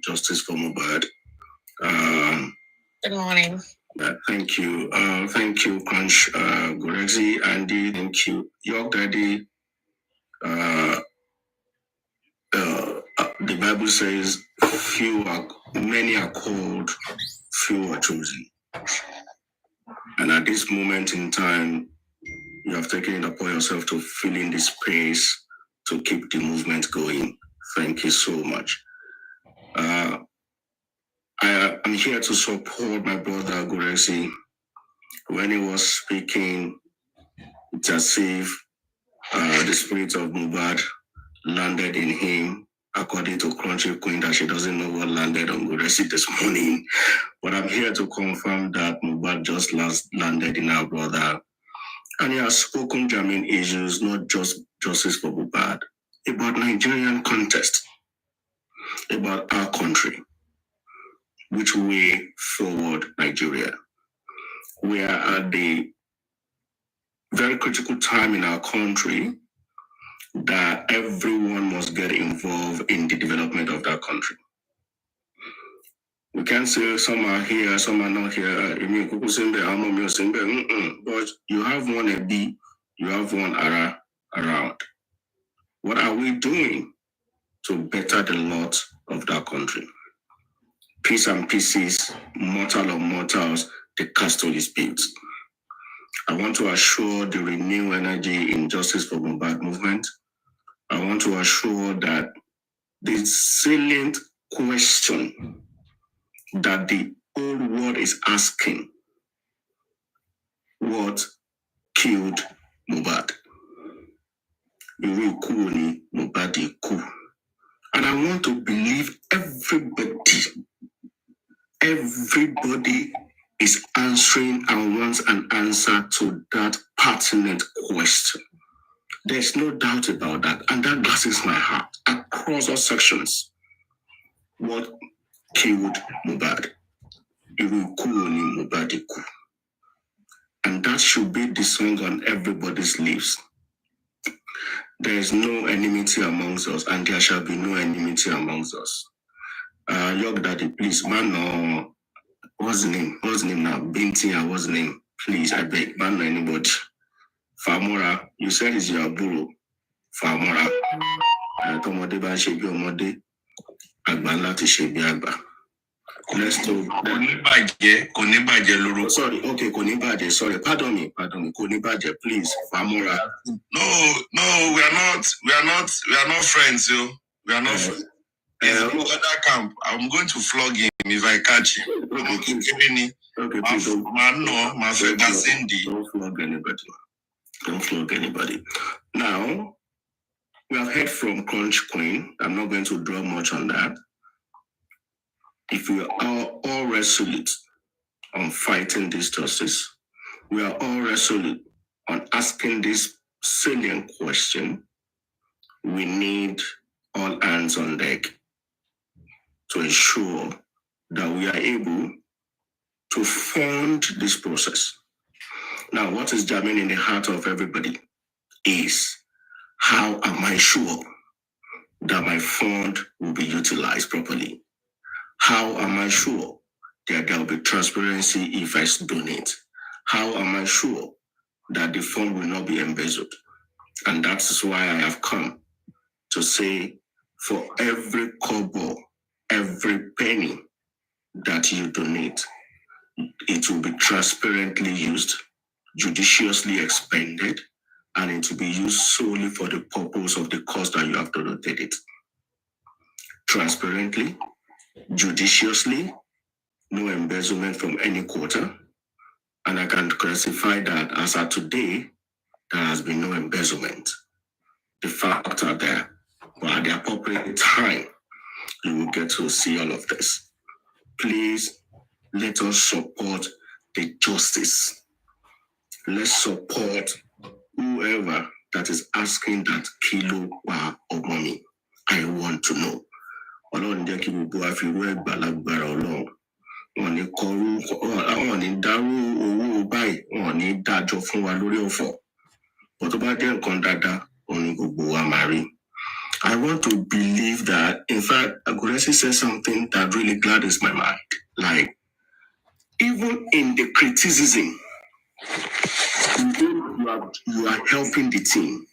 Justice for Mohbad. Good morning. Thank you. Thank you, Crunch, Gorezi, Andy, thank you. York Daddy, the Bible says, many are called, few are chosen. And at this moment in time, you have taken it upon yourself to fill in the space to keep the movement going. Thank you so much. I'm here to support my brother Gorezi. When he was speaking, it's as if the spirit of Mohbad landed in him, according to Crunchy Queen, that she doesn't know what landed on Gorezi this morning. But I'm here to confirm that Mohbad just landed in our brother. And he has spoken germane issues, not just justice for Mohbad, about Nigerian context, about our country, which way forward Nigeria. We are at the very critical time in our country that everyone must get involved in the development of that country. We can't say some are here, some are not here. But you have one Ebi, you have one Ara around. What are we doing to better the lot of that country? Peace and pieces, mortal of mortals, the castle is built. I want to assure the renewed energy in Justice for Mohbad movement. I want to assure that the salient question that the whole world is asking, what killed Mohbad? Mohbad. And I want to believe everybody is answering and wants an answer to that pertinent question. There's no doubt about that. And that glasses my heart across all sections. What killed Mohbad? And that should be the song on everybody's lips. There is no enmity amongst us, and there shall be no enmity amongst us. York Daddy, please, man, what's the name? What's the name now? Binti, what's the name? Please, I beg, man, anybody. Famora, you said it's your buru. Famora. Tomode ba shebi omode. Agba lati shebi agba. Let's do Konibaje luru. Sorry, okay, Konibaje, sorry. Pardon me. Konibaje, please. Famora. No, we are not friends, yo. We are not friends. He's in the other camp. I'm going to flog him if I catch him. Okay, please don't flog anybody. Don't flog anybody. Now, we have heard from Crunch Queen. I'm not going to draw much on that. If we are all resolute on fighting this justice, we are all resolute on asking this salient question, we need all hands on deck to ensure that we are able to fund this process. Now, what is germane in the heart of everybody is, how am I sure that my fund will be utilized properly? How am I sure that there will be transparency if I donate? How am I sure that the fund will not be embezzled? And that's why I have come to say, for every kobo, every penny that you donate, it will be transparently used, judiciously expended, and it will be used solely for the purpose of the cause that you have donated it. Transparently, judiciously, no embezzlement from any quarter, and I can classify that as of today, there has been no embezzlement. The facts are there, but at the appropriate time, you will get to see all of this. Please, let us support the justice. Let's support whoever that is asking that kilo of money. I want to know. Ọlọ́run jẹ́ kí gbogbo àfihàn ẹgbàá lágbára Ọlọ́run. Wọ́n ní kọrú, wọ́n ní dárú owó báyìí, wọ́n ní dájọ́ fún wa lórí ọ̀fọ̀. Bó tó bá jẹ́ nǹkan dáadáa, òun ni gbogbo wa máa rí. I want to believe that, in fact, Aguresi said something that really gladdens my mind. Like, even in the criticism, you are helping the team.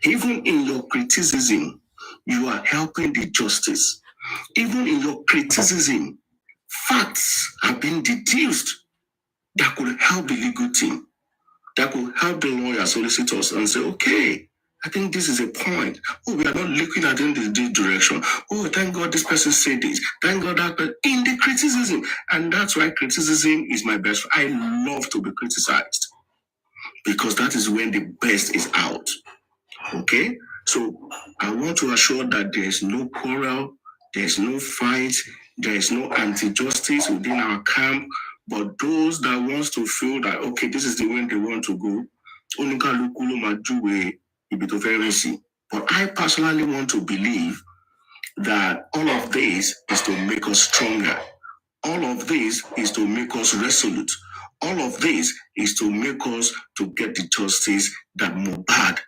Even in your criticism, you are helping the justice. Even in your criticism, facts have been deduced that could help the legal team, that could help the lawyers, solicitors, and say, okay, I think this is a point. Oh, we are not looking at it in this direction. Oh, thank God this person said this. Thank God that person. In the criticism. And that's why criticism is my best. I love to be criticized because that is when the best is out. Okay? So I want to assure that there is no quarrel, there is no fight, there is no anti-justice within our camp. But those that wants to feel that, okay, this is the way they want to go, but I personally want to believe that all of this is to make us stronger. All of this is to make us resolute. All of this is to make us to get the justice that Mohbad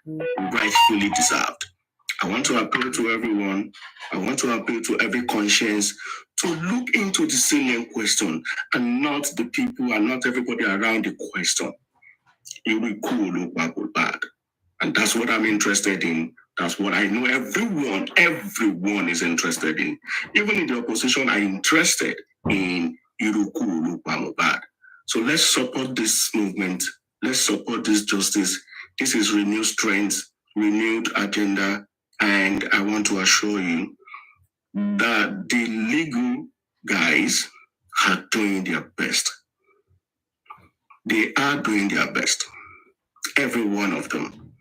rightfully deserved. I want to appeal to everyone. I want to appeal to every conscience to look into the salient question and not the people and not everybody around the question. It will cool look bad. And that's what I'm interested in. That's what I know everyone is interested in. Even in the opposition are interested in Iruku Mohbad. So let's support this movement. Let's support this justice. This is renewed strength, renewed agenda. And I want to assure you that the legal guys are doing their best. They are doing their best. Every one of them,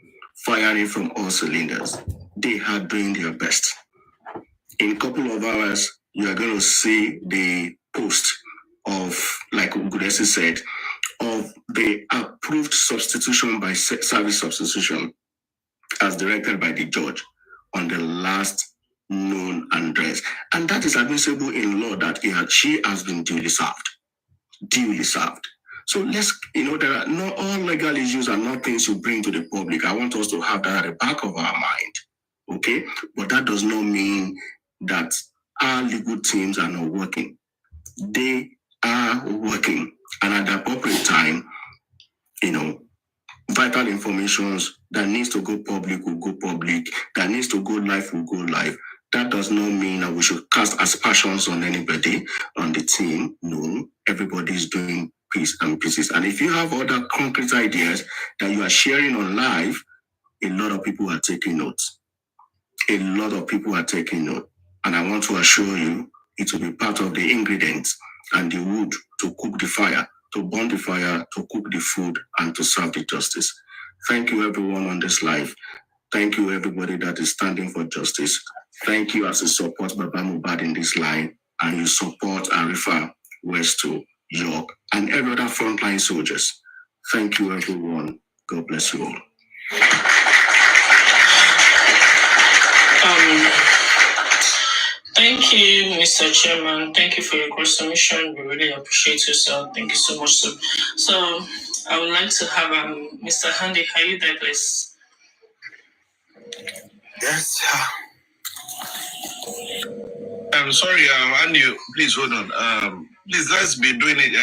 firing from all cylinders. They are doing their best. In a couple of hours, you are going to see the post of, like Gudesi said, of the approved substitution by service substitution as directed by the judge on the last known address. And that is admissible in law that she has been duly served. Duly served. So let's, there are not all legal issues are not things you bring to the public. I want us to have that at the back of our mind. Okay? But that does not mean that our legal teams are not working. They are working. And at the appropriate time, vital information that needs to go public will go public, that needs to go live will go live. That does not mean that we should cast aspersions on anybody on the team. No, everybody is doing piece and pieces. And if you have other concrete ideas that you are sharing on live, a lot of people are taking notes. A lot of people are taking note. And I want to assure you, it will be part of the ingredients and the wood to cook the fire, to burn the fire, to cook the food, and to serve the justice. Thank you, everyone on this live. Thank you, everybody that is standing for justice. Thank you as you support Baba Mohbad in this line, and you support and refer West to York and every other frontline soldiers. Thank you, everyone. God bless you all. Thank you, Mr. Chairman. Thank you for your great submission. We really appreciate you, sir. Thank you so much, sir. So, I would like to have Mr. Handy. Are you there, please? Yes. I'm sorry, Andy. Please hold on. Please, let's be doing it.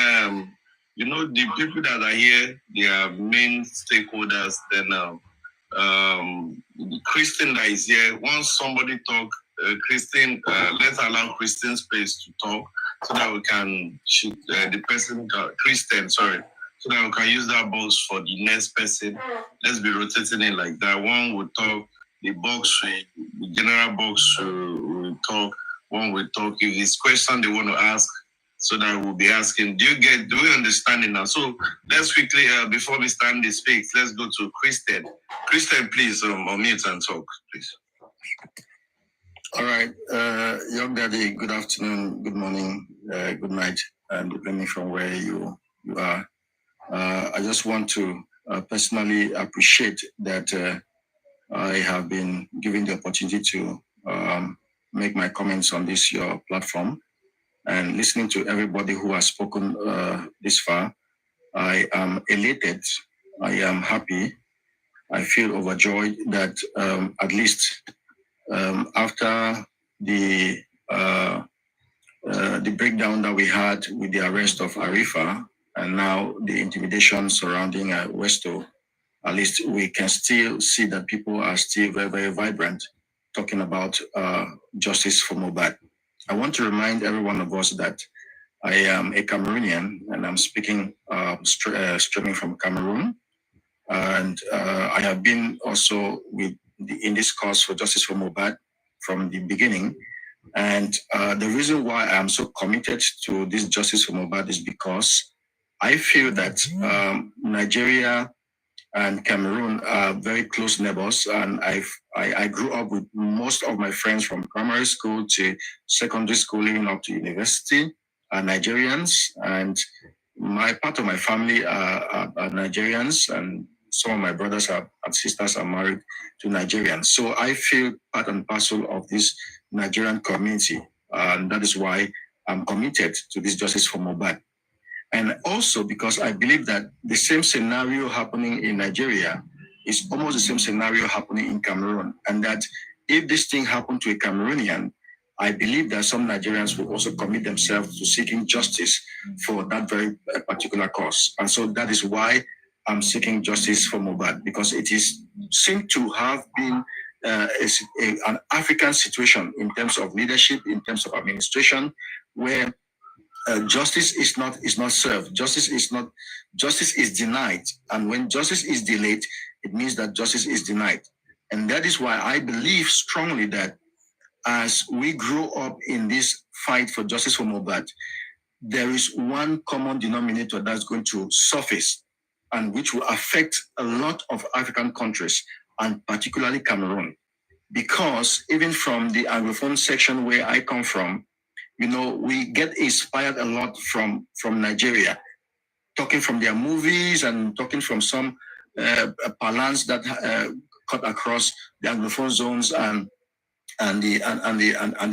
The people that are here, they are main stakeholders. Then, Christine that is here. Once somebody talk, Christine, let's allow Christine space to talk so that we can shoot the person, Christine, sorry, so that we can use that box for the next person. Let's be rotating it like that. One will talk, the general box will talk. One will talk. If it's question they want to ask, so that we'll be asking. Do we understand it now? So let's quickly, before Mr. Andy speaks, let's go to Christian. Christian, please, unmute and talk, please. All right, young daddy, good afternoon, good morning, good night, and depending from where you are. I just want to personally appreciate that I have been given the opportunity to make my comments on this your platform, and listening to everybody who has spoken this far. I am elated. I am happy. I feel overjoyed that at least after the breakdown that we had with the arrest of Arifa and now the intimidation surrounding Westo, at least we can still see that people are still very, very vibrant talking about justice for Mohbad. I want to remind every one of us that I am a Cameroonian and I'm speaking streaming from Cameroon. And I have been also in this cause for justice for Mohbad from the beginning. And the reason why I'm so committed to this justice for Mohbad is because I feel that Nigeria and Cameroon are very close neighbors, and I grew up with most of my friends from primary school to secondary school, even up to university, are Nigerians, and my part of my family are Nigerians, and some of my brothers and sisters are married to Nigerians. So I feel part and parcel of this Nigerian community, and that is why I'm committed to this justice for Mohbad. And also because I believe that the same scenario happening in Nigeria is almost the same scenario happening in Cameroon. And that if this thing happened to a Cameroonian, I believe that some Nigerians will also commit themselves to seeking justice for that very particular cause. And so that is why I'm seeking justice for Mohbad, because it is seemed to have been an African situation in terms of leadership, in terms of administration, where justice is not served. Justice is denied, and when justice is delayed, it means that justice is denied. And that is why I believe strongly that as we grow up in this fight for justice for Mohbad, there is one common denominator that's going to surface, and which will affect a lot of African countries, and particularly Cameroon, because even from the Anglophone section where I come from, we get inspired a lot from Nigeria, talking from their movies and talking from some parlance that cut across the Anglophone zones and the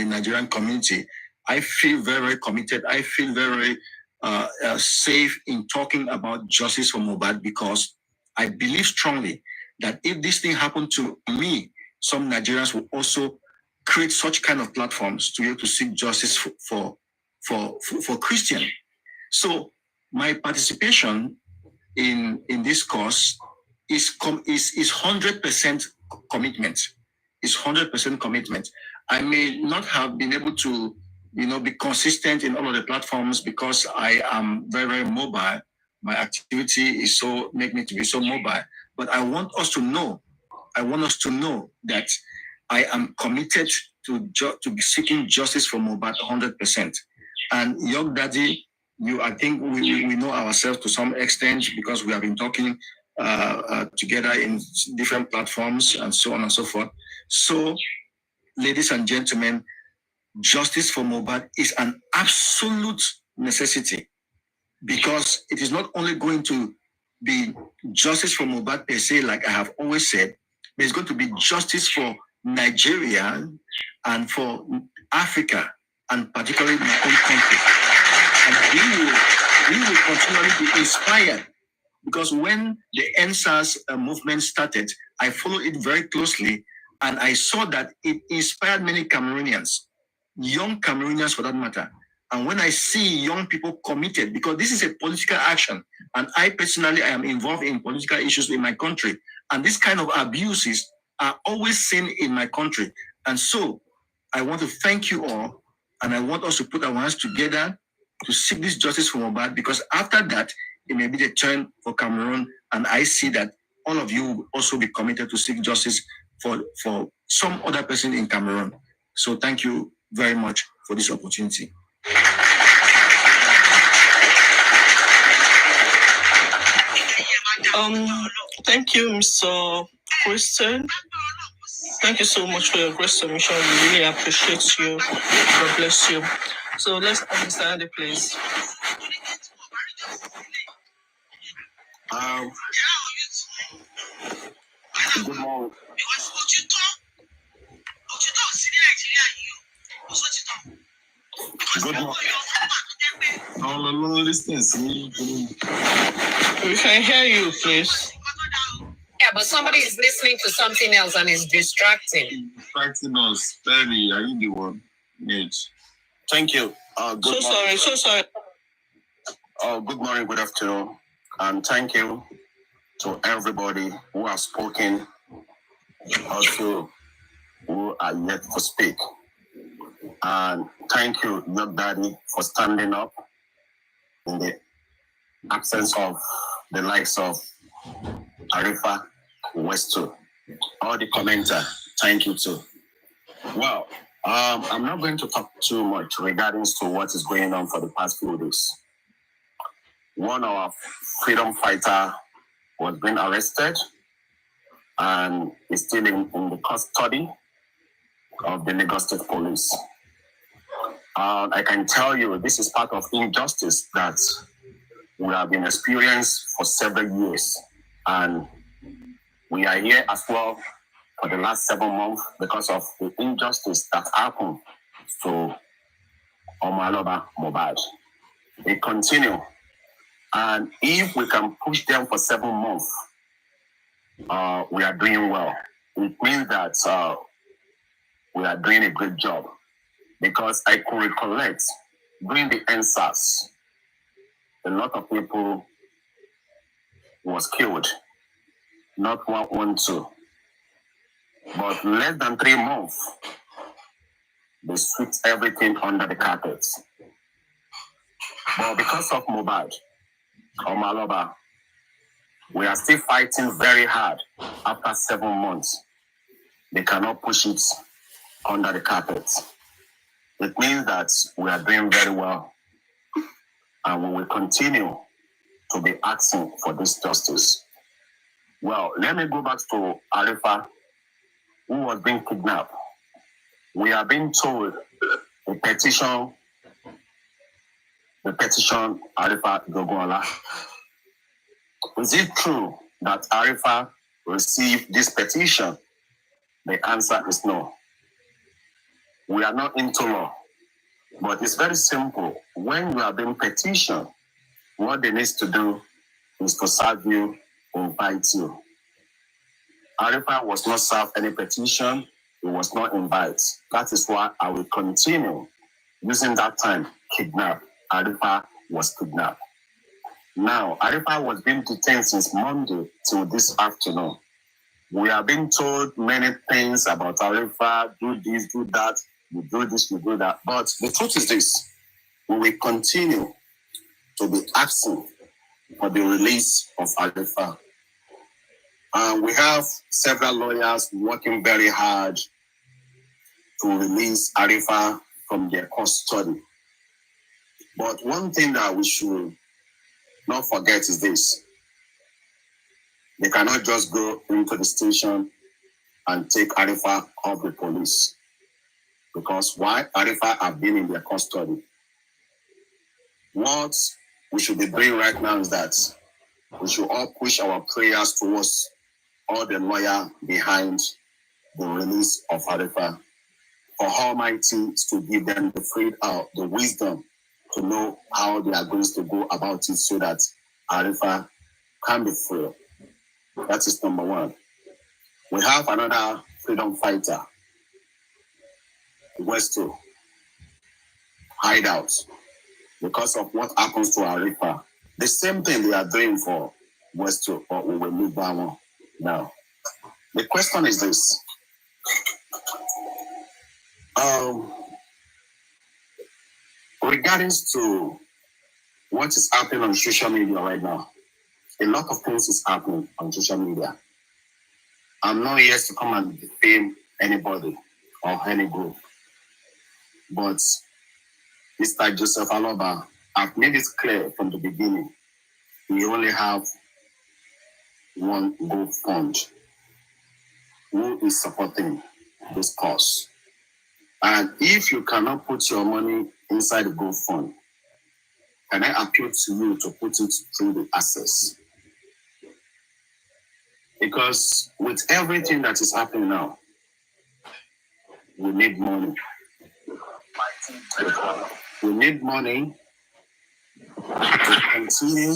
Nigerian community. I feel very, very committed. I feel very safe in talking about justice for Mohbad, because I believe strongly that if this thing happened to me, some Nigerians will also create such kind of platforms to be able to seek justice for Christian. So my participation in this cause is 100% commitment. Is 100% commitment. I may not have been able to, be consistent in all of the platforms because I am very, very mobile. My activity is make me to be so mobile. But I want us to know that I am committed to seeking justice for Mohbad 100%. And Young Daddy, I think we know ourselves to some extent because we have been talking together in different platforms and so on and so forth. So, ladies and gentlemen, justice for Mohbad is an absolute necessity, because it is not only going to be justice for Mohbad per se, like I have always said, but it's going to be justice for Nigeria and for Africa, and particularly my own country. And we will continually be inspired, because when the NSAS movement started, I followed it very closely, and I saw that it inspired many Cameroonians, young Cameroonians for that matter. And when I see young people committed, because this is a political action, and I personally am involved in political issues in my country, and this kind of abuses are always seen in my country. And so I want to thank you all, and I want us to put our hands together to seek this justice for Mohbad, because after that, it may be the turn for Cameroon, and I see that all of you will also be committed to seek justice for some other person in Cameroon. So thank you very much for this opportunity. Thank you, Mr. Christian. Thank you so much for your great submission. We really appreciate you. God bless you. So let's understand the place. Good morning. Good morning. We can hear you, please. Yeah, but somebody is listening to something else and is distracting. distracting us. Terry, are you the one? Mitch. Thank you. Good morning. So sorry. Good morning, good afternoon. And thank you to everybody who has spoken, also who are yet to speak. And thank you, your daddy, for standing up in the absence of the likes of Arifa, Westo, all the commenter. Thank you too. Well, I'm not going to talk too much regarding to what is going on for the past few days. One of our freedom fighter was being arrested and is still in the custody of the Lagos State Police. I can tell you this is part of injustice that we have been experienced for several years. And we are here as well for the last 7 months because of the injustice that happened to Mohbad. They continue. And if we can push them for 7 months, we are doing well. It means that we are doing a great job. Because I could recollect during the NSAS, a lot of people was killed. Not 1, 2. But less than 3 months, they swept everything under the carpet. But because of Mohbad, we are still fighting very hard after 7 months. They cannot push it under the carpet. It means that we are doing very well. And we will continue to be asking for this justice. Well, let me go back to Arifa, who was being kidnapped. We are being told the petition Arifa Gogola. Is it true that Arifa received this petition? The answer is no. We are not into law, but it's very simple. When you are being petitioned, what they need to do is to serve you, invite you. Arifa was not served any petition. He was not invited. That is why I will continue using that time kidnap. Arifa was kidnapped. Now, Arifa was being detained since Monday till this afternoon. We are being told many things about Arifa, do this, do that, you do this, you do that. But the truth is this, we will continue to be asking for the release of Arifa. We have several lawyers working very hard to release Arifa from their custody. But one thing that we should not forget is this. They cannot just go into the station and take Arifa off the police. Because why? Arifa have been in their custody. What we should be doing right now is that we should all push our prayers towards all the lawyer behind the release of Arifa. For Almighty to give them the wisdom to know how they are going to go about it so that Arifa can be free. That is number one. We have another freedom fighter, Westo, hideout, because of what happens to Arifa. The same thing they are doing for Westo, but we will leave that one now. The question is this. Regarding to what is happening on social media right now, a lot of things is happening on social media. I'm not here to come and defame anybody or any group, but Mr. Joseph Aloba, I've made it clear from the beginning, we only have one gold fund who is supporting this cause. And if you cannot put your money inside the gold fund, can I appeal to you to put it through the access? Because with everything that is happening now, we need money. We need money to continue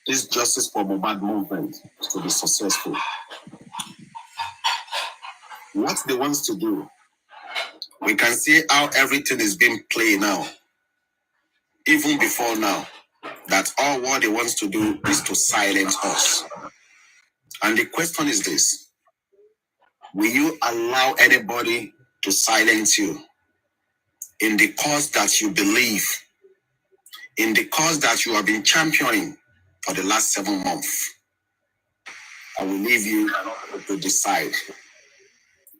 this justice for Mohbad movement to be successful. what they want to do, we can see how everything is being played now, even before now, that all what they want to do is to silence us. And the question is this: will you allow anybody to silence you in the cause that you believe, in the cause that you have been championing for the last 7 months? I will leave you to decide.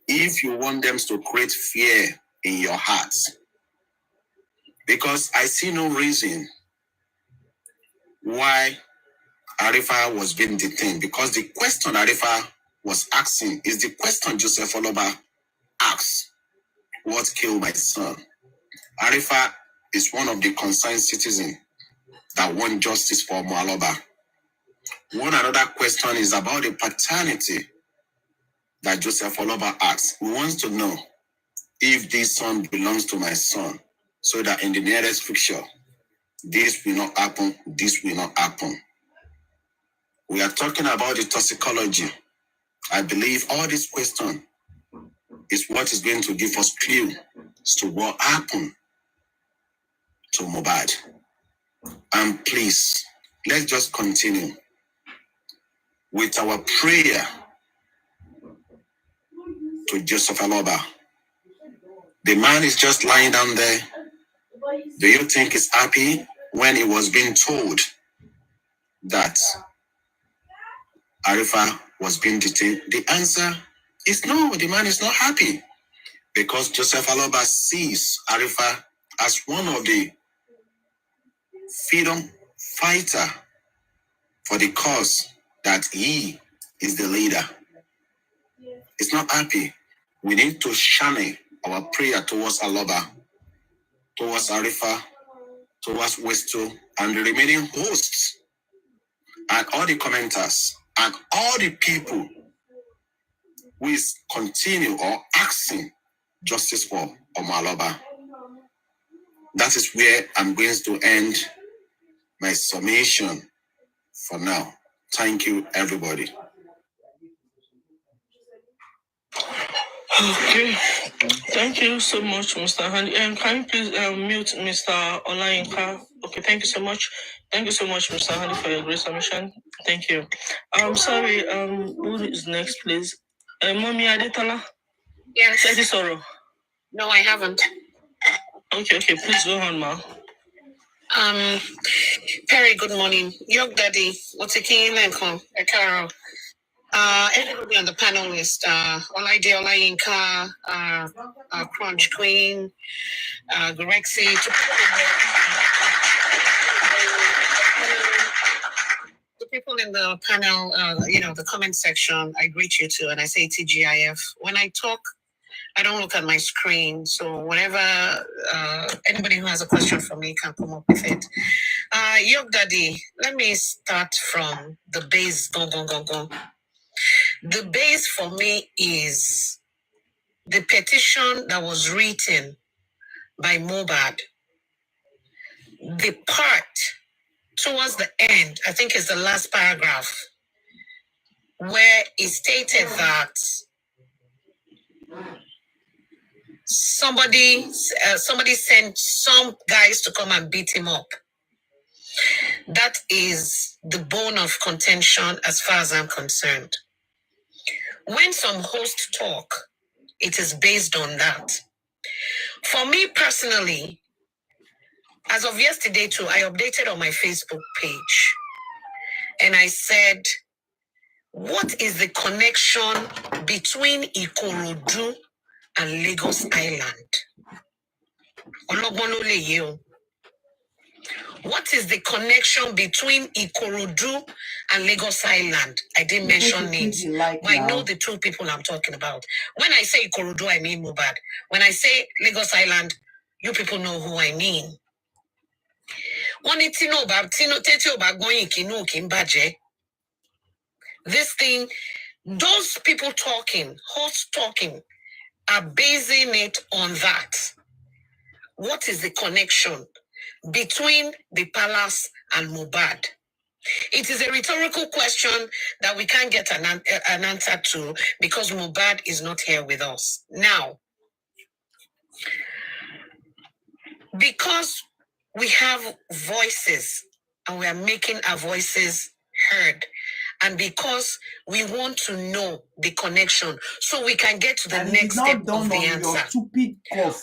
If you want them to create fear in your hearts, because I see no reason why Arifa was being detained, because the question Arifa was asking is the question Joseph Oloba asked: what killed my son? Arifa is one of the concerned citizens that want justice for Mohbad. One another question is about the paternity that Joseph Oloba asked. He wants to know if this son belongs to my son, so that in the nearest future, this will not happen, this will not happen. We are talking about the toxicology. I believe all this question is what is going to give us clue as to what happened to Mohbad. And please, let's just continue with our prayer to Joseph Aloba. The man is just lying down there. Do you think he's happy when he was being told that Arifa was being detained? The answer is no, the man is not happy, because Joseph Aloba sees Arifa as one of the freedom fighter for the cause that he is the leader. He's not happy. We need to channel our prayer towards Aloba, towards Arifa, towards Westo, and the remaining hosts, and all the commenters, and all the people who is continue or asking justice for Omaloba. That is where I'm going to end my summation for now. Thank you, everybody. Okay. Thank you so much, Mr. Handy. And can you please mute Mr. Olayinka? Okay, thank you so much. Thank you so much, Mr. Handy, for your great submission. Thank you. I'm sorry, who is next, please? Mommy Adetala? Yes. Say this oral. No, I haven't. Okay, please go on, ma. Perry, good morning. Young Daddy, what's a king and come? Carol. Everybody on the panel list, Olaide Olayinka, Crunch Queen, Gorexi, the people in the panel, the comment section, I greet you too, and I say TGIF. When I talk, I don't look at my screen, so whenever anybody who has a question for me can come up with it. Yog Daddy, let me start from the base. Go. The base for me is the petition that was written by Mohbad. The part towards the end, I think is the last paragraph, where it stated that somebody sent some guys to come and beat him up. That is the bone of contention as far as I'm concerned. When some hosts talk, it is based on that. For me personally, as of yesterday too, I updated on my Facebook page and I said, what is the connection between Ikorodu and Lagos Island? What is the connection between Ikorodu and Lagos Island? I didn't mention names, but I know the two people I'm talking about. When I say Ikorodu, I mean Mohbad. When I say Lagos Island, you people know who I mean. This thing, those people talking, hosts talking, are basing it on that. What is the connection between the palace and Mohbad? It is a rhetorical question that we can't get an answer to because Mohbad is not here with us. Now, because we have voices and we are making our voices heard, and because we want to know the connection so we can get to the next step of the answer.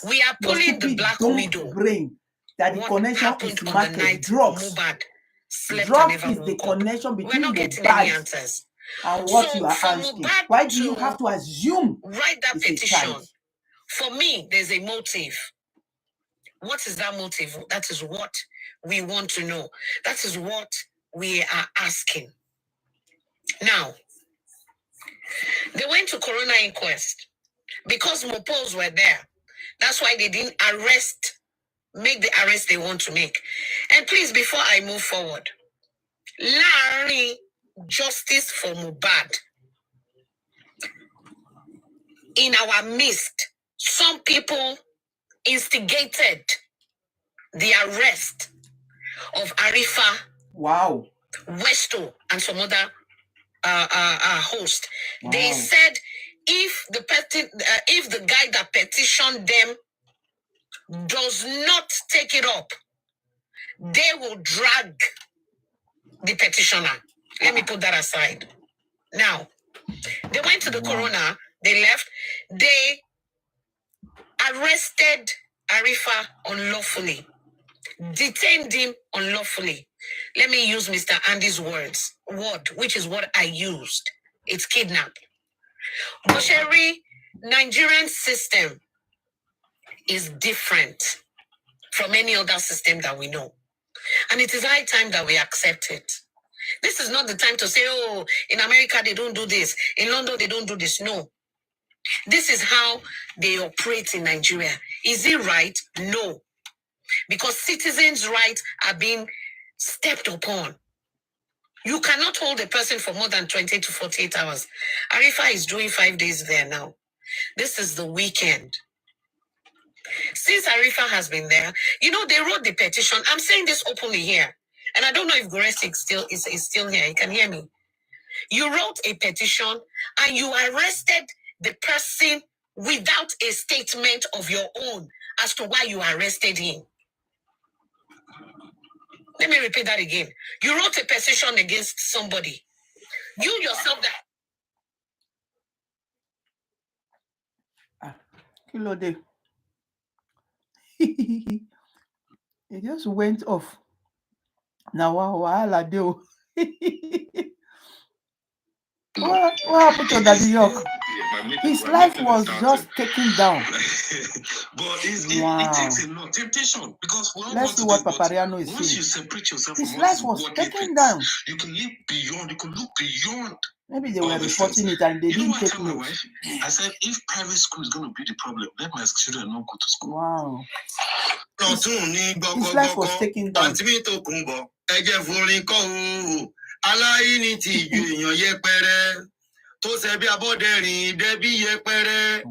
We are pulling the black widow brain that the connection is market drugs. Drugs is the connection between Mohbad and what you are asking. Why do you have to assume write that petition? For me, there's a motive. What is that motive? That is what we want to know. That is what we are asking. Now, they went to coroner inquest because Mopos were there. That's why they didn't make the arrest they want to make. And please, before I move forward, Larry, justice for Mohbad. In our midst, some people instigated the arrest of Arifa, wow, Westo, and some other host. Wow. They said if the guy that petitioned them does not take it up, they will drag the petitioner. Let me put that aside. Now, they went to the coroner, they left, they arrested Arifa unlawfully, detained him unlawfully. Let me use Mr. Andy's word, which is what I used. It's kidnap. Bushiri, Nigerian system is different from any other system that we know. And it is high time that we accept it. This is not the time to say, oh, in America they don't do this, in London they don't do this. No. This is how they operate in Nigeria. Is it right? No. Because citizens' rights are being stepped upon. You cannot hold a person for more than 20 to 48 hours. Arifa is doing 5 days there now. This is the weekend. Since Arifa has been there, they wrote the petition. I'm saying this openly here. And I don't know if Goresik is still here. You can hear me. You wrote a petition and you arrested the person without a statement of your own as to why you arrested him. Let me repeat that again. You wrote a petition against somebody. You yourself that. Kilo day. It just went off. Now, wahala deal. What happened to Daddy York? His life was just taken down. But it takes a lot. Temptation. Because let's see what Papariano is saying. Once you separate yourself his from life was taken down. You can live beyond, you can look beyond. Maybe they were reporting it and they didn't take my wife? I said, if private school is going to be the problem, let my children not go to school. Wow. His life was taken down. Tó ṣe bí abọ́dẹ̀rìn dẹ́bí yẹpẹrẹ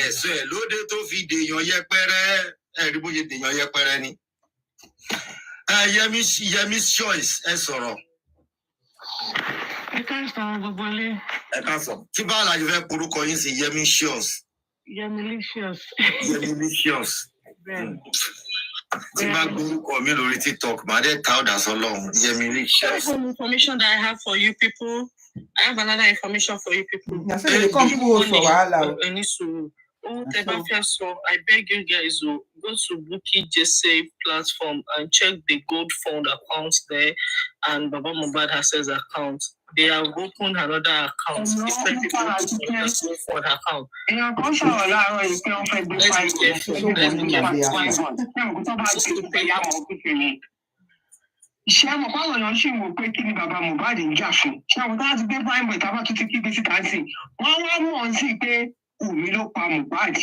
ẹ̀sùn ẹ̀ lóde tó fi dèèyàn yẹpẹrẹ ẹ̀rí bóyá dèèyàn yẹpẹrẹ ni. Yẹmí choice ẹ sọ̀rọ̀. Ẹ káàsán gbogbo ilé. Ẹ káàsán. Tí bá àlàyé fẹ́ porúkọ yín sí Yẹmí choice. Yẹmilicious. Yẹmilicious. Tí bá gbórúkọ mi lórí TikTok, màá dé ta ọ̀dà sọ́lọ́run. Yẹmilicious. Some information that I have for you people. I have another information for you people. I said they come for wahala. I beg you guys to go to Bookie JSA platform and check the Gold Fund accounts there and Baba Mohbad Access account. They have opened another account. Different people to the Gold Fund account. Ṣé àwọn báwọn èèyàn ṣì ń wò pé kí ni bàbá Mohbad ń jà fún? Ṣé àwọn tó ti gbé prime boy tábà tún ti kíbi síta sí? Wọ́n wá mọ̀ sí pé Wùmí ló pa Mohbad.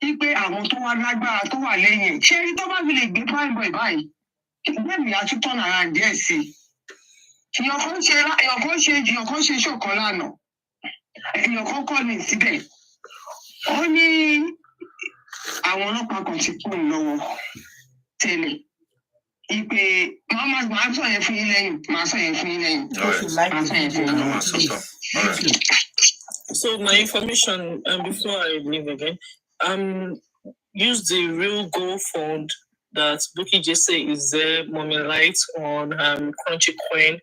Wípé àwọn tó wá lágbára tó wà lẹ́yìn ẹ̀. Ṣé ẹni tó bá fi lè gbé prime boy báyìí? Bẹ́ẹ̀ni àtúntàn ara díẹ̀ sí i. Èèyàn kan ṣe ṣọ̀kan lánàá. Èèyàn kan kọ́ ní síbẹ̀. Ó ní àwọn ọlọ́pàá kan ti kún un lọ́wọ́ tẹ́lẹ̀. Ipe mama sọ yẹn fún yín lẹ́yìn, màá sọ yẹn fún yín lẹ́yìn. If you like the video, please. YouTube. So my information, before I leave again, use the real gold fund that Bookie just say is there, Mommy Light on Crunchy Coin.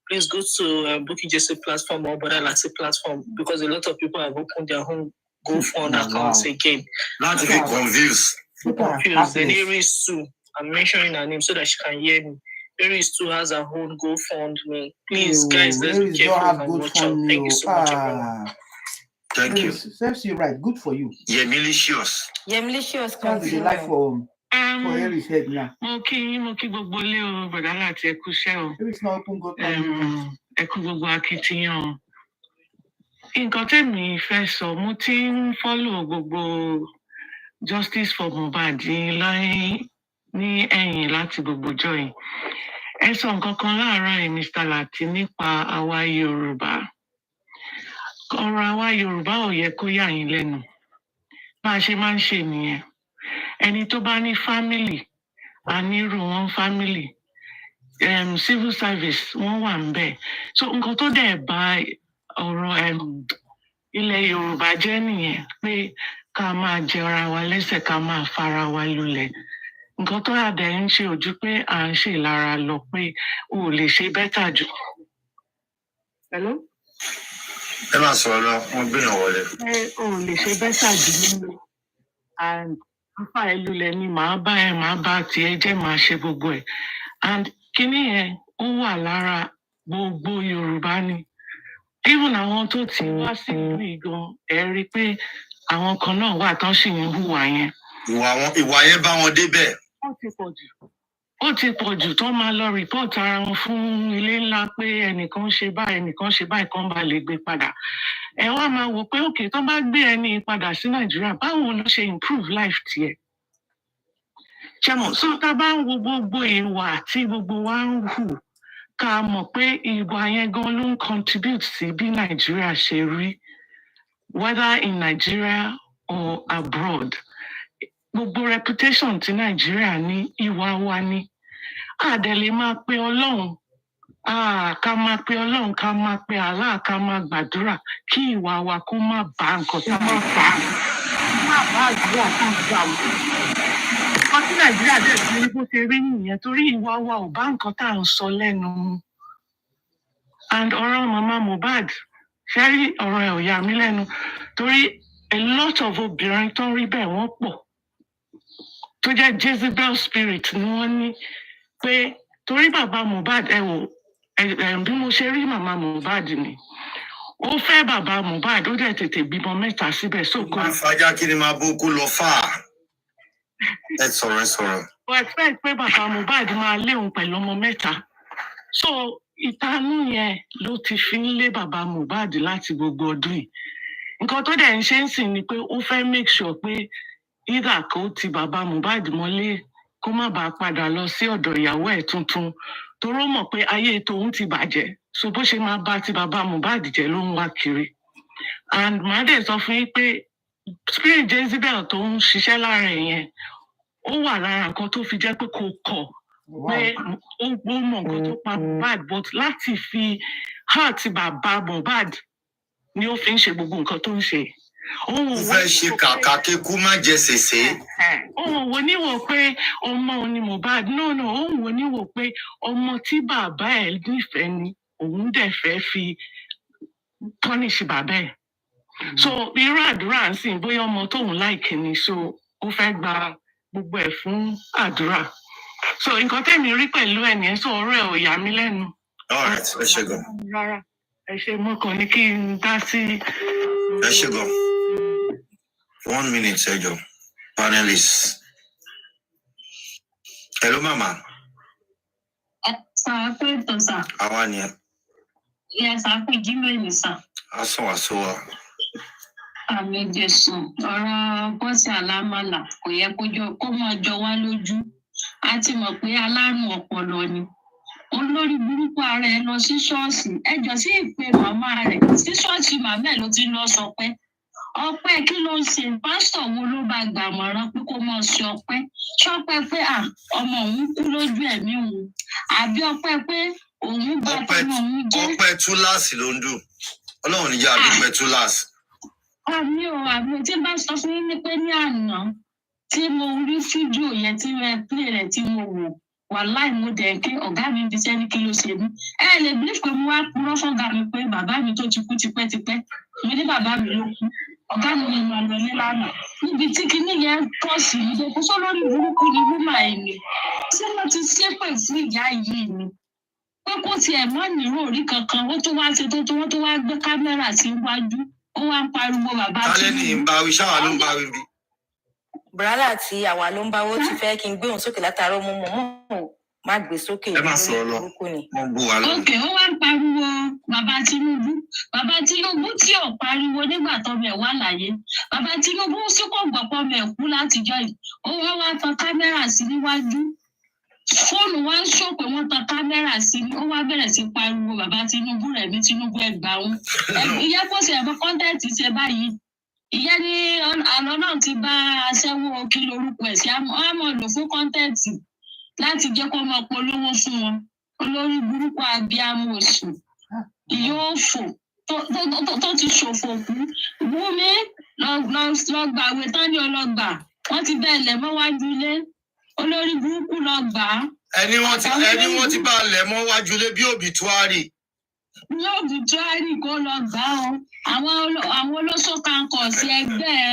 Please go to Bookie Jesse platform or Brother Lassie platform because a lot of people have opened their own GoFund accounts again. Not to get confused. Confused. Then Aries too. I'm mentioning her name so that she can hear me. Aries too has her own GoFundMe. Please, guys, let's be careful and watch out. Thank you so much, everyone. Thank you. Serves you right. Good for you. Yeah, malicious. Yeah, malicious. Can't be like for Aries head now. Okay, gbogbo le o, Brother láti ẹ kúṣẹ́ o. Aries náà open go ẹ kú gbogbo akitiyan. Nǹkan tẹ́mi fẹ́ sọ, mo ti ń follow gbogbo Justice for Mohbad ní ẹ̀yìn láti gbogbo join. Ẹ sọ nǹkan kan láàárọ̀ yìí, Mr. Lati, nípa àwa Yorùbá. Ọ̀rọ̀ àwa Yorùbá ò yẹ kó yà yín lẹ́nu. Bá a ṣe máa ń ṣe nìyẹn. Ẹni tó bá ní family, a nírú wọn family. Civil service wọ́n wà ń bẹ̀. So nǹkan tó dẹ̀ bá ọ̀rọ̀ ilẹ̀ Yorùbá jẹ́ nìyẹn pé ká máa jẹra wa lẹ́sẹ̀ ká máa fara wa lulẹ̀. Nǹkan tó àdẹ̀ ń ṣe ojú pé à ń ṣe lára lọ pé o ò lè ṣe bẹ́tà jù. Hello? Ẹ máa sọ̀rọ̀ lọ, wọ́n gbìyànjú wọlé. O ò lè ṣe bẹ́tà jù nínú. And afa ẹ lulẹ̀ ni màá bá tiẹ̀ jẹ́ màá ṣe gbogbo ẹ̀. And kíní yẹn ó wà lára gbogbo Yorùbá ni. Even àwọn tó ti wá sí ìlú gan, ẹ rí i pé àwọn kan náà wà tán sì ń hùwà yẹn. Ìwà yẹn bá wọn débẹ̀. Ó ti pọ̀ jù tán máa lọ rìpọ́ọ̀tì ara wọn fún ilé ńlá pé ẹnìkan ṣe báyìí kan bá lè gbé padà. Ẹ wá máa wò pé òkè tán bá gbé ẹni padà sí Nàìjíríà, báwo ló ṣe improve life tiẹ̀? Ṣẹ́mọ̀, so tá a bá ń wo gbogbo ìwà tí gbogbo wa ń hù, ká mọ̀ pé ìwà yẹn gan ló ń contribute sí bí Nàìjíríà ṣe rí, whether in Nigeria or abroad. Gbogbo reputation tí Nàìjíríà ní ìwà wa ni. Àdẹ̀ lè máa pe Ọlọ́run, ká máa pe Ọlọ́run, ká máa pe Allah, ká máa gbàdúrà kí ìwà wa kó má bá nǹkan tá máa fà á. Má bá àdúrà tó gbà wọ́n. Nǹkan tí Nàìjíríà dẹ̀ ti rí bó ṣe rí nìyẹn torí ìwà wa ò bá nǹkan tá à ń sọ lẹ́nu. And ọ̀rọ̀ màmá Mohbad, ṣé rí ọ̀rọ̀ ẹ̀ ò yà mí lẹ́nu torí a lot of obìnrin tó ń rí bẹ́ẹ̀ wọ́n pọ̀. Tó jẹ́ Jezebel spirit ni wọ́n ní pé torí bàbá Mohbad bí mo ṣe rí màmá Mohbad ni. Ó fẹ́ bàbá Mohbad ó dẹ̀ tètè bímọ 3 síbẹ̀ sóko. Máa fàájà kí ni máa bó kó lọ fà á. Ẹ sọ̀rọ̀. Ó expect pé bàbá Mohbad máa léun pẹ̀lú ọmọ 3. So ìtanú yẹn ló ti fi ń lé bàbá Mohbad láti gbogbo ọdún yìí. Nǹkan tó dẹ̀ ń ṣe ń sìn ni pé ó fẹ́ make sure pé either kó ti bàbá Mohbad mọ́lé kó má bàa padà lọ sí ọ̀dọ̀ ìyàwó ẹ̀ tuntun toró mọ̀ pé ayé tòun ti bàjẹ́. So bó ṣe máa bá ti bàbá Mohbad jẹ́ ló ń wá kiri. And màá dẹ̀ sọ fún yín pé spirit Jezebel tó ń ṣiṣẹ́ lára ẹ̀ yẹn ó wà lára nǹkan tó fi jẹ́ pé kò kọ̀ pé ó mọ̀ nǹkan tó pa Mohbad but láti fi heart bàbá Mohbad ni ó fi ń ṣe gbogbo nǹkan tó ń ṣe. Ó fẹ́ ṣe kàkà kíkú má jẹ sèse. Òun wò níwò pé ọmọ òun ni Mohbad. No, òun wò níwò pé ọmọ tí bàbá ẹ̀ nífẹ̀ẹ́ ni òun dẹ̀ fẹ́ fi punish bàbá ẹ̀. So irú àdúrà ń sìn bóyá ọmọ tóun láìkì ni so ó fẹ́ gba gbogbo ẹ̀ fún àdúrà. So nǹkan tẹ̀mí rí pẹ̀lú ẹ̀ nìyẹn so ọ̀rọ̀ ẹ̀ ò yà mí lẹ́nu. All right, ẹ ṣé gan. Rárá, ẹ ṣé mọ́kàn ní kí n dá sí. Ẹ ṣé gan. 1 minute, Sergio. Panelists. Hello, Mama. Sir, sir. How are you? Yes, I think you sir. Aso. Àmì Jésù. Ọ̀rọ̀ bọ́sì àlámàlà kò yẹ kó máa jọ wá lójú. A ti mọ̀ pé alárùn ọpọlọ ni. Olórí burúkú ara ẹ lọ sí ṣọ́ọ̀ṣì. Ẹjọ́ sí ìpè màmá rẹ̀. Sí ṣọ́ọ̀ṣì màmá ẹ̀ ló ti lọ sọ pé ọpẹ́ kí ló ń ṣe pásítọ̀ wo ló bá gbàmọ̀ràn pé kó mọ̀ sí ọpẹ́ ṣọpẹ́ pé ọmọ òun kú lójú ẹ̀mí òun àbí ọpẹ́ pé òun bá tọmọ òun jẹ́. ọpẹ́ túláàsì ló ń dùn Ọlọ́run níjà àdúpẹ́ túláàsì. àmì tí bá sọ fún yín ní pé ní àná tí mo rí fídíò yẹn tí ẹ play rẹ̀ tí mo wò wàláì mo dẹ̀ kí ọ̀gá mi fi sẹ́ni kí ló ṣe mí. ẹ lè bí pé mo wá purọ́ fọ́gá mi pé bàbá mi tó ti kú tipẹ́tipẹ́ mo ní bàbá mi ló kú ọ̀gá mi ni mo lọ ní lánàá níbi tí kinní yẹn pọ̀ sí i kò sọ lórí burúkú ni wúmà ẹ̀ ni tí wọ́n ti ṣépè fún ìyá yìí ni pé kó tiẹ̀ má nírò orí kankan ó tún wá ṣe tó wọ́n tó wá gbé kámẹ́rà síwájú ó wá ń pariwo bàbá tí. tálẹ́ ní ìbáwí ṣáwa ló ń báwí bí. bùrálà tí àwa ló ń báwó ti fẹ́ kí n gbé òun sókè látàárọ̀ mo mọ̀ má gbé sókè. ẹ má sọ lọ mo gbó wa lọ. òkè ó wá ń pariwo bàbá Tinubu tí ò pariwo nígbà tọmọ ẹ̀ wà láyé bàbá Tinubu sì kò gbọpọ ọmọ ẹ̀ kú látijọ́ yìí ó wá tan kámẹ́rà sí níwájú fóònù wa ń sọ pé wọ́n tan kámẹ́rà sí ni ó wá bẹ̀rẹ̀ sí pariwo bàbá Tinubu rẹ̀ ní Tinubu ẹgbàá òun ìyá kò sí ẹ̀fọ́ kọ́ńtẹ́ẹ̀tì ṣe báyìí ìyá ní àlọ́ náà ti bá aṣẹ́wó kí lorúkọ ẹ̀ sí àmọ́ lò fún kọ́ńtẹ́ẹ̀tì láti jẹ́ kó máa polówó fún wọn olórí burúkú abiyamọ òsù yóò fò tó ti ṣòfò kú Wúmi lọgbàwé tán ní ọlọgbà wọn ti bẹ́ẹ̀ lẹ̀ mọ́wájú ilé olórí burúkú lọgbà. ẹni wọ́n ti bá lẹ̀ mọ́wájú ilé bí òbítúárì. bí òbítúárì kó lọ gbà ó àwọn olóṣó kankọ̀ sí ẹgbẹ́ ẹ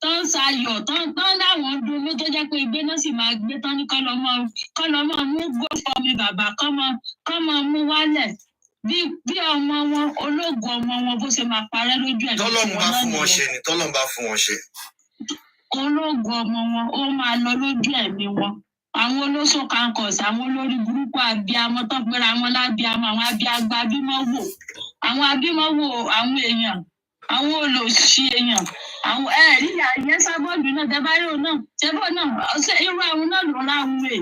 tó ń sayọ̀ tó ń láwọn dúró tó jẹ́ pé ìgbé náà sì máa gbé tán ní kọ́lọ́mọ mú gbófọ́mi bàbá kọ́mọ mú wálẹ̀ bí ọmọ wọn ológun ọmọ wọn bó ṣe máa parẹ́ lójú ẹ̀. tọ́lọ́run bá fún wọn ṣe. ológun ọmọ wọn ó máa lọ lójú ẹ̀mí wọn àwọn olóṣó kankọ̀sì àwọn olórí burúkú abiyamọ tó pera wọn lábíamọ àwọn abiagba abímọwò àwọn abímọwò àwọn èèyàn àwọn olòṣì èèyàn àwọn ẹ̀ríyà ìyẹn sábọ́ọ̀dù náà tẹ́báyò náà tẹ́bọ̀ náà irú àwọn náà ló ráhùn ẹ̀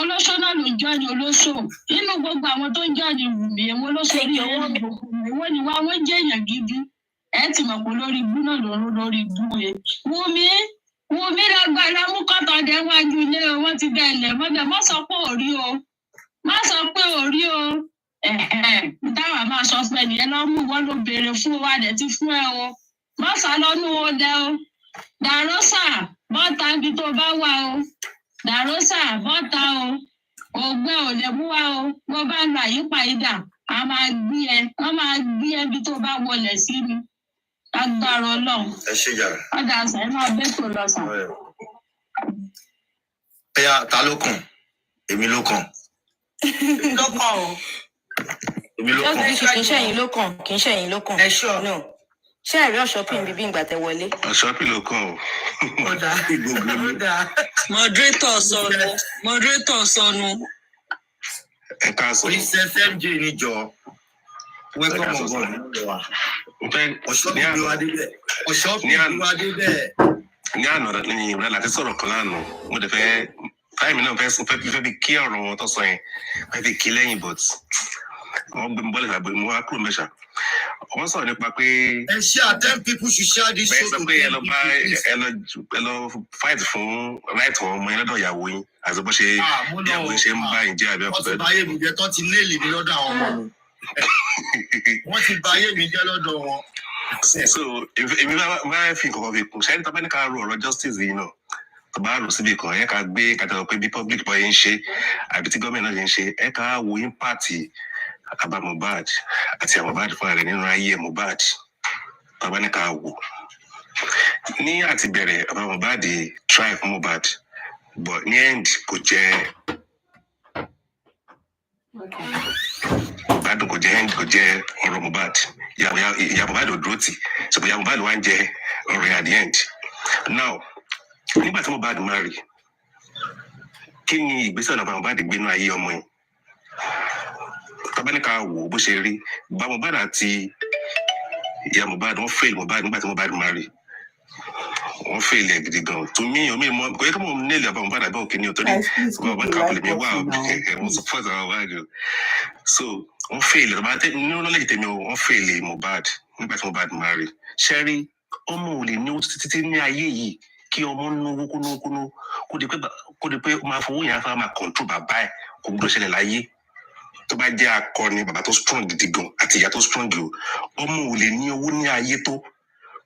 olóṣó náà ló jọ ní olóṣó inú gbogbo àwọn tó ń jọ ní Wùmí èwo olóṣó rí owó gbogbo èwo ni wá wọ́n jẹ́ èèyàn gidi ẹ ti mọ̀ pé lórí ibú náà lórí ibú ẹ Wùmí lágbára mú kọ́tọ̀ dé wájú ilé o wọ́n ti bẹ̀ lẹ̀ mọ́bẹ̀ má sọ pé òrí o táwa máa sọ fún ẹnìyẹn lọ́ mú wọn ló béèrè fún wa dẹ̀ ti fún ẹ o má sá lọ́nù o dẹ o dàrósà bọ́ta ibi tó bá wà o dàrósà bọ́ta o ògbẹ́ ò lè mú wa o bó bá ń lo àyípadà a máa gbé ẹ wọ́n máa gbé ẹ bí tó bá wọlé sí mi agbára Ọlọ́run. ẹ ṣe jàre. ọ̀dà àṣà ẹ máa bẹ́ tó lọ sàn. ẹyà ta ló kàn èmi ló kàn. ló kàn o. èmi ló kàn. kì í ṣẹ̀yìn ló kàn kì í ṣẹ̀yìn ló kàn. ẹ ṣọ́. no ṣé ẹ̀rí ọ̀ṣọ́pìn bíbí ìgbà tẹ wọlé. ọ̀ṣọ́pìn ló kàn o. ó dáa. moderator sọnù. ẹ káàsán. princess MJ ní jọ welcome on board. ọ̀ṣọ́pìn bí wàá dé bẹ́ẹ̀. ní àná ní ìwúrẹ́ láti sọ̀rọ̀ kan lánàá mo dẹ̀ fẹ́ táìmì náà fẹ́ fi kí ọ̀rọ̀ wọn tó sọ yẹn fẹ́ fi kí lẹ́yìn but wọ́n gbé mi bọ́lẹ̀ tàbí mo wá kúrò mẹ́ṣà wọ́n sọ̀rọ̀ nípa pé. ẹ ṣe attend people should share this show. bẹ́ẹ̀ sọ pé ẹ lọ fight fún right wọn ọmọ yẹn lọ́dọ̀ ìyàwó yín àti bó ṣe ìyàwó yín ṣe ń bá yín jẹ́ àbí ọkùnrin. wọ́n ti bà ayé mi jẹ́ tán ti léèlì mi lọ́dọ̀ àwọn ọmọ mi. wọ́n ti bà ayé mi jẹ́ lọ́dọ̀ wọn. so èmi bá fi nǹkan kan fi kún ṣáà ní tọ́pẹ́ ní ká ro ọ̀rọ̀ justice yìí náà tó bá rò síbi kan ẹ ká gbé kàtàkùn pé bí public boy ń ṣe àbí tí gọ́ọ̀mẹ̀ntì náà ń ṣe ẹ ká wo impact àbá Mohbad àti Mohbad fúnra rẹ̀ nínú ayé Mohbad tọ́pẹ́ ní ká wò ní àti bẹ̀rẹ̀ àbá Mohbad try fún Mohbad but ní end kò jẹ́ gbádùn kò jẹ́ ọ̀rọ̀ Mohbad ìyá Mohbad ò dúró tì ṣùgbọ́n ìyá Mohbad wá ń jẹ ọ̀rọ̀ yẹn at the end now nígbà tí Mohbad marry kí ni ìgbésẹ̀ ọ̀nà Mohbad gbénú ayé ọmọ yìí tábánikà wò bó ṣe rí bá Mohbad àti ìyá Mohbad wọ́n fail Mohbad nígbà tí Mohbad marry wọ́n fail ẹ̀ gidi gan tó mí omi mọ kò yẹ kí mo nílẹ̀ bá Mohbad àbẹ́ òkè ní ọ̀tọ́ ní Mohbad kábọ̀lì mi wà wọ́n support àwọn Mohbad so wọ́n fail nínú knowledge tèmi wọ́n fail Mohbad nígbà tí Mohbad marry ṣẹ́rí ọmọ ò lè ní owó títí ní ayé yìí kí ọmọ náwó kó di pé máa fowó yẹn fẹ́ máa control bàbá ẹ̀ kò gbọ́dọ̀ ṣẹlẹ̀ láyé. Tó bá jẹ́ akọni bàbá tó strong gidi gan àti ìyá tó strong o, ọmọ ò lè ní owó ní ayé tó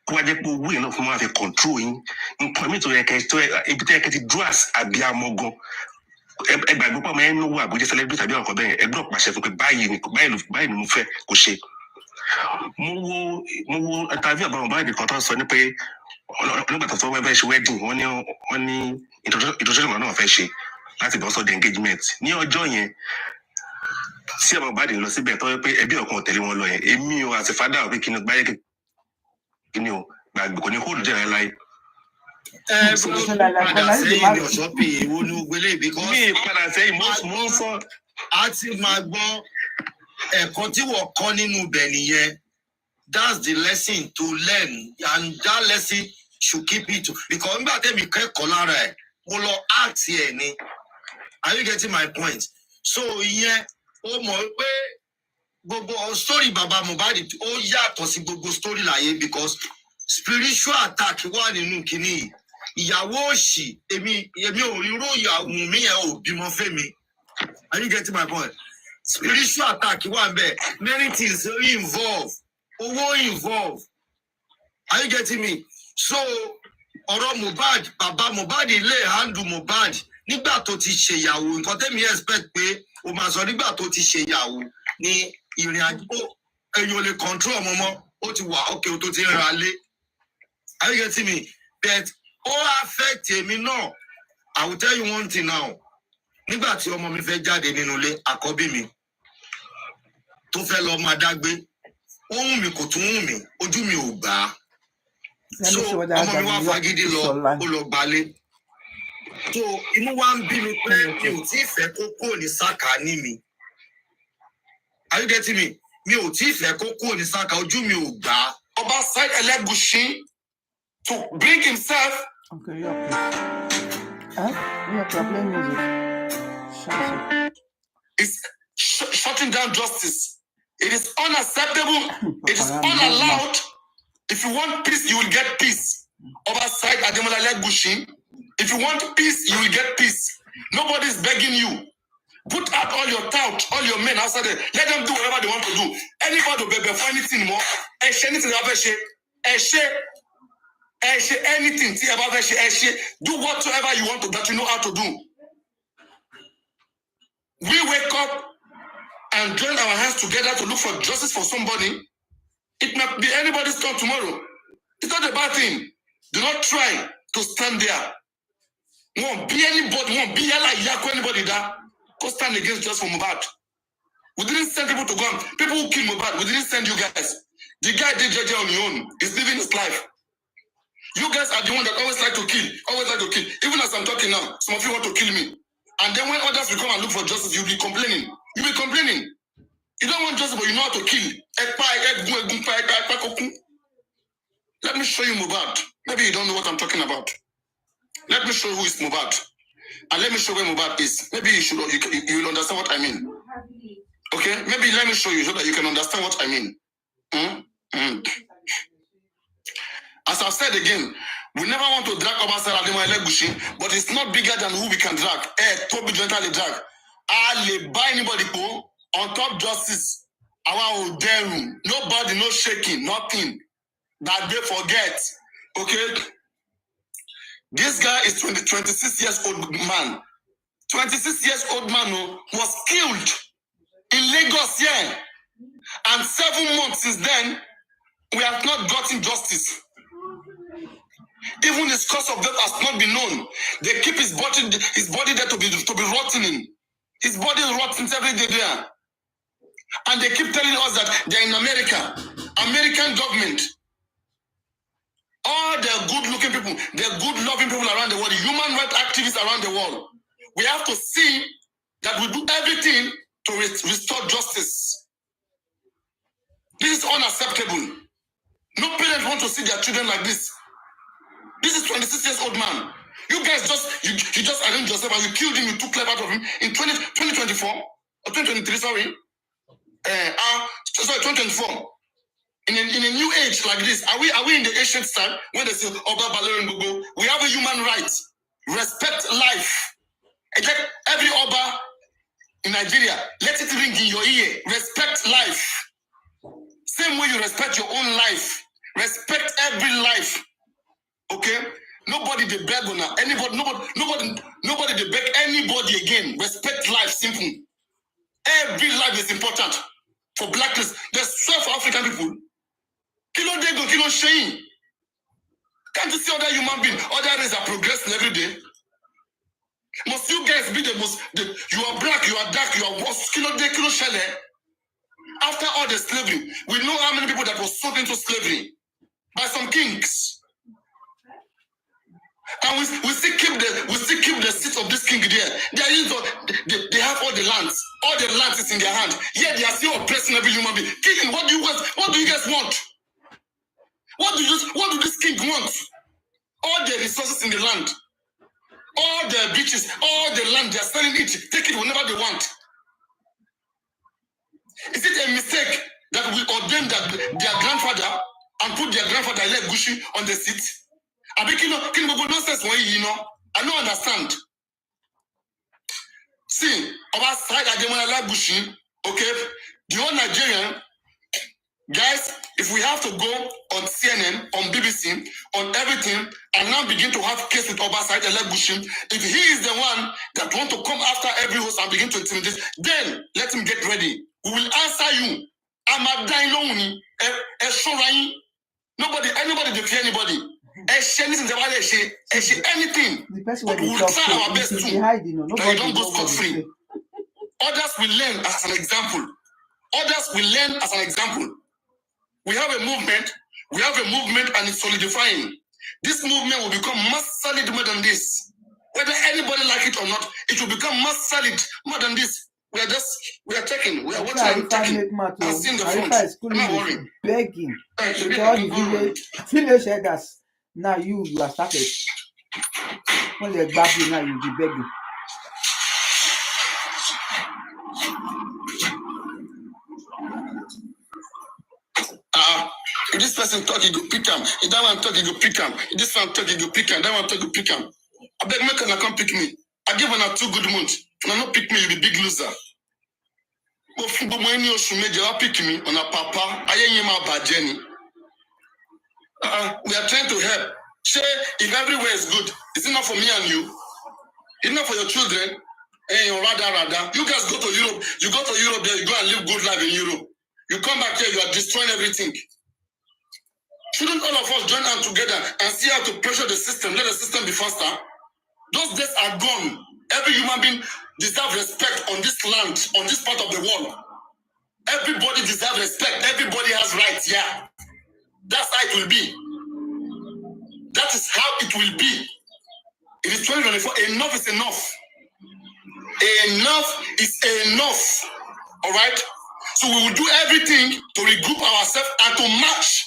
kó wá jẹ́ pé owó yẹn náà fún máa fi control yín. Nǹkan mi tó yẹ kẹ́ ibi tó yẹ kẹ́ ti dúró àbí amọ́gan ẹgbàgbọ́ pọ̀ mọ́ ẹ náwó àbújá celebrity tàbí ọkọ̀ bẹ́ẹ̀ ẹgbẹ́ pàṣẹ fún pé báyìí ni mo fẹ́ kó ṣe. Mo wo interview àbáwọn báyìí kan tó sọ ní pé nígbà tó fẹ́ ṣe wedding wọ́n ní introduction náà fẹ́ ṣe láti bọ́ sọ́dọ̀ engagement ní ọjọ́ yẹn tí àwọn bá dé lọ síbẹ̀ tó yẹ pé ẹbí ọ̀kan tẹ̀lé wọn lọ yẹn èmi o àti fada ò pé kí ni gbáyé kí ni o gbàgbé kò ní hóòlù jẹ́ láéláé. Padà sẹ́yìn ní ọ̀ṣọ́pì ìwo ní gbélé because mi padà sẹ́yìn mo ń sọ. A ti máa gbọ́ ẹ̀kọ́ tí wọ́n kọ́ nínú ibẹ̀ nìyẹn. That's the lesson to learn and that lesson should keep it because nígbà tẹ́mi kẹ́kọ̀ọ́ lára ẹ̀ mo lọ act ẹ̀ ni. Are you getting my point? So ìyẹn ó mọ̀ pé gbogbo story baba Mohbad ó yàtọ̀ sí gbogbo story láyé because spiritual attack wà nínú kínní ìyàwó òṣì èmi ò rí ró ìyàwó mi yẹn ò bímọ fẹ́mi. Are you getting my point? Spiritual attack wà ńbẹ̀, many things involve, owó involve. Are you getting me? So ọ̀rọ̀ Mohbad baba Mohbad lè handle Mohbad nígbà tó ti ṣèyàwó nǹkan tẹ́mi expect pé o máa sọ nígbà tó ti ṣèyàwó ní ìrìn àjò ẹ̀yìn ò lè control ọmọ mọ́ ó ti wà ókè ó tó ti ń ra lé. Are you getting me? But ó affect èmi náà. I will tell you one thing now. Nígbà tí ọmọ mi fẹ́ jáde nínú ilé àkọ́bí mi tó fẹ́ lọ máa dágbé ó wù mí kò tún wù mí ojú mi ò gbà á. So ọmọ mi wá fagídí lọ ó lọ gbalé. So inú wa ń bí mi pé mi ò tí ì fẹ́ kó kúrò ní sàkání mi. Are you getting me? Mi ò tí ì fẹ́ kó kúrò ní sàkà ojú mi ò gbà á. Ọba Saheed Elegushi to bring himself. Okay, you're playing music. It's shutting down justice. It is unacceptable. It is unallowed. If you want peace, you will get peace. Ọba Saheed Elegushi. If you want peace, you will get peace. Nobody is begging you. Put out all your tout, all your men outside there. Let them do whatever they want to do. Anybody will beg for anything more. Anything anything. Do whatsoever you want to that you know how to do. We wake up and join our hands together to look for justice for somebody. It might be anybody's turn tomorrow. It's not a bad thing. Do not try to stand there. Won't be anybody, won't be anybody that go stand against just for Mohbad. We didn't send people to go. People who kill Mohbad, we didn't send you guys. The guy did JJ on your own. He's living his life. You guys are the one that always like to kill. Even as I'm talking now, some of you want to kill me. And then when others will come and look for justice, you'll be complaining. You'll be complaining. You don't want justice, but you know how to kill. Let me show you Mohbad. Maybe you don't know what I'm talking about. Let me show you who is Mohbad. And let me show where Mohbad is. Maybe you will understand what I mean. Okay? Maybe let me show you so that you can understand what I mean. As I've said again, we never want to drag Ọba Saheed Elegushi, but it's not bigger than who we can drag. Toby gently drag. I buy anybody on top justice. Our own nobody, no shaking, nothing. That they forget. Okay? This guy is 26 years old man. 26 years old man was killed in Lagos, yeah. And 7 months since then, we have not gotten justice. Even his cause of death has not been known. They keep his body there to be rotting. His body is rotting every day there. And they keep telling us that they're in America. American government. All the good-looking people, the good-loving people around the world, the human rights activists around the world, we have to see that we do everything to restore justice. This is unacceptable. No parents want to see their children like this. This is 26 years old man. You guys you just arranged yourself and you killed him, you took life out of him in 2024 or 2023, sorry. 2024. In a new age like this, are we in the ancient time when they say Oba Balorin Gugu? We have a human right. Respect life. And let every Oba in Nigeria, let it ring in your ear. Respect life. Same way you respect your own life. Respect every life. Okay? Nobody they beg on anybody, nobody they beg anybody again. Respect life, simple. Every life is important. For blackness, there's 12 African people. Kilo Dego, Kilo Shein. Can't you see other human beings? Other races are progressing every day. Must you guys be you are black, you are dark, you are worse. Kilo De, Kilo Shele. After all the slavery, we know how many people that was sold into slavery by some kings. And we still keep the seat of this king there. They have all the lands. All the lands is in their hand. Yet they are still oppressing every human being. King, what do you guys want? What do this king want? All the resources in the land, all the beaches, all the land, they are selling it. Take it whenever they want. Is it a mistake that we ordained that their grandfather and put their grandfather like Gushi on the seat? I think nonsense when I don't understand. See, our side I don't like Gushi, okay? The whole Nigerian guys, if we have to go on CNN, on BBC, on everything, and now begin to have case with Obasai Elegushim, if he is the one that want to come after every host and begin to intimidate, then let him get ready. We will answer you. I'm a dying anybody defeat anybody. Anything. The person when But we they will talk try our to, best if too. they hide, nobody That you don't go knows what they scot-free. say. Others will learn as an example. We have a movement. And it's solidifying. This movement will become more solid more than this. Whether anybody like it or not, it will become more solid more than this. We are taking. We are watching and taking. And seeing the front. I'm not worrying. Begging. To all the village elders. Now you are started. When they grab you now, you'll be begging. If this person talk, you go pick him. If that one talk, you go pick him. If this one talk, you go pick him. That one talk, you pick him. I beg make una come pick me. I give una 2 good months. If una not pick me, you be big loser. But when you pick me on a papa, I ain't my bad Jenny. We are trying to help. Say, if everywhere is good, is it not for me and you? Is it not for your children? Hey, rather. You guys go to Europe. You go to Europe there, you go and live good life in Europe. You come back here, you are destroying everything. Shouldn't all of us join hands together and see how to pressure the system, let the system be faster? Those days are gone. Every human being deserves respect on this land, on this part of the world. Everybody deserves respect. Everybody has rights, yeah. That's how it will be. That is how it will be. It is 2024. Enough is enough. Enough is enough. All right? So we will do everything to regroup ourselves and to match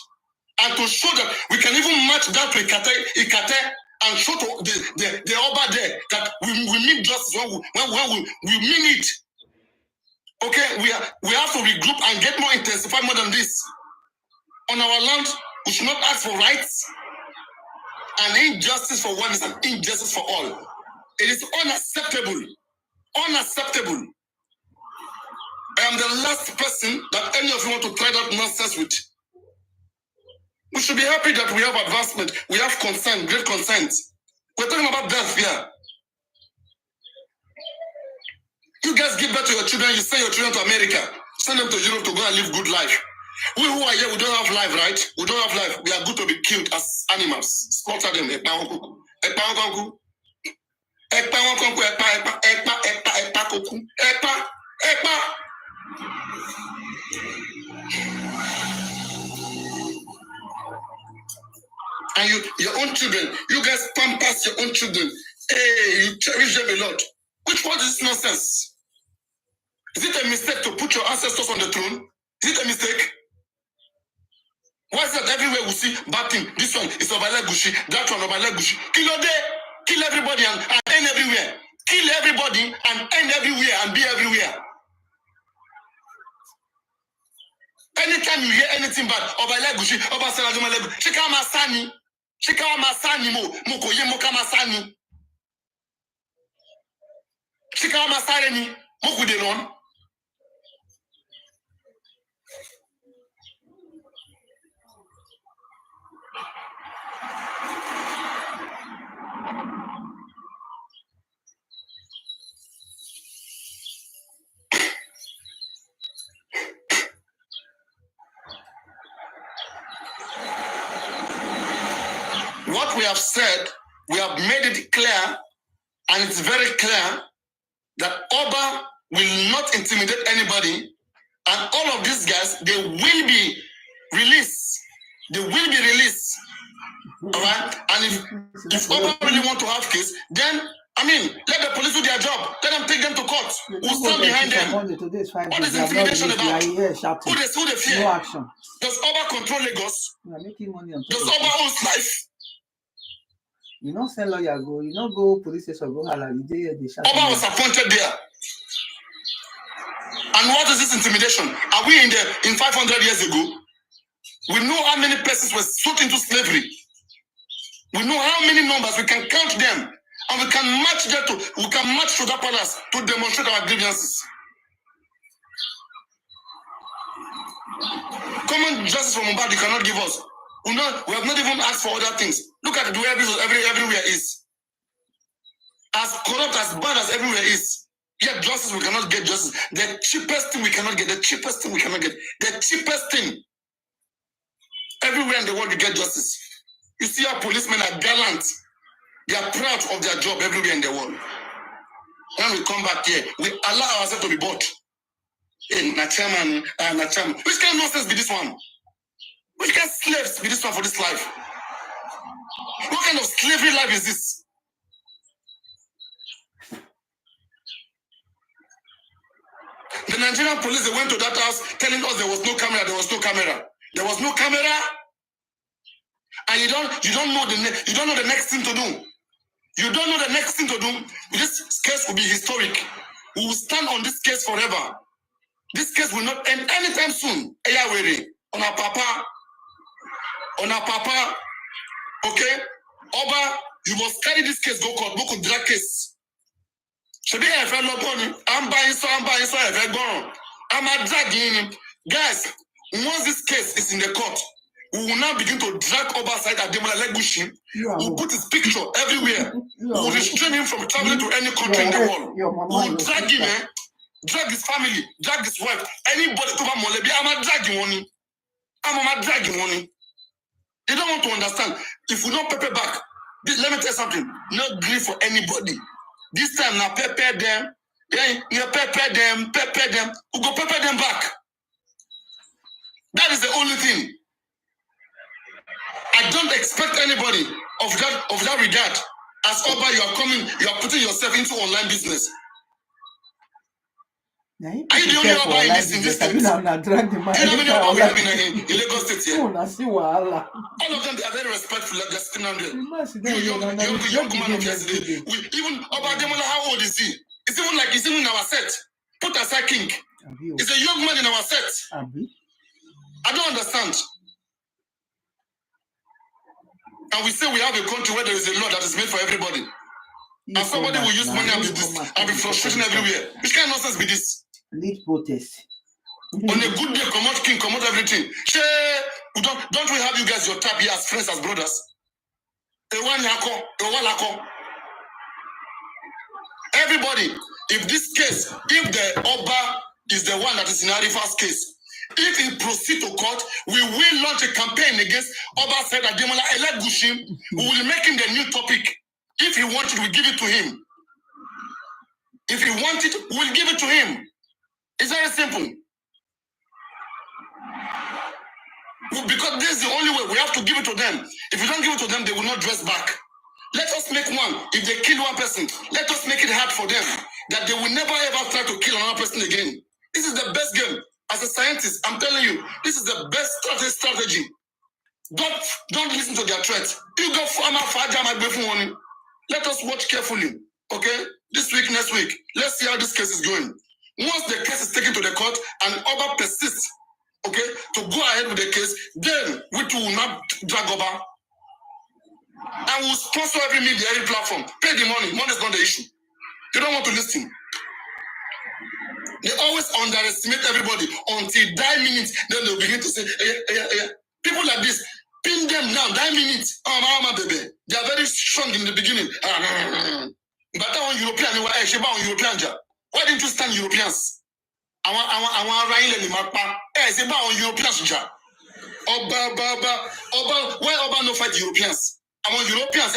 and to show that we can even match that to Ikate and show to the Oba there that we mean justice when we mean it. Okay, we have to regroup and get more intensified more than this. On our land, we should not ask for rights. And injustice for one is an injustice for all. It is unacceptable. Unacceptable. I am the last person that any of you want to try that nonsense with. We should be happy that we have advancement. We have consent, great consent. We're talking about death here. You guys give birth to your children, you send your children to America, send them to Europe to go and live good life. We who are here, we don't have life, right? We don't have life. We are good to be killed as animals. Slaughter them. And your own children, you guys pampas your own children. Hey, you cherish them a lot. Which one is this nonsense? Is it a mistake to put your ancestors on the throne? Is it a mistake? Why is that everywhere we see bad thing? This one is Obale Gushi, that one Obale Gushi. Kill everybody and end everywhere. Kill everybody and end everywhere and be everywhere. Anytime you hear anything bad, Oba Legushi, Oba Saladuma Legu, Shika Masani, Shika Masani mo, Mokoye Moka Masani. Shika Masani, Moku de Lon. What we have said, we have made it clear, and it's very clear that Oba will not intimidate anybody, and all of these guys, they will be released. They will be released. All right? And if Oba really want to have case, then, I mean, let the police do their job. Let them take them to court. We'll stand behind them. What is intimidation about? Who they fear? No action. Does Oba control Lagos? Does Oba own life? You don't send lawyer go. You don't go police station go hala. You dey the shop. Oba was appointed there. And what is this intimidation? Are we in 500 years ago? We know how many persons were sold into slavery. We know how many numbers. We can count them, and we can match that to that palace to demonstrate our grievances. Common justice from Mohbad, you cannot give us. We have not even asked for other things. Look at the way everywhere is. As corrupt, as bad as everywhere is. Yet justice, we cannot get justice. The cheapest thing we cannot get. The cheapest thing we cannot get. The cheapest thing. Everywhere in the world, we get justice. You see our policemen are gallant. They are proud of their job everywhere in the world. When we come back here, we allow ourselves to be bought. Hey, Nachaman. Which kind of nonsense be this one? Which kind of slaves be this one for this life? What kind of slavery life is this? The Nigerian police, they went to that house telling us there was no camera. There was no camera. There was no camera. And you don't know the next thing to do. You don't know the next thing to do. This case will be historic. We will stand on this case forever. This case will not end anytime soon. On our papa. Okay? Oba, you must carry this case, go court, go drag case. Should be a fellow bunny. I'm buying so if I go. I'm a dragging him. Guys, once this case is in the court, we will now begin to drag Oba side Ademola Legushi. We'll put his picture everywhere. We will restrain him from traveling to any country in the world. We will drag him, drag his family, drag his wife. Anybody to Molebi, I'm a dragging one. I'm a dragging one. They don't want to understand. If we don't pepper back, let me tell you something. No grief for anybody. This time now pepper them. Yeah, you pepper them. We go pepper them back. That is the only thing. I don't expect anybody of that regard. As Oba, you are putting yourself into online business. Are you the only Oba in this state? You know how many Oba we have in Lagos State here? All of them, they are very respectful. They're sitting down there. The young man of yesterday. Even Oba Ademola, how old is he? It's even in our set. Put aside King. It's a young man in our set. I don't understand. And we say we have a country where there is a law that is made for everybody. And somebody will use money and be frustrating everywhere. Which kind of nonsense be this? Lead protest. On a good day, come out King, come out everything. Don't we have you guys your tap here as friends, as brothers? Everybody, if the Oba is the one that is in Arifa's case, if he proceed to court, we will launch a campaign against Oba said Ademola Elegushi. We will make him the new topic. If he wants it, we give it to him. If he wants it, we'll give it to him. It's very simple. Because this is the only way. We have to give it to them. If we don't give it to them, they will not dress back. Let us make one. If they kill one person, let us make it hard for them that they will never ever try to kill another person again. This is the best game. As a scientist, I'm telling you, this is the best strategy. Don't listen to their threats. You go for my let us watch carefully. Okay? This week, next week. Let's see how this case is going. Once the case is taken to the court and Oba persists okay, to go ahead with the case, then we too will not drag over. And we'll sponsor every media, every platform. Pay the money. Money is not the issue. They don't want to listen. They always underestimate everybody until 9 minutes. Then they'll begin to say, people like this, pin them down, 9 minutes. Oh, my baby. They are very strong in the beginning. But on European, why didn't you stand Europeans? I want Ryan Lemapa. It's about Europeans. Why Oba no fight Europeans? I want Europeans.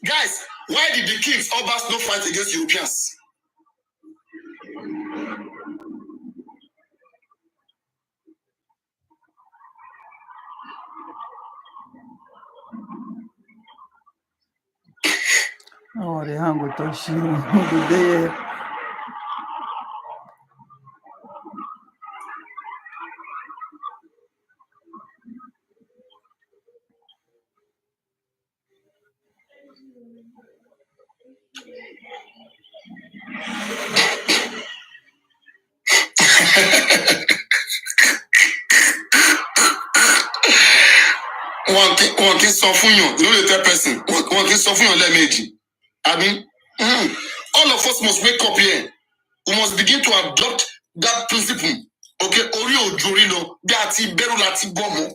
Guys, why did the kings Obas no fight against Europeans? Oh, the hang with us. There. One can suffer you, no other person. One can suffer you, let me. I mean, all of us must wake up here. We must begin to adopt that principle. Okay, Oreo Jorino, Beati Berulati Bomo.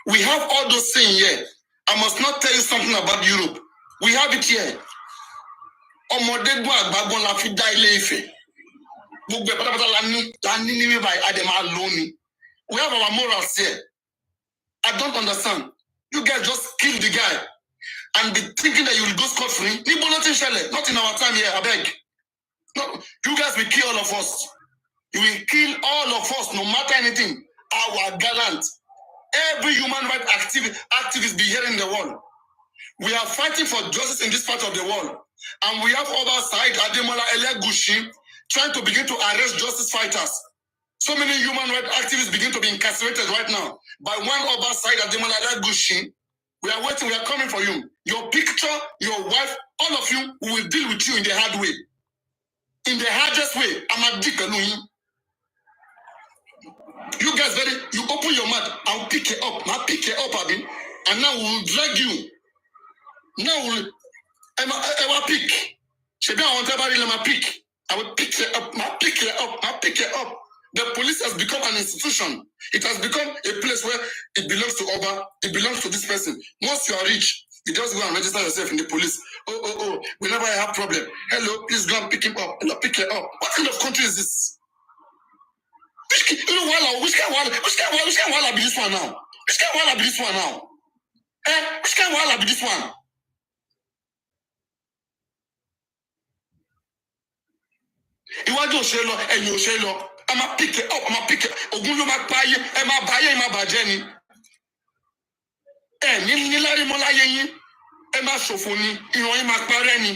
We have all those things here. I must not tell you something about Europe. We have it here. We have our morals here. I don't understand. You guys just kill the guy and be thinking that you will go scot-free. Not in our time here, I beg. No, you guys will kill all of us. You will kill all of us, no matter anything. Our gallant. Every human rights activist be here in the world. We are fighting for justice in this part of the world. And we have other side, Ademola Elegushi, trying to begin to arrest justice fighters. So many human rights activists begin to be incarcerated right now. By one other side, Ademola Elegushi, we are waiting, we are coming for you. Your picture, your wife, all of you, we will deal with you in the hard way. In the hardest way. I'm a dick. You guys you open your mouth, I'll pick it up. I'll pick it up, Abby. And now we'll drag you. Now I will pick. She don't want everybody let me pick. I will pick it up, I'll pick it up, I'll pick it up. The police has become an institution. It has become a place where it belongs to Oba, it belongs to this person. Once you are rich, you just go and register yourself in the police. Whenever I have problem, hello, please go and pick him up. Hello, pick it up. What kind of country is this? Which kind of wala be this one now? Which kind of wala be this one now? Which kind of wala be this one? Iwájú òṣèlú, ẹ̀yìn òṣèlú, ẹ máa pick it up, ẹ máa pick it. Ògún ló máa pa ayé, ẹ máa bá ayé, ẹ máa bàjẹ́ ni. Ní lárí mọ́ láyé yín, ẹ máa ṣòfò ni, ìran yín máa parẹ́ ni.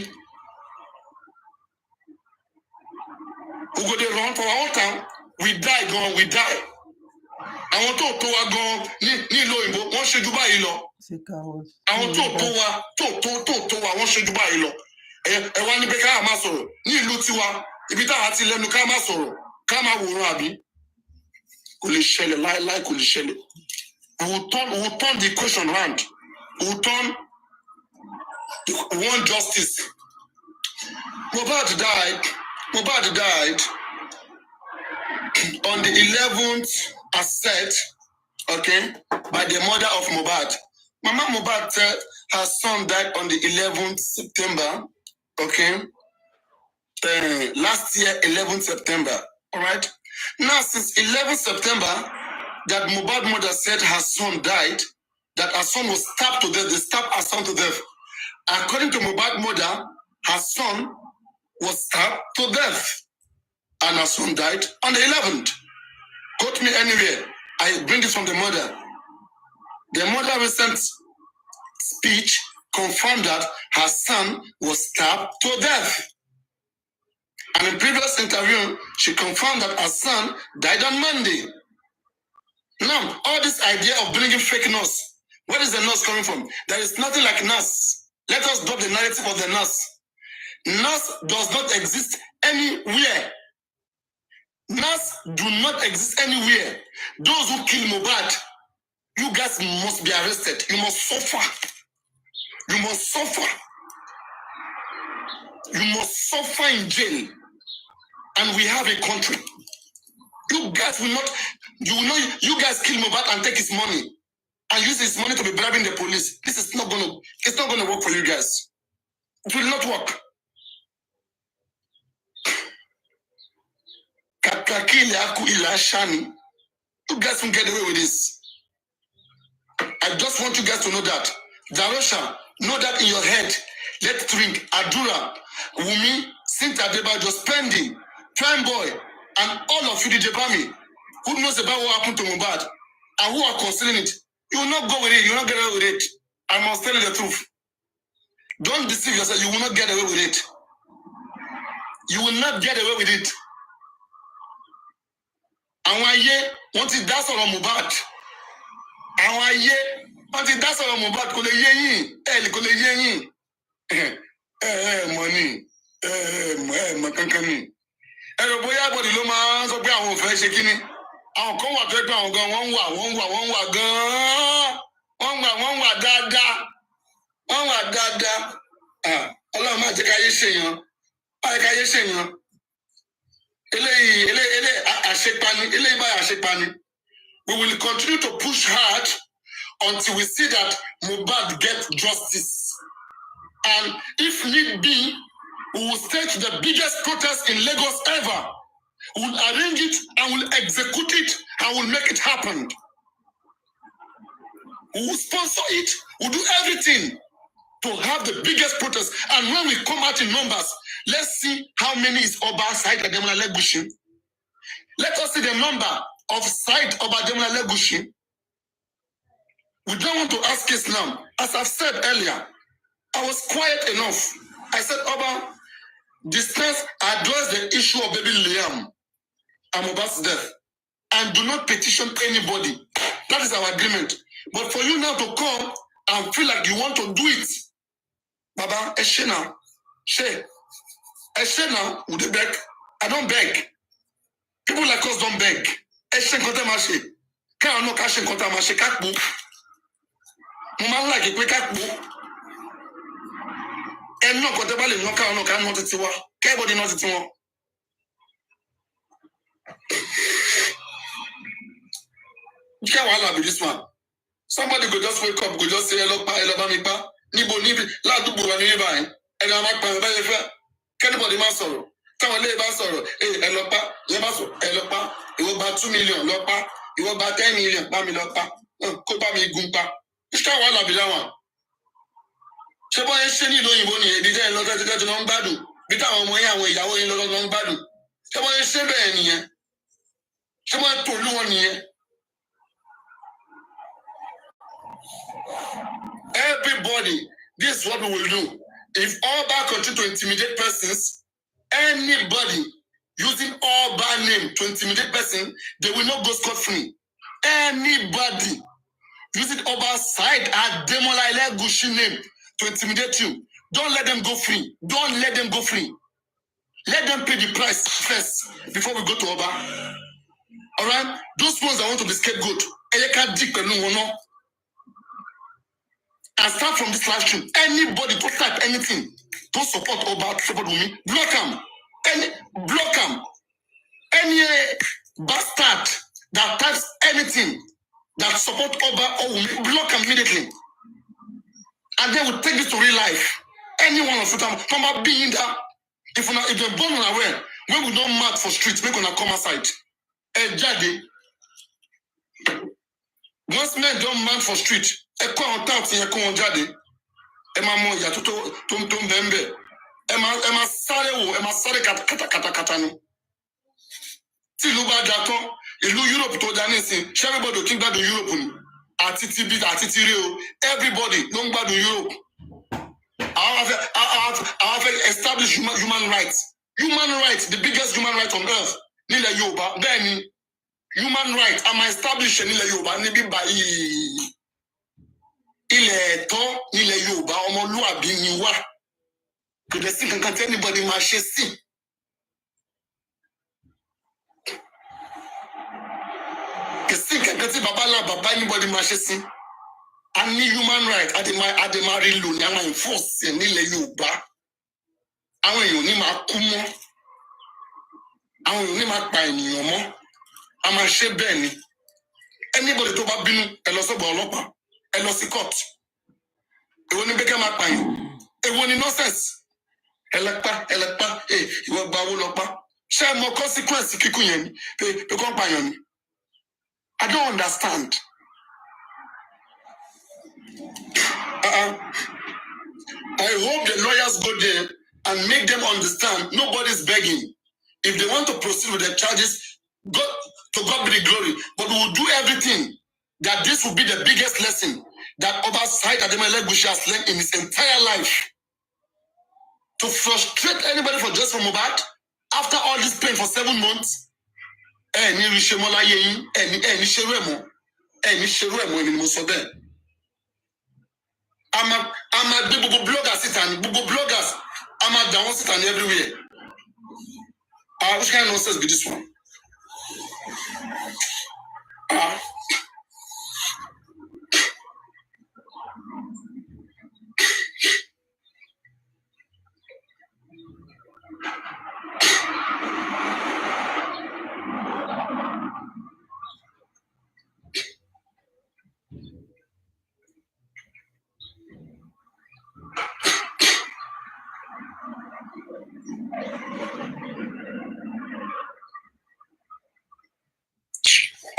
We go dey run for our own town, we die gan, we die. Àwọn tó wa gan ní ìlú òyìnbó, wọ́n ṣe jù báyìí lọ. Àwọn tó wa, wọ́n ṣe jù báyìí lọ. Ẹ wá ní pé ká máa sọ̀rọ̀ ní ìlú tiwa. Ibi táwa ti lẹ́nu ká máa sọ̀rọ̀, ká máa wòran àbí. Kò lè ṣẹlẹ̀ láíláí kò lè ṣẹlẹ̀. We will turn the question round. We want justice. Mohbad died on the 11th as said, okay, by the mother of Mohbad. Mama Mohbad said her son died on the 11th September, okay? Last year, 11th September, all right? Now, since 11th September, that Mohbad mother said her son died, that her son was stabbed to death, they stabbed her son to death. According to Mohbad mother, her son was stabbed to death, and her son died on the 11th. Quote me anywhere. I bring this from the mother. The mother recent speech confirmed that her son was stabbed to death. And in previous interview, she confirmed that her son died on Monday. Now, all this idea of bringing fake nurse, where is the nurse coming from? There is nothing like nurse. Let us drop the narrative of the nurse. Nurse does not exist anywhere. NAS do not exist anywhere. Those who kill Mohbad, you guys must be arrested. You must suffer. You must suffer. You must suffer in jail. And we have a country. You guys will not, you guys kill Mohbad and take his money and use his money to be bribing the police. This is not gonna, it's not gonna work for you guys. It will not work. You guys will get away with this. I just want you guys to know that. Darosha, know that in your head. Let it ring. Adura, Wumi, Cynthia Adebayo, Spending, Prime Boy, and all of you, the Jebami, who knows about what happened to Mohbad and who are concealing it. You will not go with it. You will not get away with it. I must tell you the truth. Don't deceive yourself. You will not get away with it. You will not get away with it. And one year, once it does on Mohbad, and one year, once it does on Mohbad, kò lè yé yín, kò lè yé yín. Money, kankan ni. Ẹ̀rọ bóyá bọ̀dì ló máa ń sọ pé àwọn ò fẹ́ ṣe kíní. Àwọn kan wà tó ẹgbẹ́ àwọn gan, wọ́n wà gan-an. Wọ́n wà dáadáa. Wọ́n wà dáadáa. Ọlọ́run máa jẹ́ káyé ṣèyàn. Báyìí káyé ṣèyàn. Eléyìí àṣepani. Eléyìí báyìí àṣepani. We will continue to push hard until we see that Mohbad gets justice. And if need be, we will stage the biggest protest in Lagos ever. We will arrange it and we'll execute it and we'll make it happen. We will sponsor it. We'll do everything to have the biggest protest. And when we come out in numbers, let's see how many is Oba side Ademola Legushi. Let us see the number of side of Ademola Legushi. We don't want to ask this now. As I've said earlier, I was quiet enough. I said, Oba, discuss, address the issue of baby Liam and Mohbad's death. And do not petition anybody. That is our agreement. But for you now to come and feel like you want to do it, Baba, Eshena, Eshena, would you beg? I don't beg. People like us don't beg. Eshen kote mashe. Can I not cash kote mashe kakbu? Mama like it, kakbu. And no kote bali no can not it wa. Everybody knows it more. You can't want to be this one. Somebody could just wake up, could just say hello, pa, nibo, la du buwa ni ba yin. And I'm not going to be anybody man sorrow. Come on, lay sorrow. Hello, pa, hello, pa. It will buy 2 million, lopa. It will buy 10 million, ba mi lopa. Ko ba mi gumpa. You can't want to be that one. Ṣé bọ́ ẹ ṣe ní ìlú òyìnbó ni èdè jẹ́ ìlọ́tẹ́ títẹ́ tí wọ́n ń gbádùn bí táwọn ọmọ yẹn àwọn ìyàwó yẹn lọ́dọ́ ń gbádùn. Ṣé bọ́ ẹ ṣe bẹ́ẹ̀ nìyẹn? Ṣé wọ́n tòlú wọn nìyẹn? Everybody, this is what we will do. If Oba continue to intimidate persons, anybody using Oba name to intimidate person, they will not go scot-free. Anybody using Oba's side Ademola Elegushi name to intimidate you, don't let them go free. Don't let them go free. Let them pay the price first before we go to Oba. All right? Those ones that want to be scapegoat, and start from this live stream. Anybody to type anything, to support Oba, support me, block them. Block them. Any bastard that types anything that support Oba or Wumi, block them immediately. And then we'll take this to real life. Anyone of them come back being there. If you're born unaware, when we don't mark for streets, we're gonna come outside. Jade. Once men don't mark for street, ẹ kó àwọn táàtì yẹn kó wọn jáde. Ẹ máa mọ ìyà tó ń bẹ́ẹ̀. Ẹ máa sáré wò, ẹ máa sáré kàtàkàtà ni. Tí ìlú bá da tán, ìlú Europe tó dá nísìn, ṣé everybody kí n gbádùn Europe ni? Àti ti bí àti ti rí o, everybody ló ń gbádùn Europe. Àwọn afẹ́ establish human rights. Human rights, the biggest human right on earth. Nílẹ̀ Yorùbá, bẹ́ẹ̀ ni human rights, a máa establish nílẹ̀ Yorùbá níbí báyìí. Ilẹ̀ ẹ̀tọ́ nílẹ̀ Yorùbá ọmọlúwàbí ni wá. Kò dẹ̀ sí kankan tí anybody máa ṣe sí. baba anybody máa ṣe sí. A ní human right, Ademari lò ní àwọn enforce nílẹ̀ Yorùbá. Àwọn èèyàn ní máa kú mọ́. Àwọn èèyàn ní máa pa ènìyàn mọ́. A máa ṣe bẹ́ẹ̀ ni. Anybody tó bá bínú, ẹ lọ sọ́gbà ọlọ́pàá, ẹ lọ sí court. Èwo ni bẹ́kẹ́ máa pààyàn? Èwo ni nonsense? Ẹlẹ́pà, ìwọ gba owó lọ pa. Ṣé ẹ mọ consequence kíkú yẹn ni? Pé kọ́ pààyàn ni? I don't understand. I hope the lawyers go there and make them understand nobody's begging. If they want to proceed with the charges, to God be the glory. But we will do everything that this will be the biggest lesson that Obasaid Ademele Gushi has learned in his entire life. To frustrate anybody for just for Mohbad after all this pain for 7 months. I'm a Google bloggers sit and Google bloggers. I'm a down sit and everywhere. Which kind of nonsense be this one?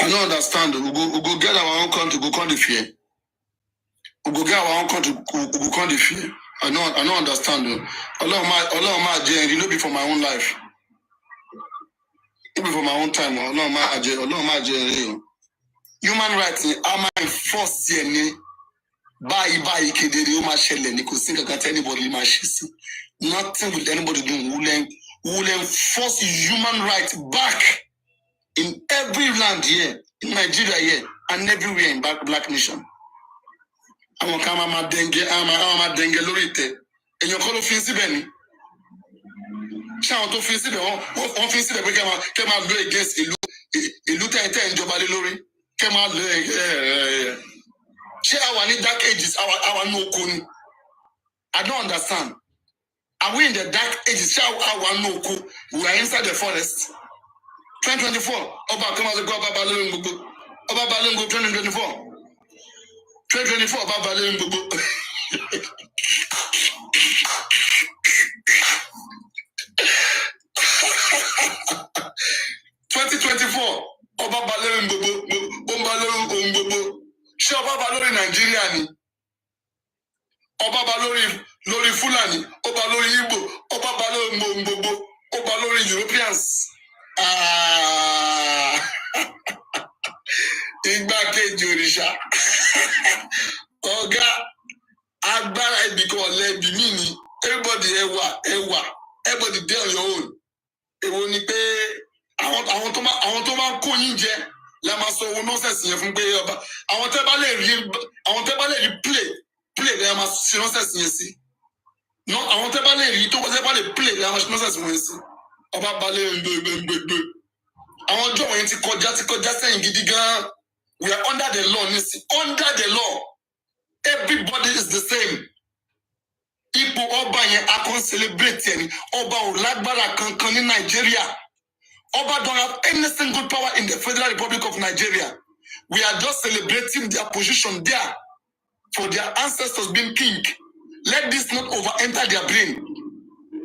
I don't understand. We go get our own country, go come the fear. We go get our own country, we go come the fear. I don't understand. Allah ma you know, be for my own life. It be for my own time. Allah ma human rights, I'm my first year. Bye, kedere o ma ṣẹlẹ̀ ni kò sí nǹkan tí anybody ma ṣe sí. Nothing will anybody do. Will enforce human rights back in every land here, in Nigeria here, and everywhere in Black Nation. Àwọn kan máa dẹ̀ngẹ̀ lórí ìtẹ́. Èèyàn kọ́ ló fi síbẹ̀ ni. Ṣé àwọn tó fi síbẹ̀ wọ́n fi síbẹ̀ pé kẹ́ máa lo against ìlú tẹ̀ ń jọba lé lórí? Kẹ́ máa lo ṣé àwa ní dark ages àwa ní oko ni? I don't understand. Are we in the dark ages? Ṣé àwa ní oko? We are inside the forest. 2024, Ọba Akọ́mọ́sọ́gbọ́ Ọba Balógun gbogbo. Ọba Balógun 2024. 2024 Ọba Balógun gbogbo. 2024 Ọba Balógun gbogbo. Ọba Balógun gbogbo. Ṣé Ọba Balógun Nàìjíríà ni? Ọba Balógun lórí Fúlàní, Ọba lórí Igbo, Ọba Balógun gbogbo, Ọba lórí Europeans. Igbákejì òrìṣà ọ̀gá agbára ibìkan ọ̀lẹ́bí mi ni everybody ẹwà everybody dey on your own. Èwo ni pé àwọn tó máa kó yín jẹ la máa sọ owó nọ́ọ̀sẹ̀sì yẹn fún pé ọba àwọn tẹ́ bá lè rí play lẹ́yìn máa ṣe nọ́ọ̀sẹ̀sì yẹn sí. Àwọn tẹ́ bá lè rí tó tẹ́ bá lè play lẹ́yìn máa ṣe nọ́ọ̀sẹ̀sì yẹn sí. Ọba balẹ̀ gbẹgbẹgbẹ. Àwọn ọjọ́ wọ̀nyí ti kọjá sẹ́yìn gidi gan. We are under the law, Nisi. Under the law. Everybody is the same. Ipò ọba yẹn a kàn celebrate ẹni. Ọba ò lágbára kankan ní Nigeria. Ọba don't have any single power in the Federal Republic of Nigeria. We are just celebrating their position there for their ancestors being king. Let this not enter their brain.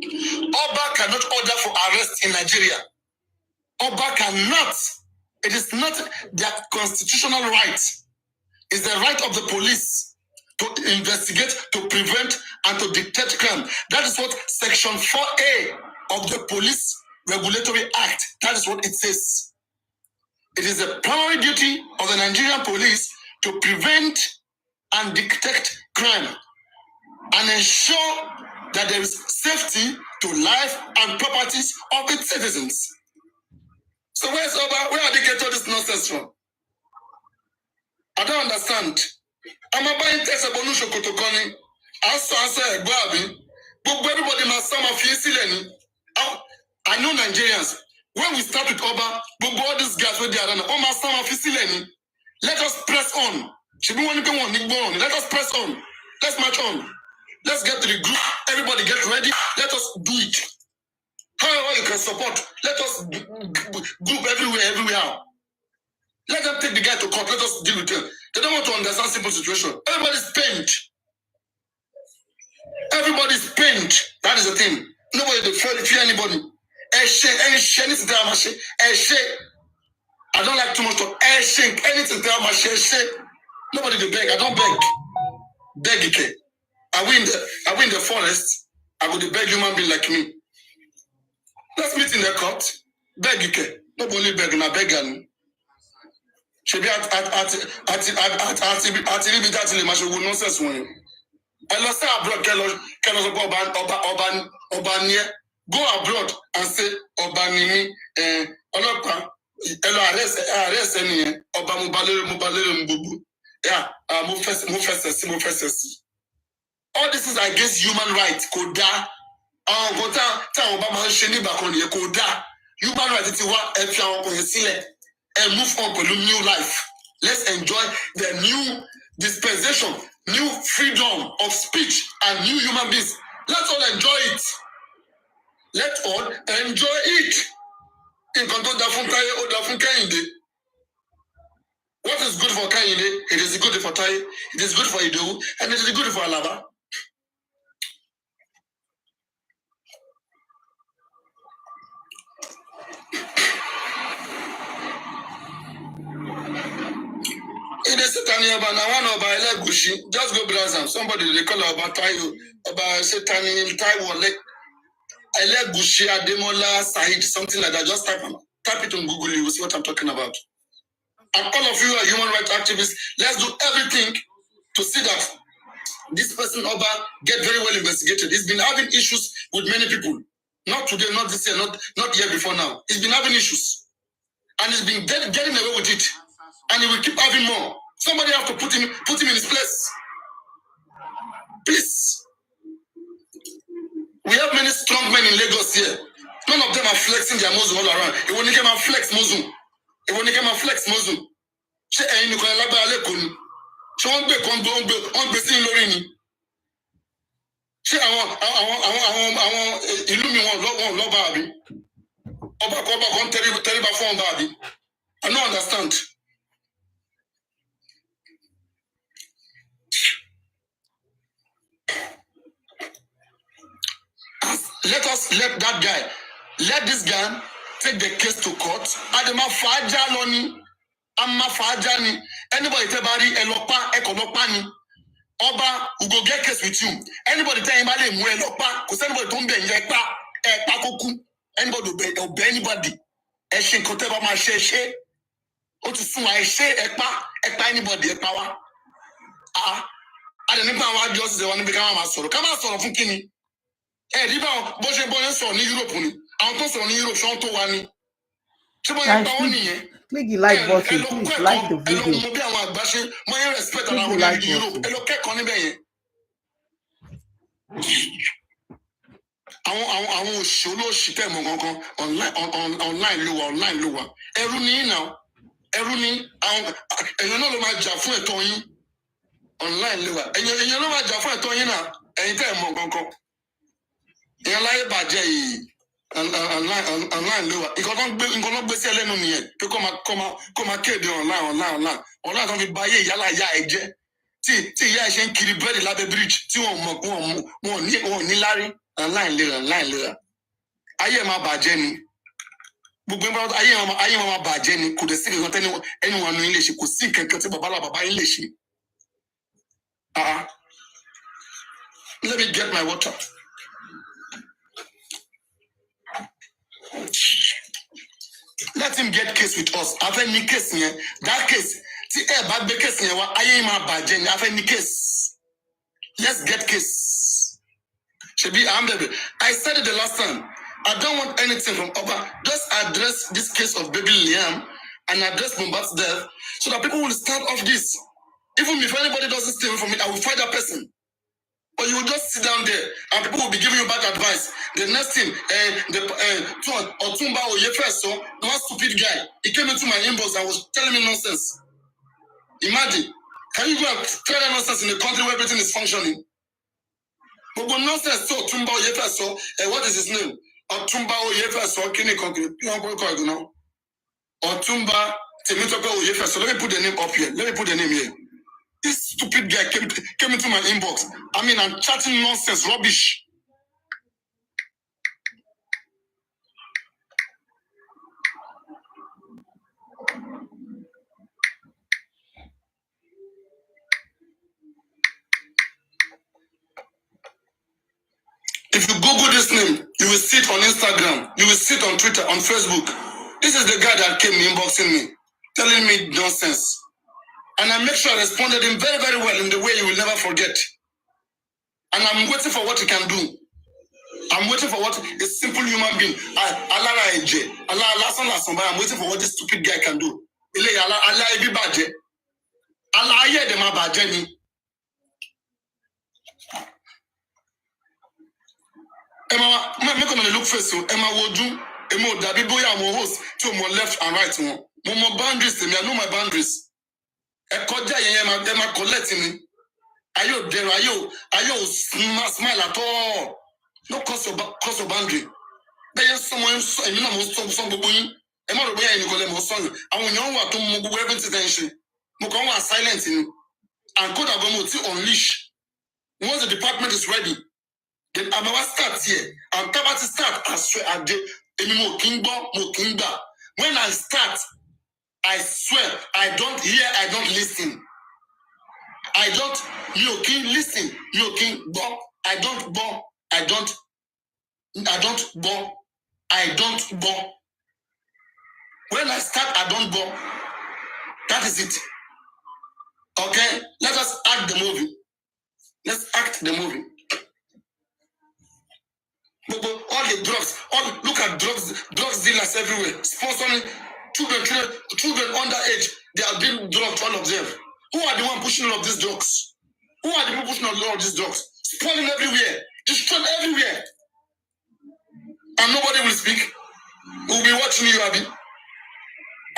Oba cannot order for arrest in Nigeria. Oba cannot. It is not their constitutional right. It's the right of the police to investigate, to prevent, and to detect crime. That is what Section 4A of the Police Regulatory Act, that is what it says. It is the primary duty of the Nigerian police to prevent and detect crime and ensure that there is safety to life and properties of its citizens. So where are they getting all this nonsense from? I don't understand. I'm about text about no shokotokoni. Answer Egbabi. But everybody must some of you. I know Nigerians. When we start with Oba, all these guys where they are, some of you. Let us press on. Let us press on. Let's march on. Let's get to the group. Everybody get ready. Let us do it. However you can support, let us group everywhere. Let them take the guy to court. Let us deal with them. They don't want to understand simple situation. Everybody's pained. Everybody's pained. That is the thing. Nobody they fear anybody. I don't like too much to anything tell my share. Nobody they beg. I don't beg. Beg it. I win the forest. I go to beg human being like me. Let's meet in the court. Beg it. Nobody beg na beg and she be at nonsense one. I lost abroad. Go abroad and say Obanini arrest any Oba Mubalere Mbubu. Yeah, all this is against human rights. Koda. Human rights and move on to new life. Let's enjoy the new dispensation, new freedom of speech, and new human beings. Let's all enjoy it. Let's all enjoy it. What is good for Kayinde? It is good for Tai. It is good for Idu, and it is good for Alaba. In the Setani about one about Elegushi, just go browse them. Somebody they call about Tayo, about Setani Taiwo, Elegushi Ademola Sahid, something like that. Just type it on Google, you will see what I'm talking about. And all of you are human rights activists. Let's do everything to see that this person Oba get very well investigated. He's been having issues with many people. Not today, not this year, not year before now. He's been having issues. And he's been getting away with it. And he will keep having more. Somebody have to put him in his place. Please. We have many strong men in Lagos here. None of them are flexing their muscle all around. It won't come and flex muscle. It won't come and flex muscle. She ain't going to allow Alekun. She won't be on the scene Lorini. She I want Illumi love Baby. Oba terrible form Baby. I don't understand. Let that guy, let this guy take the case to court. Adema Faja Loni, Amma Fajani, anybody tell body Elopa, Ekolopani, Oba, who go get case with you. Anybody tell anybody Elopa, because anybody don't be Ekpa, Ekpakoku, anybody obey anybody. Eshin Koteba Mashe, Otusuma Eshe, Ekpa, anybody, Ekpawa. I don't know how justice they want to become a sort. Come out sort of Fukini. Riba Boje Boyan in Europe. I'm also in Europe, Sean to one. Click the like button, please like the video. Click the like button. I won't show no shit online lower. Eruni now. Eruni, and you know my Jaffa Tony online lower. And you know my Jaffa Tony now. And you tell Mongonko. You like Bajay online lower. You can't be selling on yet. To come a kid online. Online don't be buy yala ya eje. See, ya shen kiri bread labe bridge. See one ni Larry online later. I am a Bajeni. But I am a Bajeni. Could the city not anyone in English could sink and cut Baba English? Let me get my water. Let him get case with us. I've any case here. That case. See, bad case here. I am a Bajeni. I've any case. Let's get case. I said it the last time. I don't want anything from Oba. Just address this case of baby Liam and address Mohbad's death so that people will start off this. Even if anybody doesn't stay away from it, I will fight that person. But you will just sit down there and people will be giving you bad advice. The next thing, Otumba Oye first, so one stupid guy, he came into my inbox and was telling me nonsense. Imagine, can you go and tell that nonsense in a country where everything is functioning? But nonsense, so Tumba Oyefeso, what is his name? Otumba Oyefeso, Kini Concrete, Otumba Temitope Oyefeso. Let me put the name up here. Let me put the name here. This stupid guy came into my inbox. I mean, I'm chatting nonsense, rubbish. If you Google this name, you will see it on Instagram, you will see it on Twitter, on Facebook. This is the guy that came inboxing me, telling me nonsense. And I make sure I responded him very, very well in the way you will never forget. And I'm waiting for what he can do. I'm waiting for what a simple human being, I'm waiting for what this stupid guy can do. Emma, make on the look face. Emma will do. Emma, that be boy, I'm a host to my left and right. More boundaries to me. I know my boundaries. A koja, Emma collecting me. Are you there? Are you smile at all? No cross your boundary. There is someone, you know, some boy. Emma, the way I go, I'm sorry. I want you to move everything attention. Mukongwa silent in and could have gone to unleash. Once the department is ready. Then I'm about to start here. I'm about to start. I swear I did. Mo Kingba. When I start, I swear I don't hear, I don't listen. I don't, listen. Bo. I don't bo. I don't bo. When I start, I don't bo. That is it. Okay? Let us act the movie. Let's act the movie. All the drugs, look at drugs dealers everywhere, sponsoring children underage. They are being drugged, all of them. Who are the one pushing all of these drugs? Who are the people pushing all of these drugs? Spoiling everywhere, destroying everywhere. And nobody will speak. We'll be watching you, Abby.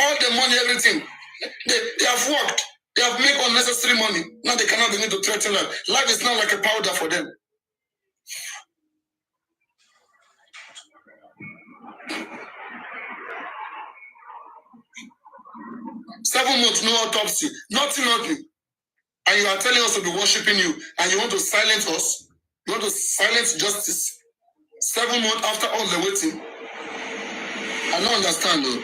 All the money, everything. They have worked. They have made unnecessary money. Now they cannot begin to threaten life. Life is not like a powder for them. Seven months, no autopsy, nothing. And you are telling us to be worshiping you, and you want to silence us? You want to silence justice? 7 months after all the waiting? I don't understand though.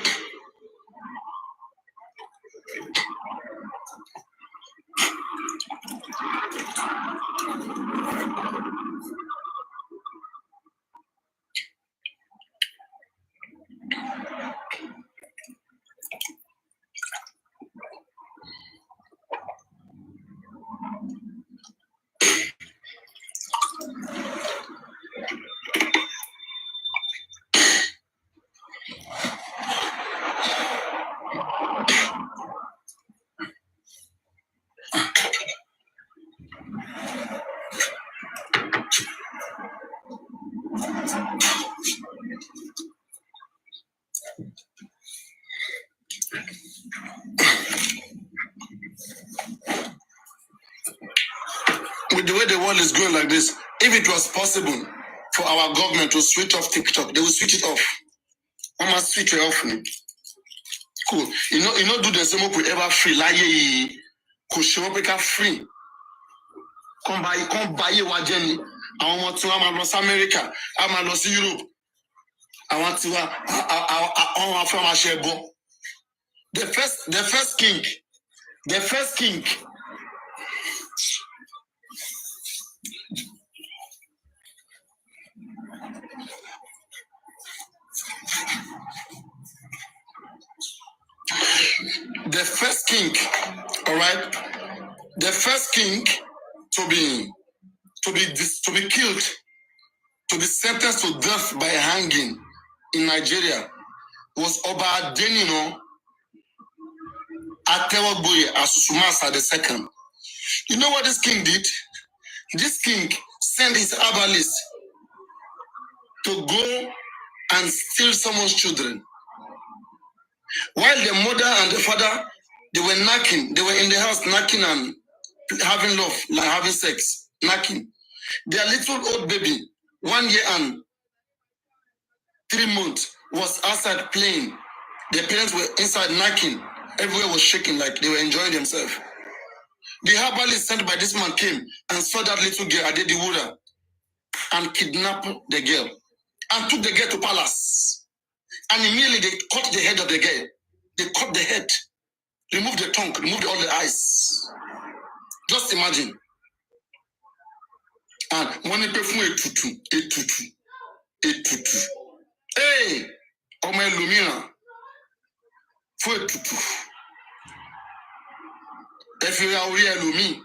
With the way the world is going like this, if it was possible for our government to switch off TikTok, they will switch it off. I must switch it off. Cool. You know, do the same we ever free. Like, Kushopeka free. Come buy your journey. I want to, I'm across America. I'm across Europe. I want to, I want from a share. The first king. The first king, all right. The first king to be killed, to be sentenced to death by hanging in Nigeria was Oba Adenino Atewogboye Asusumasa II. You know what this king did? This king sent his herbalist to go and steal someone's children, while the mother and the father They were knacking. They were in the house knacking and having love, like having sex, knacking. Their little old baby, 1 year and 3 months, was outside playing. Their parents were inside knacking. Everywhere was shaking like they were enjoying themselves. The herbalist sent by this man came and saw that little girl, Adediwura, and kidnapped the girl and took the girl to palace. And immediately they cut the head of the girl. They cut the head, removed the tongue, removed all the eyes. Just imagine. And when they perform a tutu. Hey, oh my Lumina, for a tutu. If you are real Lumi,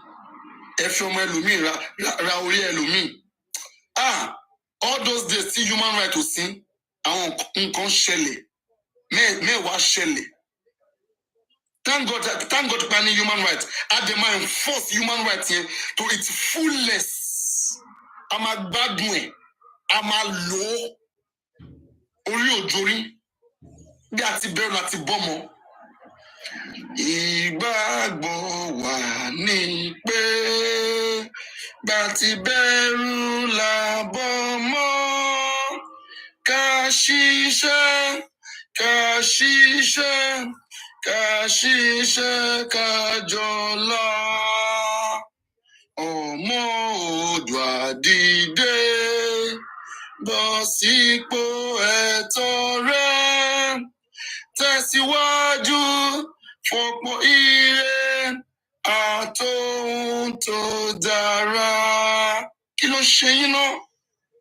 if you are Lumi, Rauri Lumi. All those days, see human right to sin. I want Shelley. Me was Shelley. Thank God planning human rights. At the mind, force human rights here to its fullest. I'm a bad way. I'm a low. Ori ojori. Bí a ti bẹ̀rù láti bọ́mọ. Ìgbàgbọ́ wa ni pé bá ti bẹ̀rù la bọ́mọ. Ká ṣiṣẹ́, ká ṣiṣẹ́, ká ṣiṣẹ́, ká jọlá. Ọmọ Oòduà dìde, bọ́ sípò ẹ̀tọ́ rẹ̀. Tẹ̀síwájú fọ̀pọ̀ ire àtòhun tó dára. Kí ló ṣe yín náà?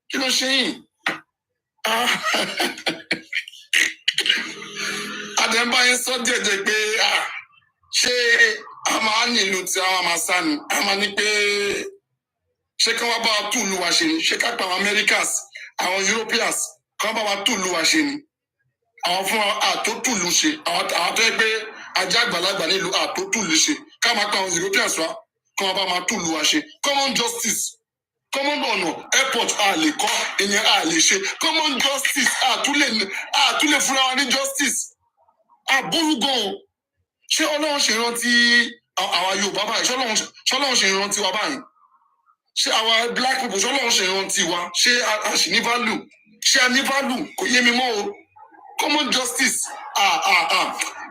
Kí ló ṣe yín? Àdẹ̀mbá yín sọ díẹ̀díẹ̀ pé ṣé a máa nílùú tí a máa sá ni? A máa ní pé ṣé kí wọ́n bá wa tú ìlú wa ṣe ni? Ṣé ká pa àwọn Americans, àwọn Europeans, kí wọ́n bá wa tú ìlú wa ṣe ni? Àwọn fún àtótùlù ṣe, àwọn tó yẹ pé ajá àgbàlagbà nílùú àtótùlù ṣe, ká máa pa àwọn Europeans wa, kí wọ́n bá máa túlù wa ṣe. Common justice, common ọ̀nà airport a lè kọ́, ìyẹn a lè ṣe. Common justice àtúlẹ̀ fúnra wa ní justice. Àbúrú gan-an. Ṣé Ọlọ́run ṣe rántí àwa Yorùbá báyìí? Ṣé Ọlọ́run ṣe rántí wa báyìí? Ṣé àwa black people ṣé Ọlọ́run ṣe rántí wa? Ṣé a ṣì ní value? Ṣé a ní value? Kò yé mi mọ́ o. Common justice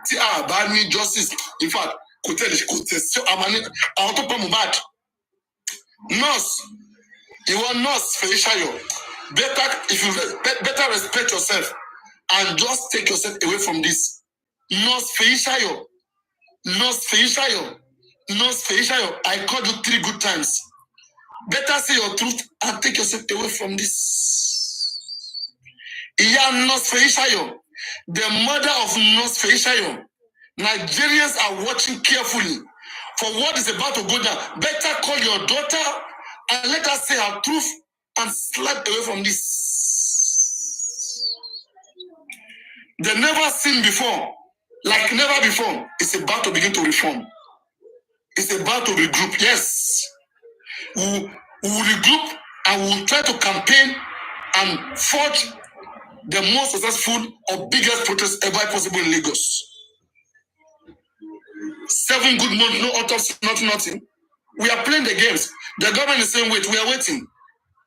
tí a bá ní justice in fact kò tẹ̀ sí àwọn tó pọ̀ Mohbad. Nurse, ìwọ nurse Fèyíṣayọ̀, better respect yourself and just take yourself away from this. Nurse Fèyíṣayọ̀, I called you 3 good times. Better say your truth and take yourself away from this. Ìyá Nurse Fèyíṣayọ̀, the mother of Nurse Fèyíṣayọ̀, Nigerians are watching carefully for what is about to go down. Better call your daughter and let her say her truth and slide away from this. They never seen before, like never before. It's about to begin to reform. It's about to regroup. Yes, we will regroup and we will try to campaign and forge the most successful or biggest protest ever possible in Lagos. 7 good months, no autopsy, nothing. We are playing the games. The government is saying, wait, we are waiting.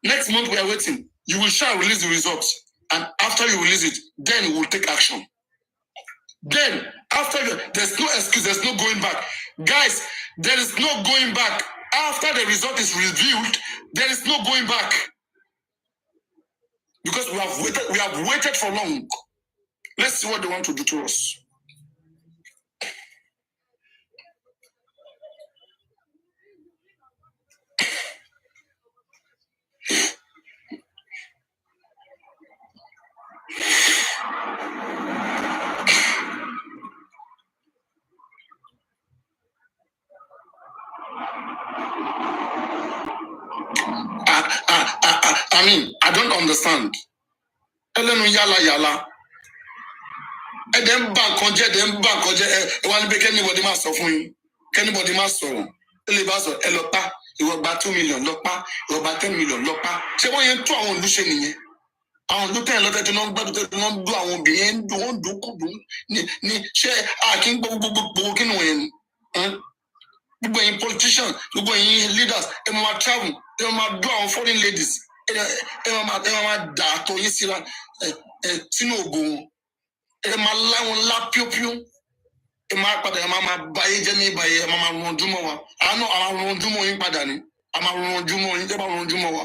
Next month, we are waiting. You will shall release the results. And after you release it, then we will take action. Then, after there's no excuse, there's no going back. Guys, there is no going back. After the result is revealed, there is no going back. Because we have waited for long. Let's see what they want to do to us. I mean, I don't understand. Elenu yala. And then bank on jet, one big anybody must of me. Anybody must so. Elibaso, Elopa, you were about 2 million, Lopa, you were about 10 million, Lopa. Say, why you 2 on Lucian? àwọn tó tẹ̀ lọ́tẹ̀ tí wọ́n gbádùn tẹ̀ tí wọ́n dún àwọn obìnrin ń dún wọ́n dún kù dún ní ṣé àkín gbogbo kí ni wọ̀nyẹn gbogbo ẹ̀yin politicians gbogbo ẹ̀yin leaders ẹ máa travel ẹ máa dún àwọn foreign ladies ẹ máa dà àtọ̀ yín síra sínú ògbó wọn ẹ máa láwọn ńlá píópíó ẹ máa padà ẹ máa bá yé jẹ́ ní ìbáyé ẹ máa rànjú mọ́ wa àánú àwọn rànjú mọ́ yín padà ní a máa rànjú mọ́ yín tẹ́ bá rànjú mọ́ wa.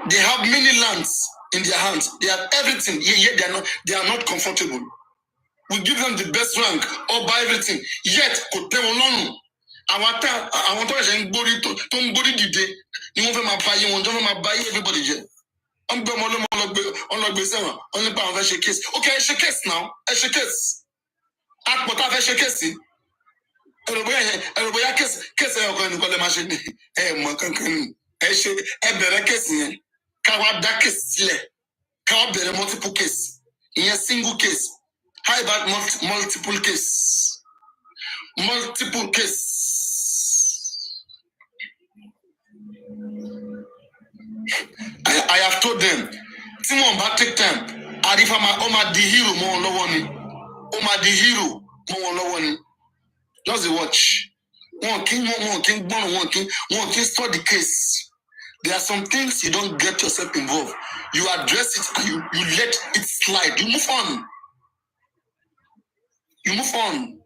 They have many lands in their hands. They have everything. Yet they are not comfortable. We give them the best rank or buy everything. Yet, kò tẹ́ wọn lọ́rùn. Àwọn tó ṣe ń gbórí tó ń gbórí dìde ni wọ́n fẹ́ máa bá yé wọn tó fẹ́ máa bá yé everybody jẹ. Wọ́n gbé ọmọ ọlọ́mọ ọlọ́gbé sẹ́wọ̀n. Wọ́n nípa àwọn fẹ́ ṣe case. Okay, ẹ ṣe case now. Ẹ ṣe case. Àpótá fẹ́ ṣe case. Ẹ̀rọ bóyá case ẹ̀ ọkọ ẹnìkan lè máa ṣe ní mọ̀ kankan nù. Ẹ bẹ̀rẹ̀ case yẹn. Káwa dá case sílẹ̀. Káwa bẹ̀rẹ̀ multiple case. Ìyẹn single case. How about multiple case? Multiple case. I have told them, tí wọ́n bá take time, Arifa ó máa di hero mọ́ wọn lọ́wọ́ ni. Ó máa di hero mọ́ wọn lọ́wọ́ ni. Just watch. Wọn kì í gbọ́n, wọn kì í study case. There are some things you don't get yourself involved. You address it and you let it slide. You move on. You move on.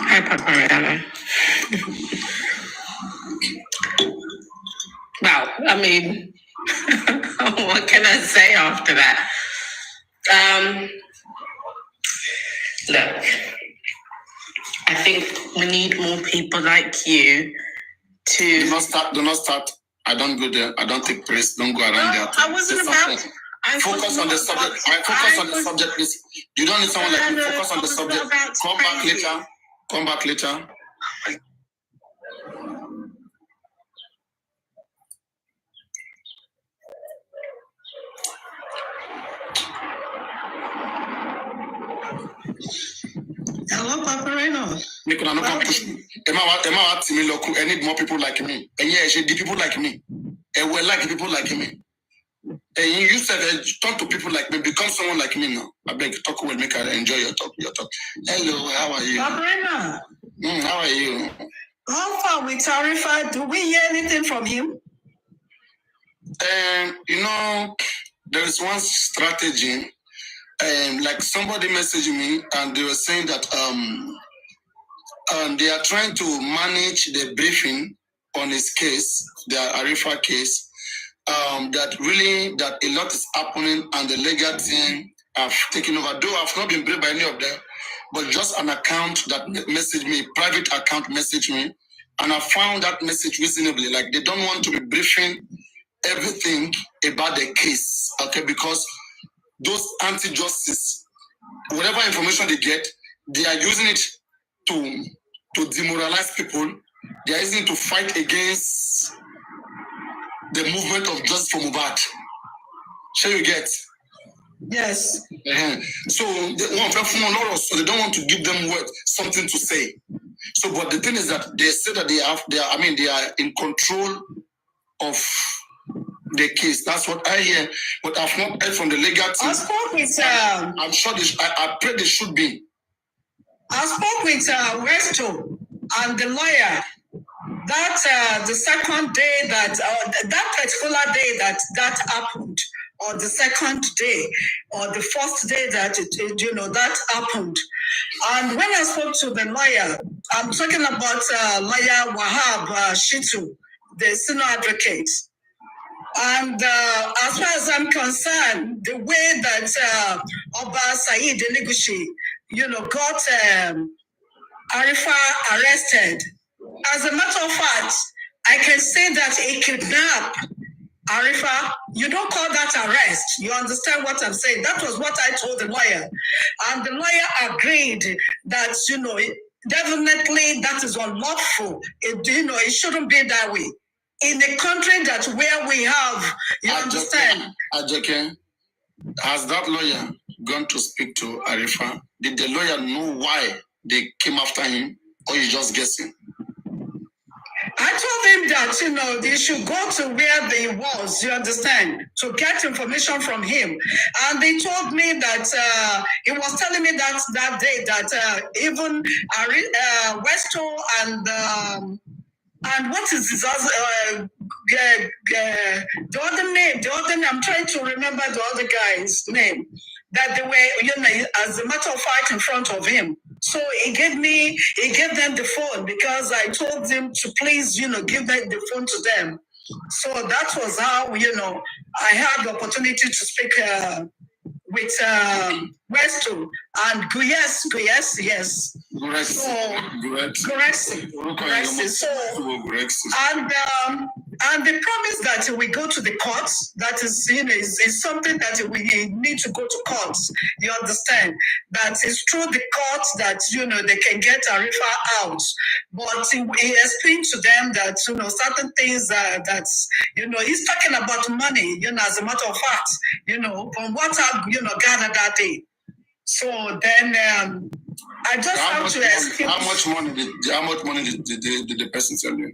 Hi, Papa. Wow, I mean, what can I say after that? Look, I think we need more people like you to... Do not start. I don't go there. I don't take praise. Don't go around there. I wasn't about... Focus on the subject. Focus on the subject, please. You don't need someone like me. Focus on the subject. Come back later. Come back later. Hello, Papa Reno. I need more people like me. And yeah, she did people like me. And we like people like me. And you said talk to people like me, become someone like me now. I beg, talk with me, can enjoy your talk. Hello, how are you? Papa Reno. How are you? How far with Tarifa? Do we hear anything from him? There is one strategy. Like somebody messaged me and they were saying that they are trying to manage the briefing on his case, the Arifa case. That a lot is happening and the legal team have taken over. Though I've not been briefed by any of them, but just an account that messaged me, private account messaged me, and I found that message reasonably. Like they don't want to be briefing everything about the case, okay? Because those anti-justice, whatever information they get, they are using it to demoralize people. They are using it to fight against the movement of justice for Mohbad. Shall you get? Yes. So they don't want to give them something to say. So, but the thing is that they say that they are in control of the case. That's what I hear, but I've not heard from the legal team. I spoke with. I'm sure I pray they should be. I spoke with Resto and the lawyer. That the second day that particular day that happened, or the second day, or the first day that that happened. And when I spoke to the lawyer, I'm talking about lawyer Wahab Shitu, the senior advocate. And as far as I'm concerned, the way that Oba Said Eligushi, got Arifa arrested, as a matter of fact, I can say that a kidnap Arifa, you don't call that arrest. You understand what I'm saying? That was what I told the lawyer. And the lawyer agreed that, definitely that is unlawful. It shouldn't be that way. In a country that where we have, understand? Ajoke, has that lawyer gone to speak to Arifa? Did the lawyer know why they came after him, or you just guessing? I told him that, they should go to where they was, you understand, to get information from him. And they told me that, he was telling me that day that even Westo and what is his other, the other name, I'm trying to remember the other guy's name, that they were, as a matter of fact, in front of him. So he gave them the phone because I told him to please, give the phone to them. So that was how, I had the opportunity to speak with Westo and yes. And they promised that we go to the courts. That is, is something that we need to go to courts. You understand? That it's through the courts that, they can get Arifa out. But he explained to them that, certain things that, he's talking about money, as a matter of fact, from what I've, gathered that day. So then I just have to explain. How much money did the person tell you?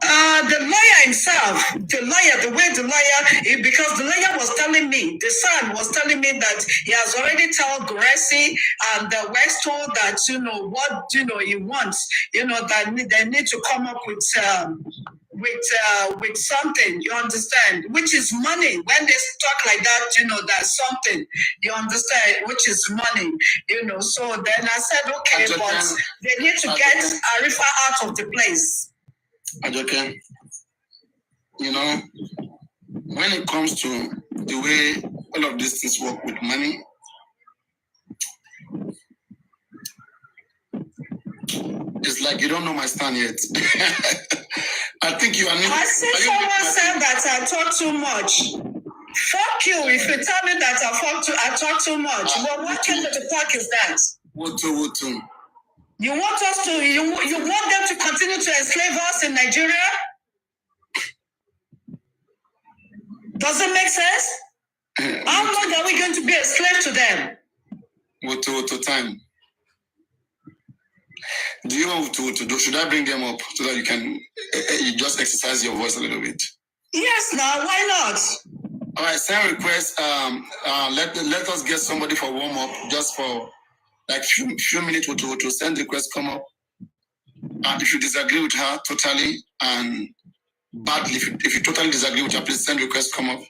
The lawyer himself, because the lawyer was telling me, the son was telling me that he has already told Gracie and the Westo that, what, he wants, that they need to come up with something, you understand, which is money. When they talk like that, that's something, you understand, which is money, So then I said, okay, but they need to get Arifa out of the place. Ajoke, when it comes to the way all of these things work with money, it's like you don't know my stand yet. I think you are new. I see someone said that I talk too much. Fuck you if you tell me that I talk too much. Well, what kind of the talk is that? What? You want us to, you want them to continue to enslave us in Nigeria? Does it make sense? How long are we going to be a slave to them? What time? Do you want to do? Should I bring them up so that you just exercise your voice a little bit? Yes, now why not? All right, send request. Let us get somebody for warm up, just for like few minutes to send request come up. And if you disagree with her totally and badly, if you totally disagree with her, please send request come up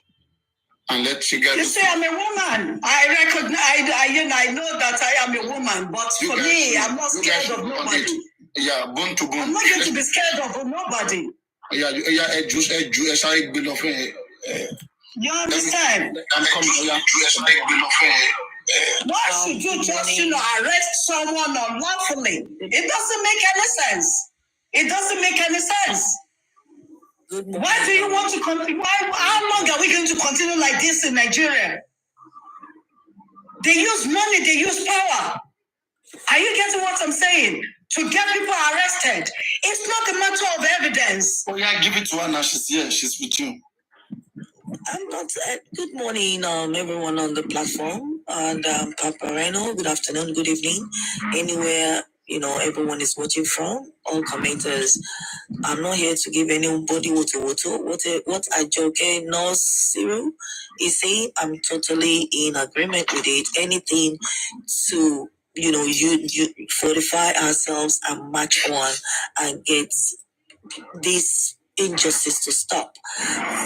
and let she get. You say I'm a woman. I recognize. I know that I am a woman, but for me, I'm not scared of nobody. Yeah, bone to bone. I'm not going to be scared of nobody. Yeah. You understand? I'm coming. Why should you just, arrest someone unlawfully? It doesn't make any sense. It doesn't make any sense. Why do you want to continue? How long are we going to continue like this in Nigeria? They use money, they use power. Are you getting what I'm saying? To get people arrested. It's not a matter of evidence. Oh yeah, give it to her now. She's here. She's with you. I'm not. Good morning, everyone on the platform, and Papa Reno. Good afternoon, good evening, anywhere everyone is watching from. All commenters. I'm not here to give anybody what Ajoke Nasiru is saying. I'm totally in agreement with it. Anything to you fortify ourselves and march on and get this injustice to stop,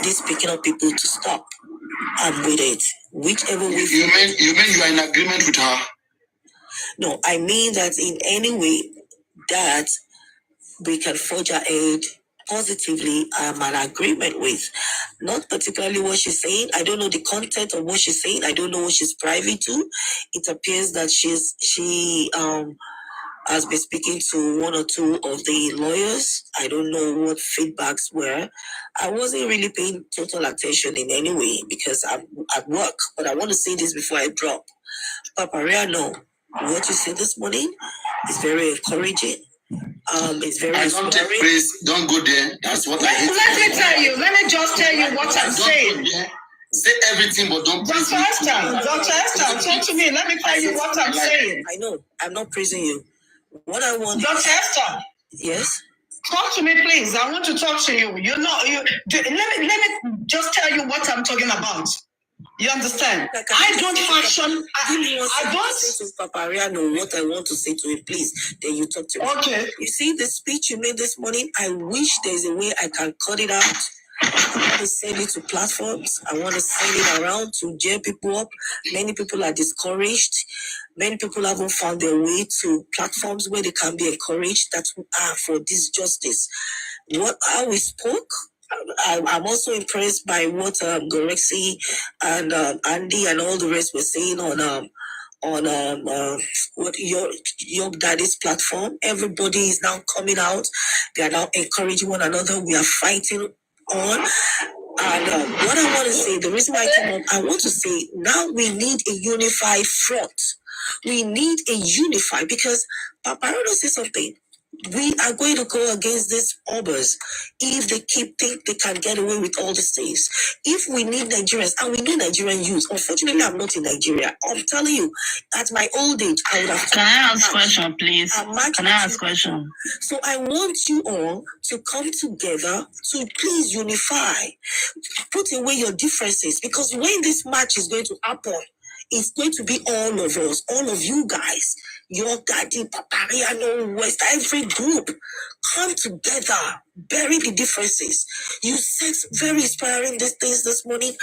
this picking up people to stop. I'm with it. Whichever way. You mean you are in agreement with her? No, I mean that in any way that we can forge ahead positively I'm in agreement with. Not particularly what she's saying. I don't know the content of what she's saying. I don't know what she's privy to. It appears that she has been speaking to one or two of the lawyers. I don't know what feedbacks were. I wasn't really paying total attention in any way because I'm at work. But I want to say this before I drop. Papariano, what you said this morning is very encouraging. It's very inspiring. Please don't go there. That's what I hate. Let me just tell you what I'm saying. Say everything, but don't praise me. Dr. Esther, talk to me. Let me tell you what I'm saying. I know. I'm not praising you. What I want. Dr. Esther. Yes. Talk to me, please. I want to talk to you. Let me just tell you what I'm talking about. You understand? I don't fashion. I don't say to Papariano what I want to say to him, please. Then you talk to me. Okay. You see the speech you made this morning? I wish there's a way I can cut it out. I want to send it to platforms. I want to send it around to jail people up. Many people are discouraged. Many people haven't found their way to platforms where they can be encouraged that are for this justice. How we spoke, I'm also impressed by what Gorexi and Andy and all the rest were saying on what your daddy's platform. Everybody is now coming out. They are now encouraging one another. We are fighting on. And what I want to say, the reason why I came up, I want to say now we need a unified front. We need a unified, because Paparino said something. We are going to go against these others if they think they can get away with all these things. If we need Nigerians, and we need Nigerian youth, unfortunately, I'm not in Nigeria. I'm telling you, at my old age, I would have. Can I ask a question, please? Can I ask a question? So I want you all to come together to please unify, put away your differences, because when this match is going to happen, it's going to be all of us, all of you guys, your daddy, Papariano, West, every group, come together, bury the differences. You said very inspiring these things this morning.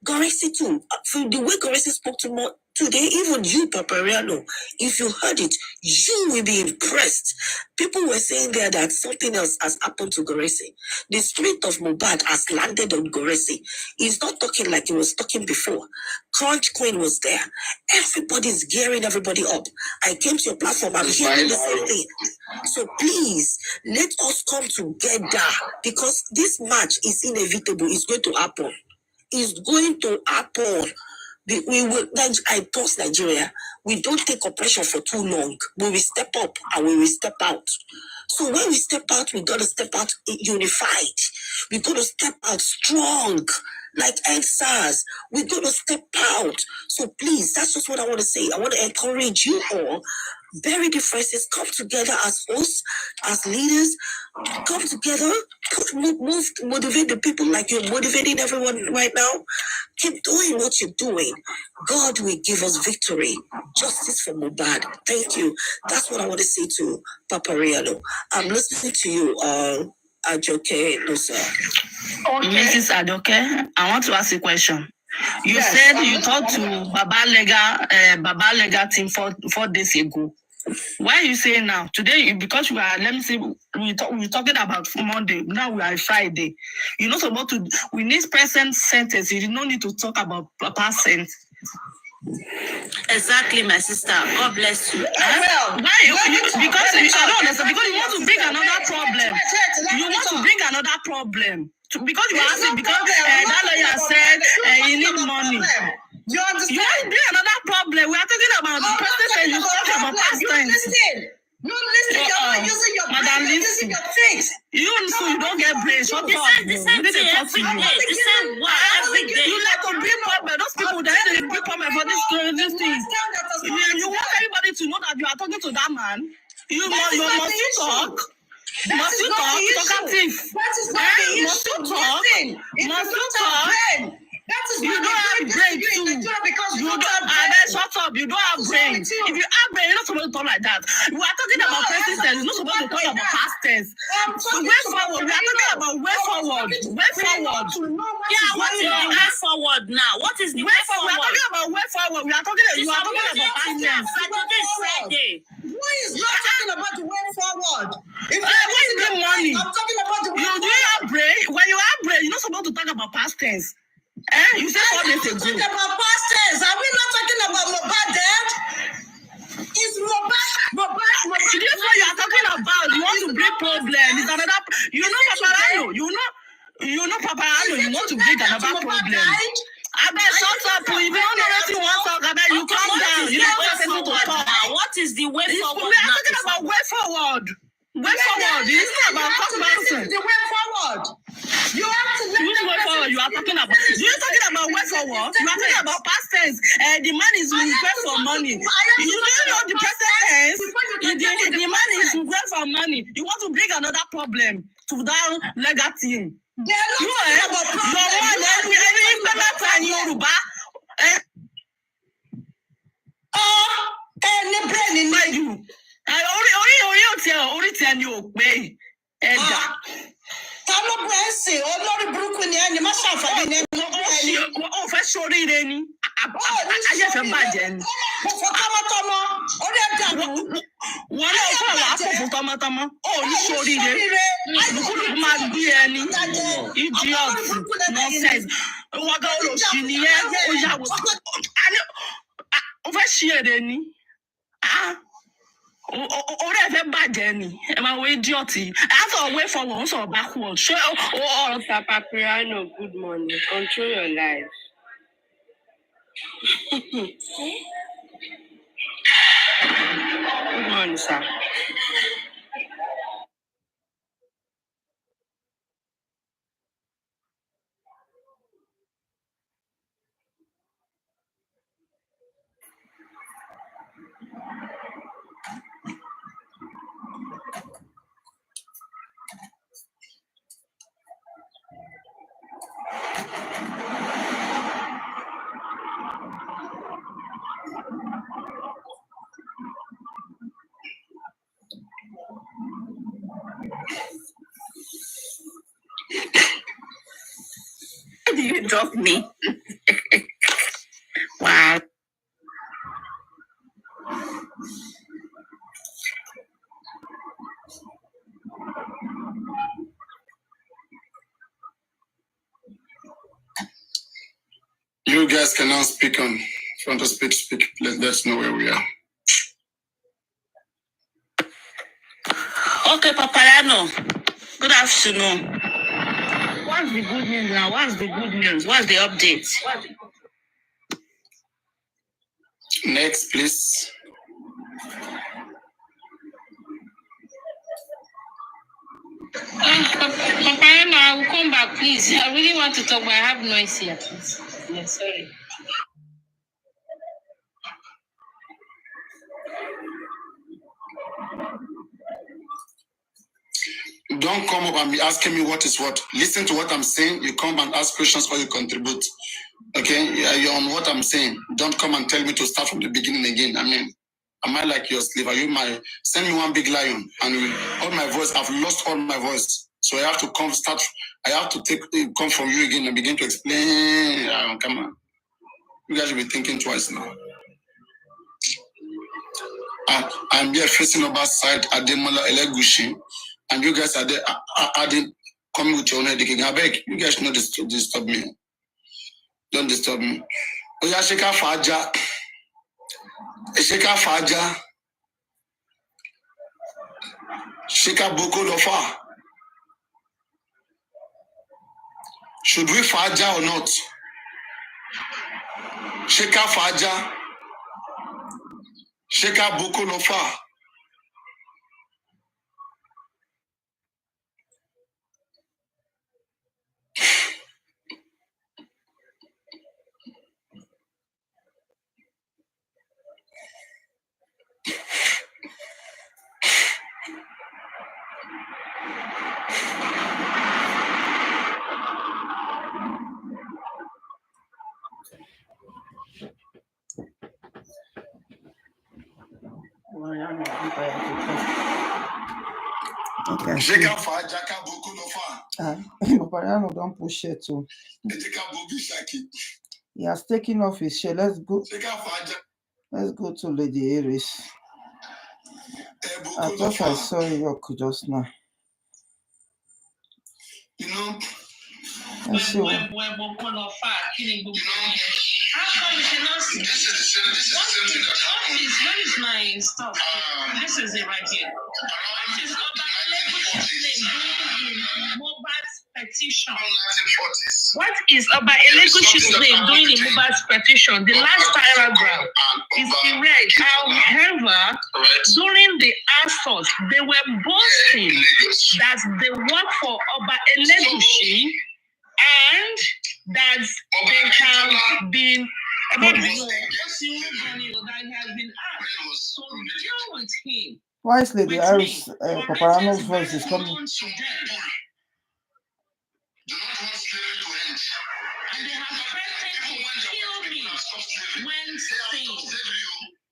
Goresi too, from the way Goresi spoke to today, even you, Papariano, if you heard it, you will be impressed. People were saying there that something else has happened to Goresi. The spirit of Mohbad has landed on Goresi. He's not talking like he was talking before. Crunch Queen was there. Everybody's gearing everybody up. I came to your platform, I'm hearing the same thing. So please, let us come together, because this match is inevitable. It's going to happen. It's going to happen. I trust Nigeria. We don't take oppression for too long. We will step up and we will step out. So when we step out, we got to step out unified. We got to step out strong, like EndSARS. We got to step out. So please, that's just what I want to say. I want to encourage you all. Bury differences, come together as hosts, as leaders, come together, motivate the people like you're motivating everyone right now. Keep doing what you're doing. God will give us victory. Justice for Mohbad. Thank you. That's what I want to say to Papariano. I'm listening to you, Ajoke Nusa. Okay. Mrs. Adoke, I want to ask a question. You said you talked to Baba Lega team 4 days ago. Why are you saying now? Today, because we are, let me say, we're talking about Monday. Now we are Friday. You're not supposed to, we need present sentence. You don't need to talk about past sentence. Exactly, my sister. God bless you. Well, because I don't understand. Because you want to bring another problem. You want to bring another problem. Because you are asking, because that lawyer said you need money. You understand? You want to bring another problem. We are talking about the person you talking about past tense. You listen. You're not using your brain. You're using your face. You don't get brain. Shut up. You need to talk to you. You like to bring problem. Those people that they bring problem for this thing. You want everybody to know that you are talking to that man. You must talk. Must you talk? Talkative. That is not the issue. Must you talk? That is You don't have brain too. Because you don't have shut up. You don't have brain. If you have brain, you're not supposed to talk like that. We are talking about present tense. You're not supposed to talk about past tense. So way forward. We are talking about way forward. Way forward. Yeah, what is the way forward now? What is the way forward? We are talking about way forward. You are talking about past tense. Saturday, Friday. Why is not talking about the way forward? If what is the money? I'm talking about the way You do have brain? When you have brain, you're not supposed to talk about past tense. You said 4 days ago. Talking about past tense. Are we not talking about Mohbad dead? Is Mohbad? This is what you are talking about. You want to bring problem. It's another. You know Paparano. You know Paparano. You want to bring another problem. I bet shut up. If you don't know anything you want to talk about, you calm down. You don't want people to talk. What is the way forward? We are talking about way forward. Way forward. This is about talk nonsense. The way forward. You have to which way forward you are talking about? You're talking about way forward. You are talking about past tense. The man is request for money. You don't know the present tense. The man is request for money. You want to bring another problem to that legal team. They are not talking about problems. Yoruba. Any brain in you. Orí tí ẹni ò pé ẹ̀dá. Ta ló bú ẹ sìn olórí burúkú ni ẹni má ṣàǹfààní ní ẹni. Ó fẹ́ ṣoríire ni. Ayé fẹ́ bàjẹ́ ni. Fòfò tọmọtọmọ orí ẹ̀ dàrú. Wọ́n náà fún àwọn afọ̀fù tọmọtọmọ. Ó ní ṣoríire. Lùkúlùkù máa gbé ẹni. Idiot nonsense. Wọ́n gan olùsí nìyẹn. Ó yàwó. Ó fẹ́ ṣí èrè ni. Orí ẹ̀ fẹ́ bàjẹ́ ni. Ẹ máa wo idiot yìí. After way forward, also backward. Ṣé ọ̀rọ̀ Papa Pirano, good morning. Control your life. Good morning, sir. Why do you drop me? Wow. You guys can now speak on. If you want to speak. Let us know where we are. Okay, Paparano. Good afternoon. What's the good news now? What's the good news? What's the update? Next, please. Paparano, I will come back, please. I really want to talk, but I have noise here, please. Yeah, sorry. Don't come up and be asking me what is what. Listen to what I'm saying. You come and ask questions or you contribute. Okay? You're on what I'm saying. Don't come and tell me to start from the beginning again. I mean, am I like your slave? Are you my... Send me one big lion. And all my voice, I've lost all my voice. So I have to come start... I have to come from you again and begin to explain. Come on. You guys will be thinking twice now. I'm here facing over side Ademola Elegushi. And you guys are there adding, coming with your own education. I beg, you guys not disturb me. Don't disturb me. Oya Sheka Faja. Sheka Faja. Sheka Boko Lofa. Should we Faja or not? Sheka Faja. Sheka Boko Lofa. Okay. Papariano don't push it too. He has taken off his shirt. Let's go. Let's go to Lady Iris. I thought I saw York just now. You know, let's see. How come we cannot see? This is the same thing that happened. Where is my stuff? This is it right here. What is Mohbad's petition? What is Oba Eleguchi's name doing in Mohbad's petition? The last paragraph is in red. However, during the assault, they were boasting that they work for Oba Eleguchi and that they have been that he has been asked to deal with him. Why is Lady Iris Papariano's voice is coming? And they have threatened to kill me when seen.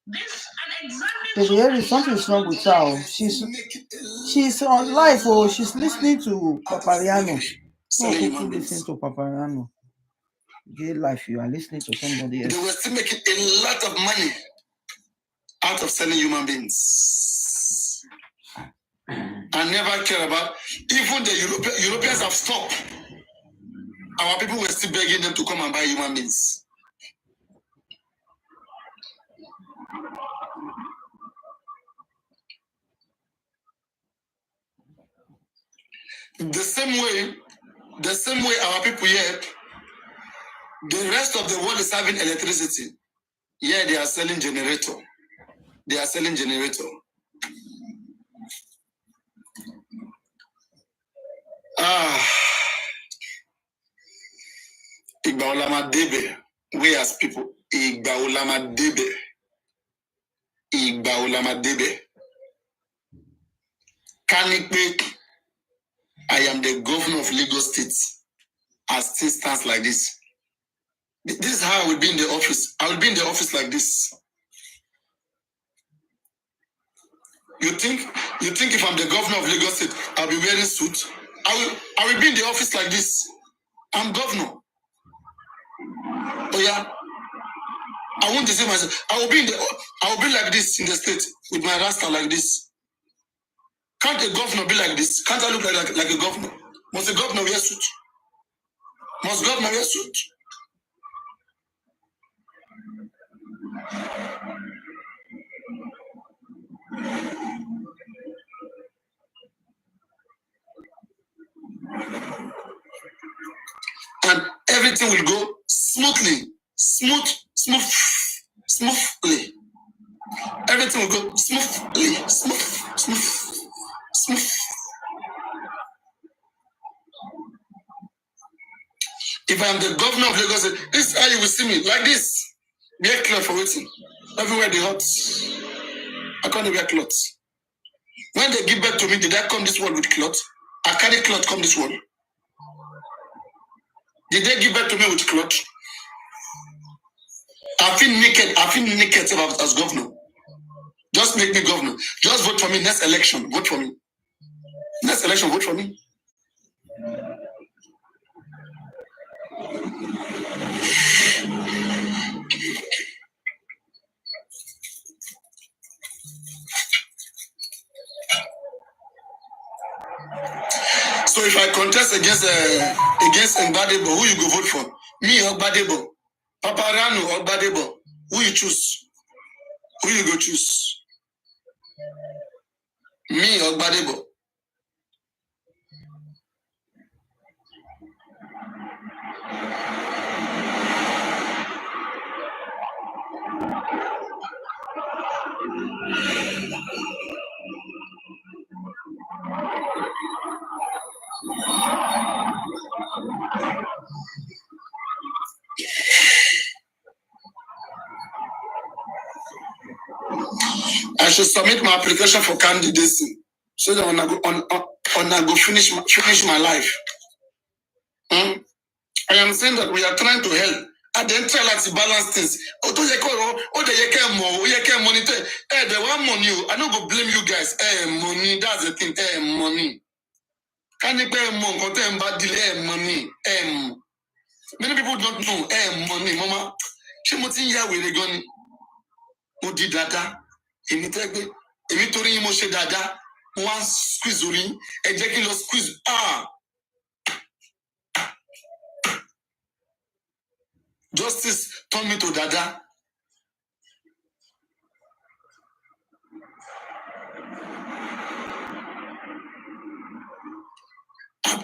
This and exactly. Lady Iris, something's wrong with her. She's on live. Oh, she's listening to Papariano. Oh, people listen to Papariano. Gay life, you are listening to somebody else. They were still making a lot of money out of selling human beings. I never care about, even the Europeans have stopped. Our people were still begging them to come and buy human beings. The same way our people here, the rest of the world is having electricity. Yeah, they are selling generator. They are selling generator. Igba ulama debe. We as people. Igba ulama debe. Igba ulama debe. Kanikbe. I am the governor of Lagos State. As things stands like this. This is how I will be in the office. I will be in the office like this. You think if I'm the governor of Lagos State, I'll be wearing suit? I will be in the office like this. I'm governor. Oh yeah. I won't deceive myself. I will be like this in the state with my rasta like this. Can't a governor be like this? Can't I look like a governor? Must a governor wear suit? Must governor wear suit? And everything will go smoothly. Smoothly. Everything will go smoothly. Smooth. If I'm the governor of Lagos, this is how you will see me. Like this. Be clear for waiting. Everywhere they hot. I can't wear clothes. When they give back to me, did I come this world with clothes? I carry clothes come this world. Did they give back to me with clothes? I feel naked as governor. Just make me governor. Just vote for me next election. Vote for me. Next election, vote for me. So if I contest against Mbadebo, who you go vote for? Me or Mbadebo? Papariano or Mbadebo? Who you choose? Who you go choose? Me or Mbadebo? I should submit my application for candidacy so that when I go finish my life. I am saying that we are trying to help. And then try to balance things. Oh, do you care monitor? The one money. I don't go blame you guys. Money. That's the thing. Money. Can you pay money? Money. Many people don't know. Money, mama. She mutin ya we regoni. Odi dada. Emi tegbe. Emi tori mo she dada. One squeeze ori. Ejeki lo squeeze. Justice turned me to dada.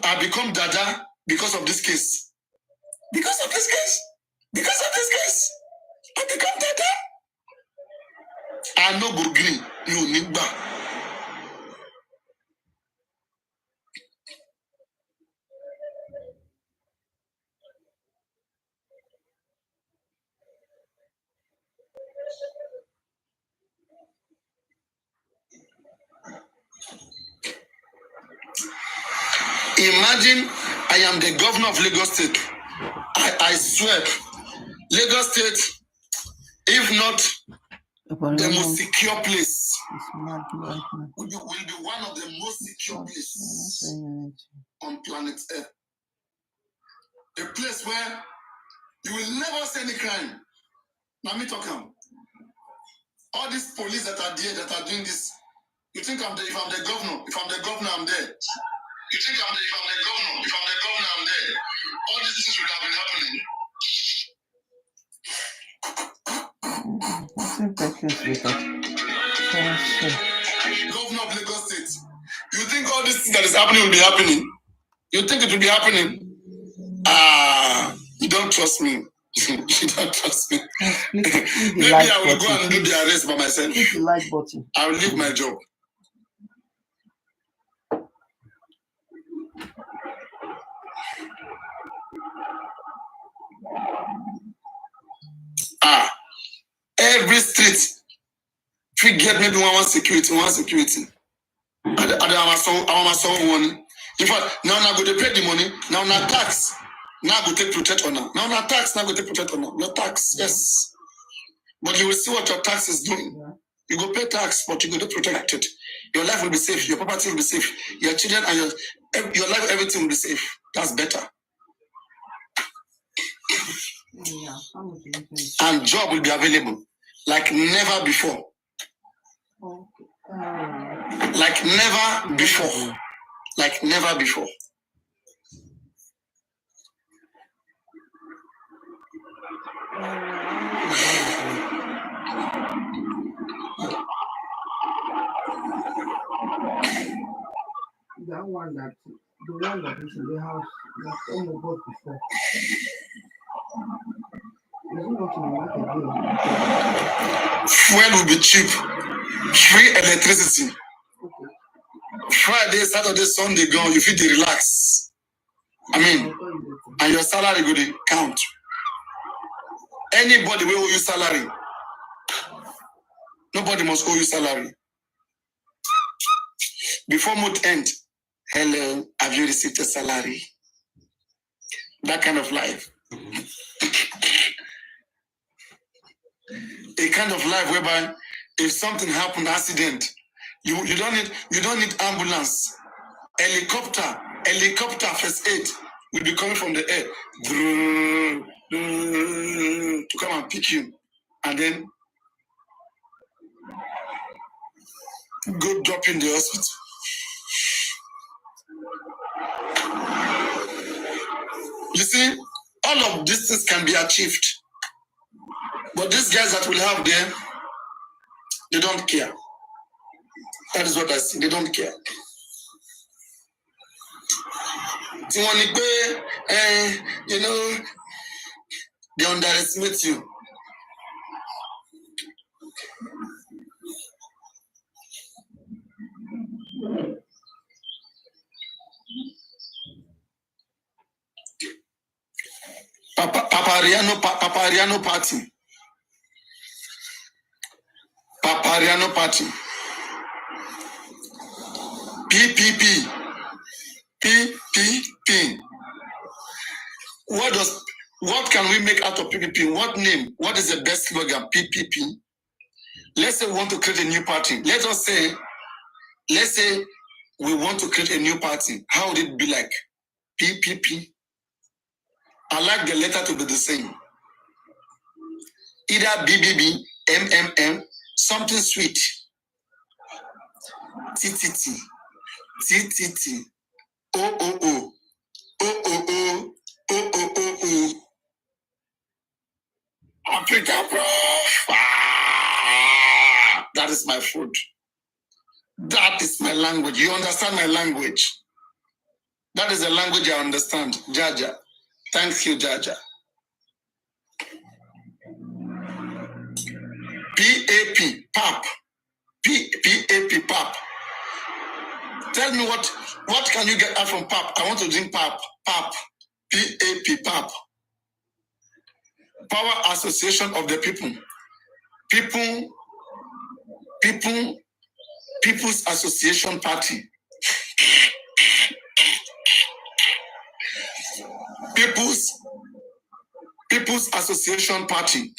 I become dada because of this case. Because of this case. Because of this case. I become dada. I no go green. You need back. Imagine I am the governor of Lagos State. I swear, Lagos State, if not the most secure place, will be one of the most secure places on planet Earth. A place where you will never see any crime. Now me talking. All these police that are there, that are doing this, you think if I'm the governor, I'm there. You think if I'm the governor, I'm there. All these things would have been happening. Governor of Lagos State. You think all this thing that is happening will be happening? You think it will be happening? You don't trust me. You don't trust me. Maybe I will go and do the arrest by myself. Click the like button. I will leave my job. Every street, if we get maybe one security. And I'm one. In fact, now I go to pay the money. Now tax. Now go take protect on now. Now tax. Now go take protect on now. Your tax, yes. But you will see what your tax is doing. You go pay tax, but you go to protect it. Your life will be safe. Your property will be safe. Your children and your life, everything will be safe. That's better. And job will be available like never before. Like never before. Like never before. That one that the one that is in the house that's on the board before. Is it not in the market again? Fuel will be cheap. Free electricity. Okay. Friday, Saturday, Sunday gone, you feel to relax. And your salary go to count. Anybody will owe you salary. Nobody must owe you salary. Before month end, hello, have you received a salary? That kind of life. A kind of life whereby if something happened, accident, you don't need ambulance. Helicopter first aid will be coming from the air to come and pick you, and then go drop in the hospital. You see, all of these things can be achieved, but these guys that will have them, they don't care. That is what I see. They don't care. You know, they underestimate you. Papariano party. Papariano party. PPP. PPP. What does What can we make out of PPP? What name? What is the best slogan? PPP. Let's say we want to create a new party. Let's say we want to create a new party. How would it be like? PPP. I like the letter to be the same. Either BBB, MMM, something sweet. TTT, TTT, OOO, OOO, OOO. Africa, bro. That is my food. That is my language. You understand my language? That is the language I understand. Jaja. Thank you, Jaja. PAP, PAP. PAP, PAP. Tell me what can you get out from PAP? I want to drink PAP. PAP. PAP, PAP. Power Association of the People. People's Association Party. People's Association Party.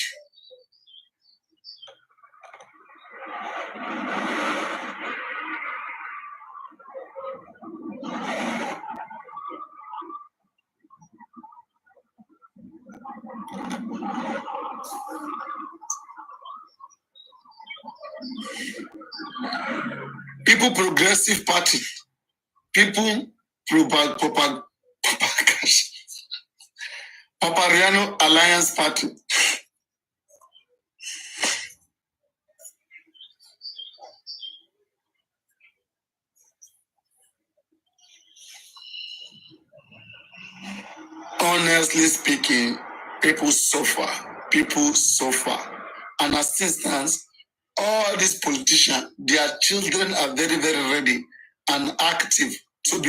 People Progressive Party. People Papariano Alliance Party. Honestly speaking, people suffer. And as it stands, all these politicians, their children are very, very ready and active to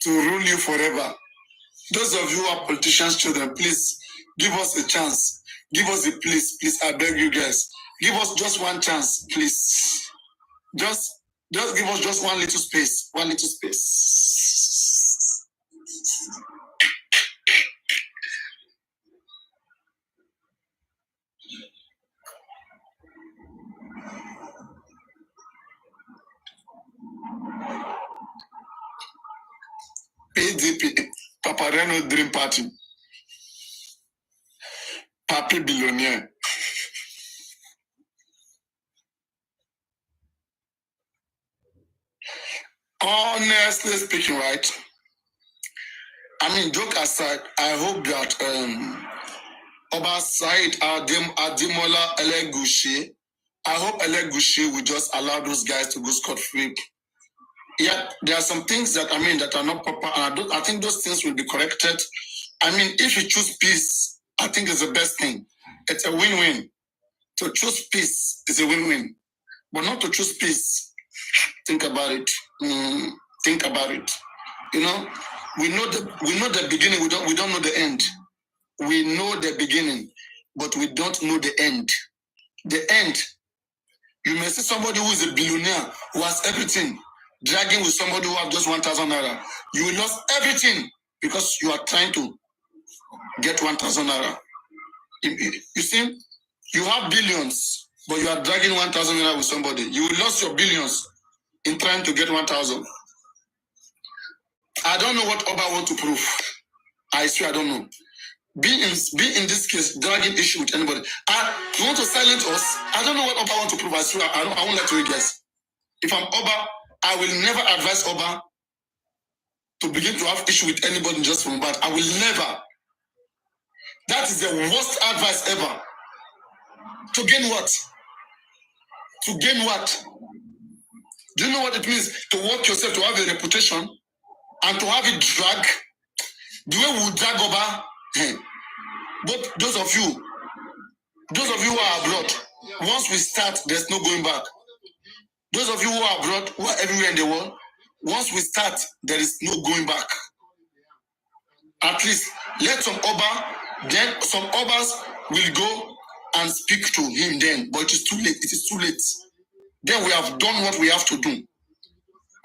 rule you forever. Those of you who are politicians' children, please give us a chance. Give us a please, I beg you guys. Give us just one chance, please. Just give us just one little space. PDP, Papareno Dream Party, Papi Billionaire. Honestly speaking, right? I mean, joke aside, I hope that Oba Said Ademola Elegushi, I hope Elegushi will just allow those guys to go scot-free. Yeah, there are some things that that are not proper, and I think those things will be corrected. I mean, if you choose peace, I think it's the best thing. It's a win-win. To choose peace is a win-win, but not to choose peace. Think about it. Think about it. You know, we know the beginning. We don't know the end. We know the beginning, but we don't know the end. The end. You may see somebody who is a billionaire who has everything, dragging with somebody who has just 1,000 naira. You will lose everything because you are trying to get 1,000 naira. You see, you have billions, but you are dragging 1,000 naira with somebody. You will lose your billions in trying to get 1,000. I don't know what Oba want to prove. I swear I don't know. Be in this case dragging issue with anybody. You want to silence us? I don't know what Oba want to prove. I swear I won't let you guess. If I'm Oba, I will never advise Oba to begin to have issue with anybody just from bad. I will never. That is the worst advice ever. To gain what? To gain what? Do you know what it means to work yourself, to have a reputation, and to have it drag? The way we drag Oba, but those of you who are abroad, once we start, there's no going back. Those of you who are abroad, who are everywhere in the world, once we start, there is no going back. At least let some Oba, then some Obas will go and speak to him then, but it is too late. It is too late. Then we have done what we have to do.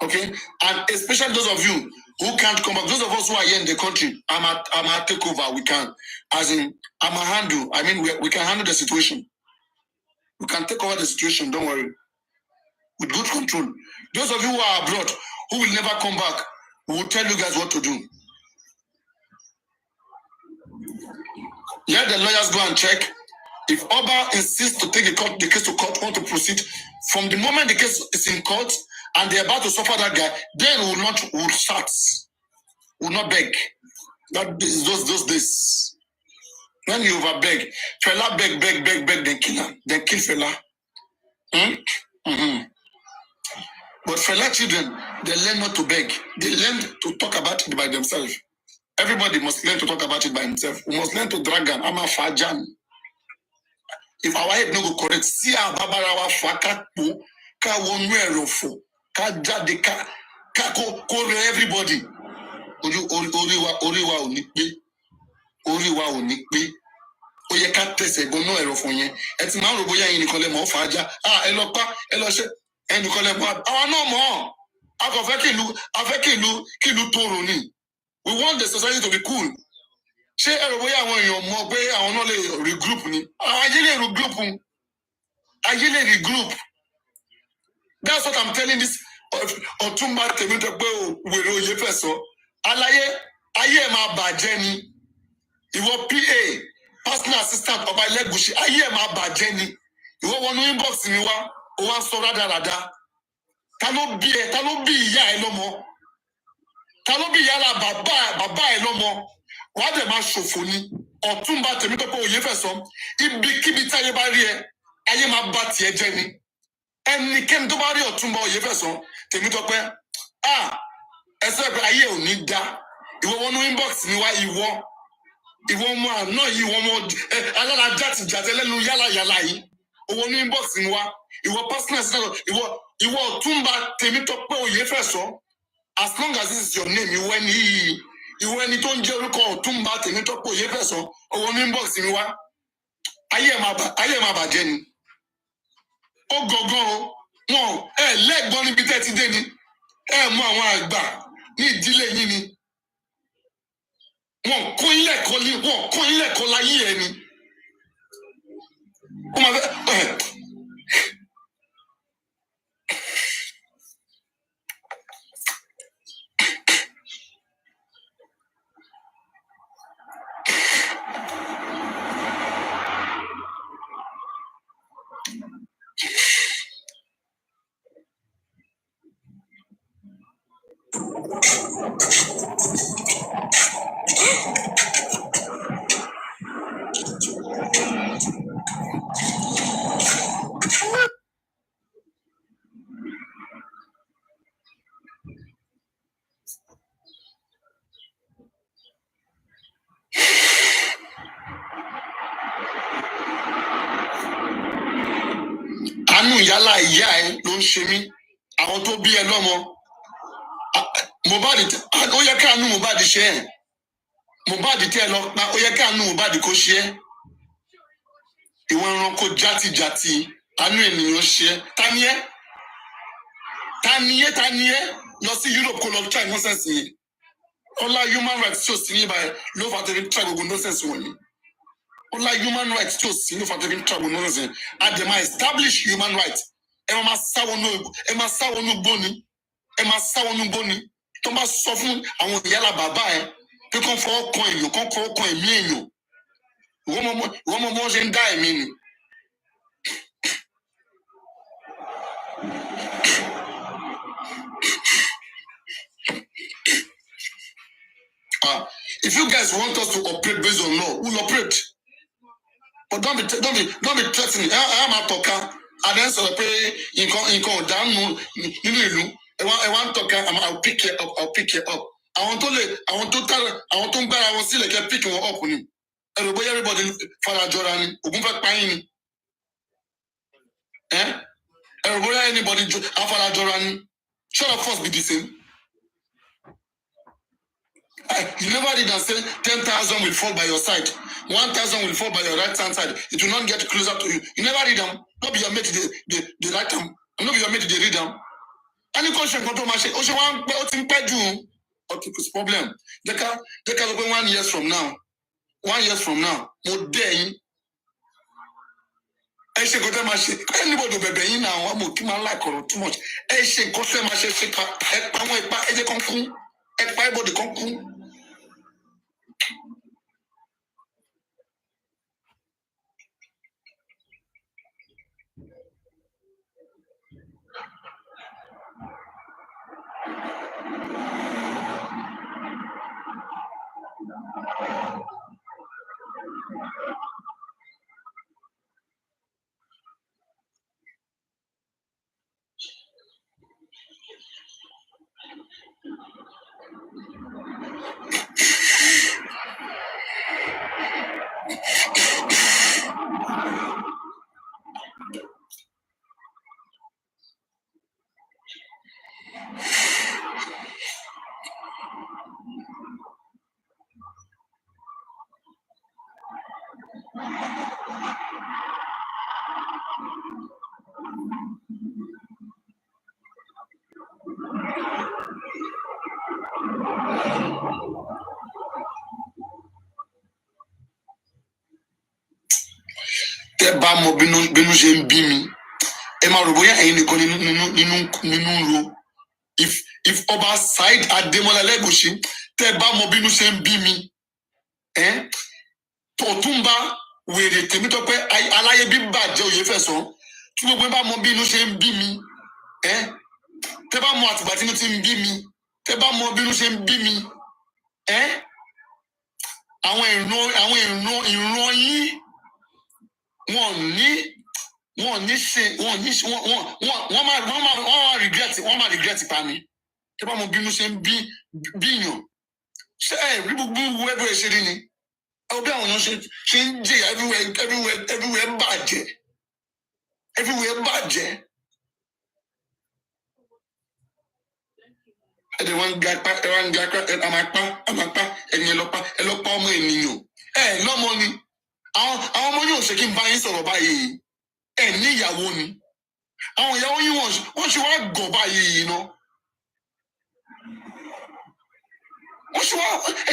Okay? And especially those of you who can't come back. Those of us who are here in the country, I'm a takeover. We can, as in, I'm a handle. I mean, we can handle the situation. We can take over the situation. Don't worry. With good control. Those of you who are abroad, who will never come back, we will tell you guys what to do. Let the lawyers go and check. If Oba insists to take the case to court, want to proceed, from the moment the case is in court and they're about to suffer that guy, then we will start. We will not beg. That is those days. When you over beg, fella beg, then kill him. Then kill fella. But fella children, they learn not to beg. They learn to talk about it by themselves. Everybody must learn to talk about it by himself. We must learn to drag him. I'm a fajan. If our head no go correct, see our babarawa faka po, ka wonu erofo, ka jade ka ko everybody. Oriwa ò ní pé. Ó yẹ ká tẹ̀sẹ̀ gbọ́nú ẹ̀rọ̀fọ̀ yẹn. Ẹ ti máa ń rò bóyá yín nìkan lẹ mọ̀ ọ́ fàájà. Ẹ lọ pa, ẹ lọ ṣe. Ẹ nìkan lẹ mọ̀. Àwa náà mọ̀. A kò fẹ́ kí ìlú tòrò ni. We want the society to be cool. Ṣé ẹ rò bóyá àwọn èèyàn mọ̀ pé àwọn náà lè regroup ni? Ayé lè regroup. Ayé lè regroup. That's what I'm telling this Ọ̀túnba Tèmítọ́pẹ́ wèrè oyè fẹ̀sọ́. Aláyé ayé ẹ̀ máa bàjẹ́ ni. Ìwọ PA, personal assistant ọba Ẹlẹ́gùṣì, ayé ẹ̀ máa bàjẹ́ ni. Ìwọ wọnú inbox mi wá, ó wá sọ rádaràda. Ta ló bí ìyá ẹ lọ́mọ? Ta ló bí ìyá bàbá ẹ lọ́mọ? Wàá dẹ̀ máa ṣòfò ni. Ọ̀túnba Tèmítọ́pẹ́ oyè fẹ̀sọ́. Ibikíbi tí ayé bá rí ẹ, ayé máa bá tiẹ̀ jẹ́ ni. Ẹnikẹ́ni tó bá rí Ọ̀túnba oyè fẹ̀sọ́ Tèmítọ́pẹ́, ẹsẹ̀ pé ayé ò ní dá. Ìwọ wọnú inbox mi wá ìwọ ọmọ àná yìí ìwọ ọmọ alára jàtìjàtì ẹlẹ́nu yálàyàlà yìí owó ní inbox mi wá ìwọ personal assistant ìwọ Ọ̀túnba Tèmítọ́pẹ́ oyè fẹ̀sọ́ as long as this is your name ìwọ ẹni tó ń jẹ́ orúkọ Ọ̀túnba Tèmítọ́pẹ́ oyè fẹ̀sọ́ owó ní inbox mi wá ayé ẹ̀ máa bàjẹ́ ni ó gọgán o wọn lẹ́gbọ́n níbi tẹ́ ti dé ni mú àwọn àgbà ní ìdílé yín ni. Wọn kọ́ ilé ẹ̀kọ́ láyé ẹ ni. Ó máa fẹ́ àánú ìyálà ìyá ẹ ló ń ṣe mí àwọn tó bí ẹ lọ́mọ Mohbad ó yẹ ká àánú Mohbad ṣe ẹ Mohbad tẹ ẹ lọ pa ó yẹ ká àánú Mohbad kó ṣe ẹ ìwọ ẹranko játijàti àánú ènìyàn ṣe ẹ ta ni ẹ lọ sí Europe kó lọ try nonsense yẹn ọlá human rights tí ò sí ní ibà ló fà tẹ̀lé try gbogbo nonsense wọ̀nyí. Ọlá human rights tí ò sí ní fàtẹ́fín travel nonsense àdèmà establish human rights ẹ máa sáwọnú gbóni tó bá sọ fún àwọn ìyálà bàbá ẹ pé kán fọwọ́ kan èèyàn kán fọwọ́ kan ẹ̀mí èèyàn ìwọ́n mọ bọ́n ṣe ń dá ẹ̀mí ni. If you guys want us to operate based on law, we'll operate. But don't be threatening. I am a talker. And then so pé nǹkan ò dánú nínú ìlú. I want talker. I'll pick it up. Àwọn tó ń gbára wọn sílẹ̀ kẹ́ pick wọn up ni. Ẹ̀rọ bóyá everybody farajọra ni. Ògùn fẹ́ pa yín ni. Ẹ̀rọ bóyá anybody afarajọra ni. Should of course be the same. You never read and say 10,000 will fall by your side, 1,000 will fall by your right hand side. It will not get closer to you. You never read them. Not be your mate the right them. Not be your mate the read them. Any question control machine. Oṣù wa ń pẹ́ ó ti ń pẹ́ jù. Okay, because problem. They can open 1 year from now. 1 year from now, more day. I say go to my shit. Anybody be being now. I'm okay. My like or too much. I say go to my shit. I want to buy a concrete. I buy body concrete. Tẹ́ bá mọ bínú ṣe ń bí mi. Ẹ máa rò bóyá ẹ̀yin nìkan nínú ro. If Ọba Saheed Adémọ́lá Elégùṣì tẹ́ bá mọ bínú ṣe ń bí mi. Ọ̀túnba wèrè Tèmítọ́pẹ́ aláyé bí bàjẹ́ òye fẹ̀sán. Tí gbogbo ẹ bá mọ bínú ṣe ń bí mi. Tẹ́ bá mọ àtìgbà tí inú ti ń bí mi. Tẹ́ bá mọ bínú ṣe ń bí mi. Àwọn ìran yín wọ́n máa regret pa mi. Tẹ́ bá mọ bínú ṣe ń bíyàn. Ṣé rí gbogbo ẹgbẹ́ ṣe rí ni? Ọbẹ̀ àwọn èèyàn ṣe ń jẹ everywhere bàjẹ́. Everywhere bàjẹ́. Ẹ̀dẹ̀ wọn ń ga apá àmàpá ẹ̀yìn ẹlọ́pàá ọmọ ènìyàn. Lọ́mọ ni. Àwọn ọmọ yóò ṣe kí n bá yín sọ̀rọ̀ báyìí. Ní ìyàwó ni. Àwọn ìyàwó yín wọ́n ṣe wá gọ̀ báyìí ná. Ẹ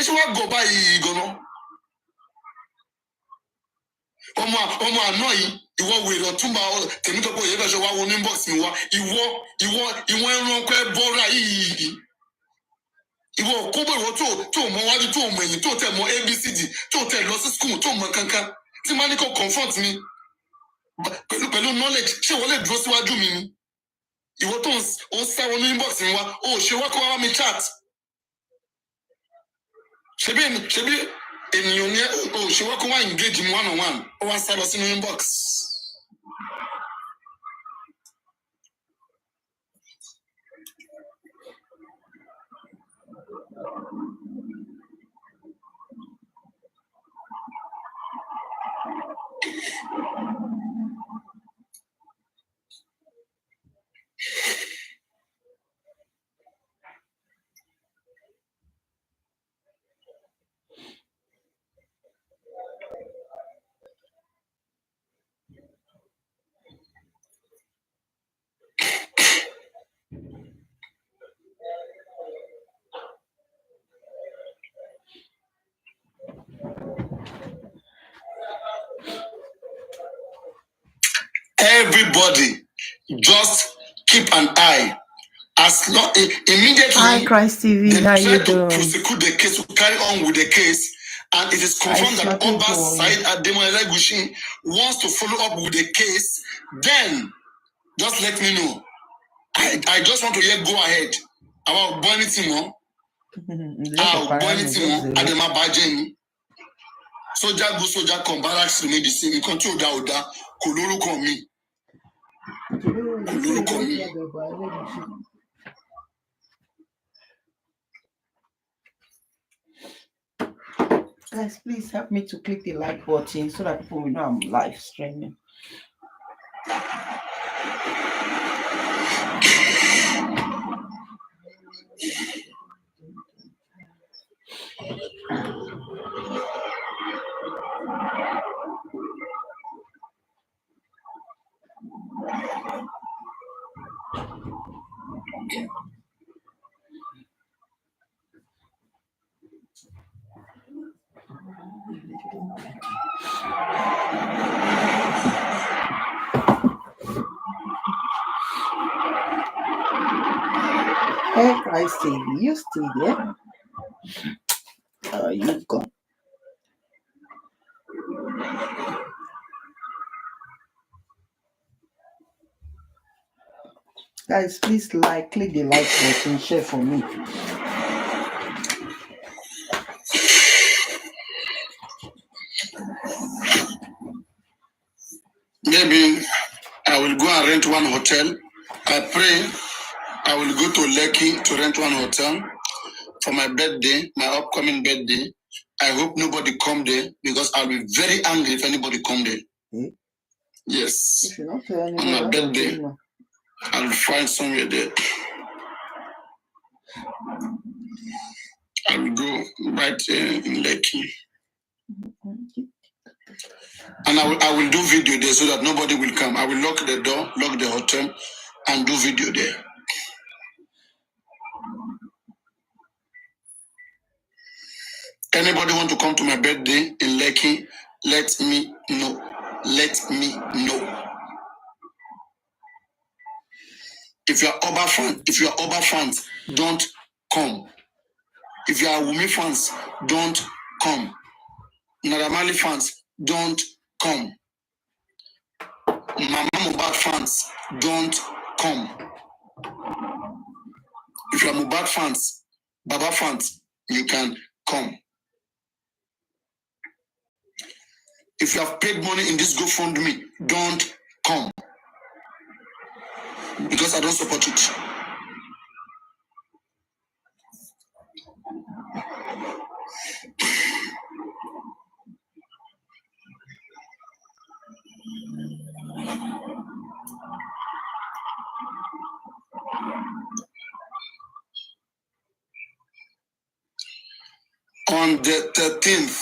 ṣe wá gọ̀ báyìí gan-an. Ọmọ àná yìí ìwọ wèrè Ọ̀túnba Tèmítọ́pẹ́ òye fẹsẹ̀ wá wo ní inbox mi wá ìwọ ẹranko ẹ bọ́ra yìí ìwọ kóbó ìwọ tó mọ wájú tó mọ ẹ̀yìn tó tẹ̀ mọ abcd tó tẹ̀ lọ sí school tó mọ kankan tí máa ní kó confront mi pẹ̀lú knowledge ṣé wọ́n lè dúró síwájú mi ni ìwọ tó ń sáwọn ní inbox mi wá ó ṣe wá kó wá mi chat ṣebí ènìyàn ní ó ṣe wá kó wá engage mi one on one ó wá sá lọ sínú inbox. Everybody, just keep an eye. As long immediately Hi, Christ TV. they How try you to doing? prosecute the case, to carry on with the case, and it is confirmed that Oba Saheed Adémọ́lá Elégùṣì wants to follow up with the case, then just let me know. I just want to hear go ahead about Bonny Timo. Bonny Timo Adema Bajeni. Soldier go, soldier come, barracks remain the same. Control da oda, kò lórúkọ mi. Kò lórúkọ mi. Guys, please help me to click the like button so that people will know I'm live streaming. I stay. You stay there. You gone. Guys, please click the like button, share for me. Maybe I will go and rent one hotel. I pray I will go to Lekki to rent one hotel for my birthday, my upcoming birthday. I hope nobody come there because I'll be very angry if anybody come there. Yes. If you not tell On my birthday, no. I'll find somewhere there. I will go right in Lekki. And I will do video there so that nobody will come. I will lock the door, lock the hotel, and do video there. Anybody want to come to my birthday in Lekki? Let me know. Let me know. If you are Oba fans, don't come. If you are Wumi fans, don't come. Naramali fans, don't come. Mama Mohbad fans, don't come. If you are Mohbad fans, Baba fans, you can come. If you have paid money in this GoFundMe, don't come. Because I don't support it. On the 13th,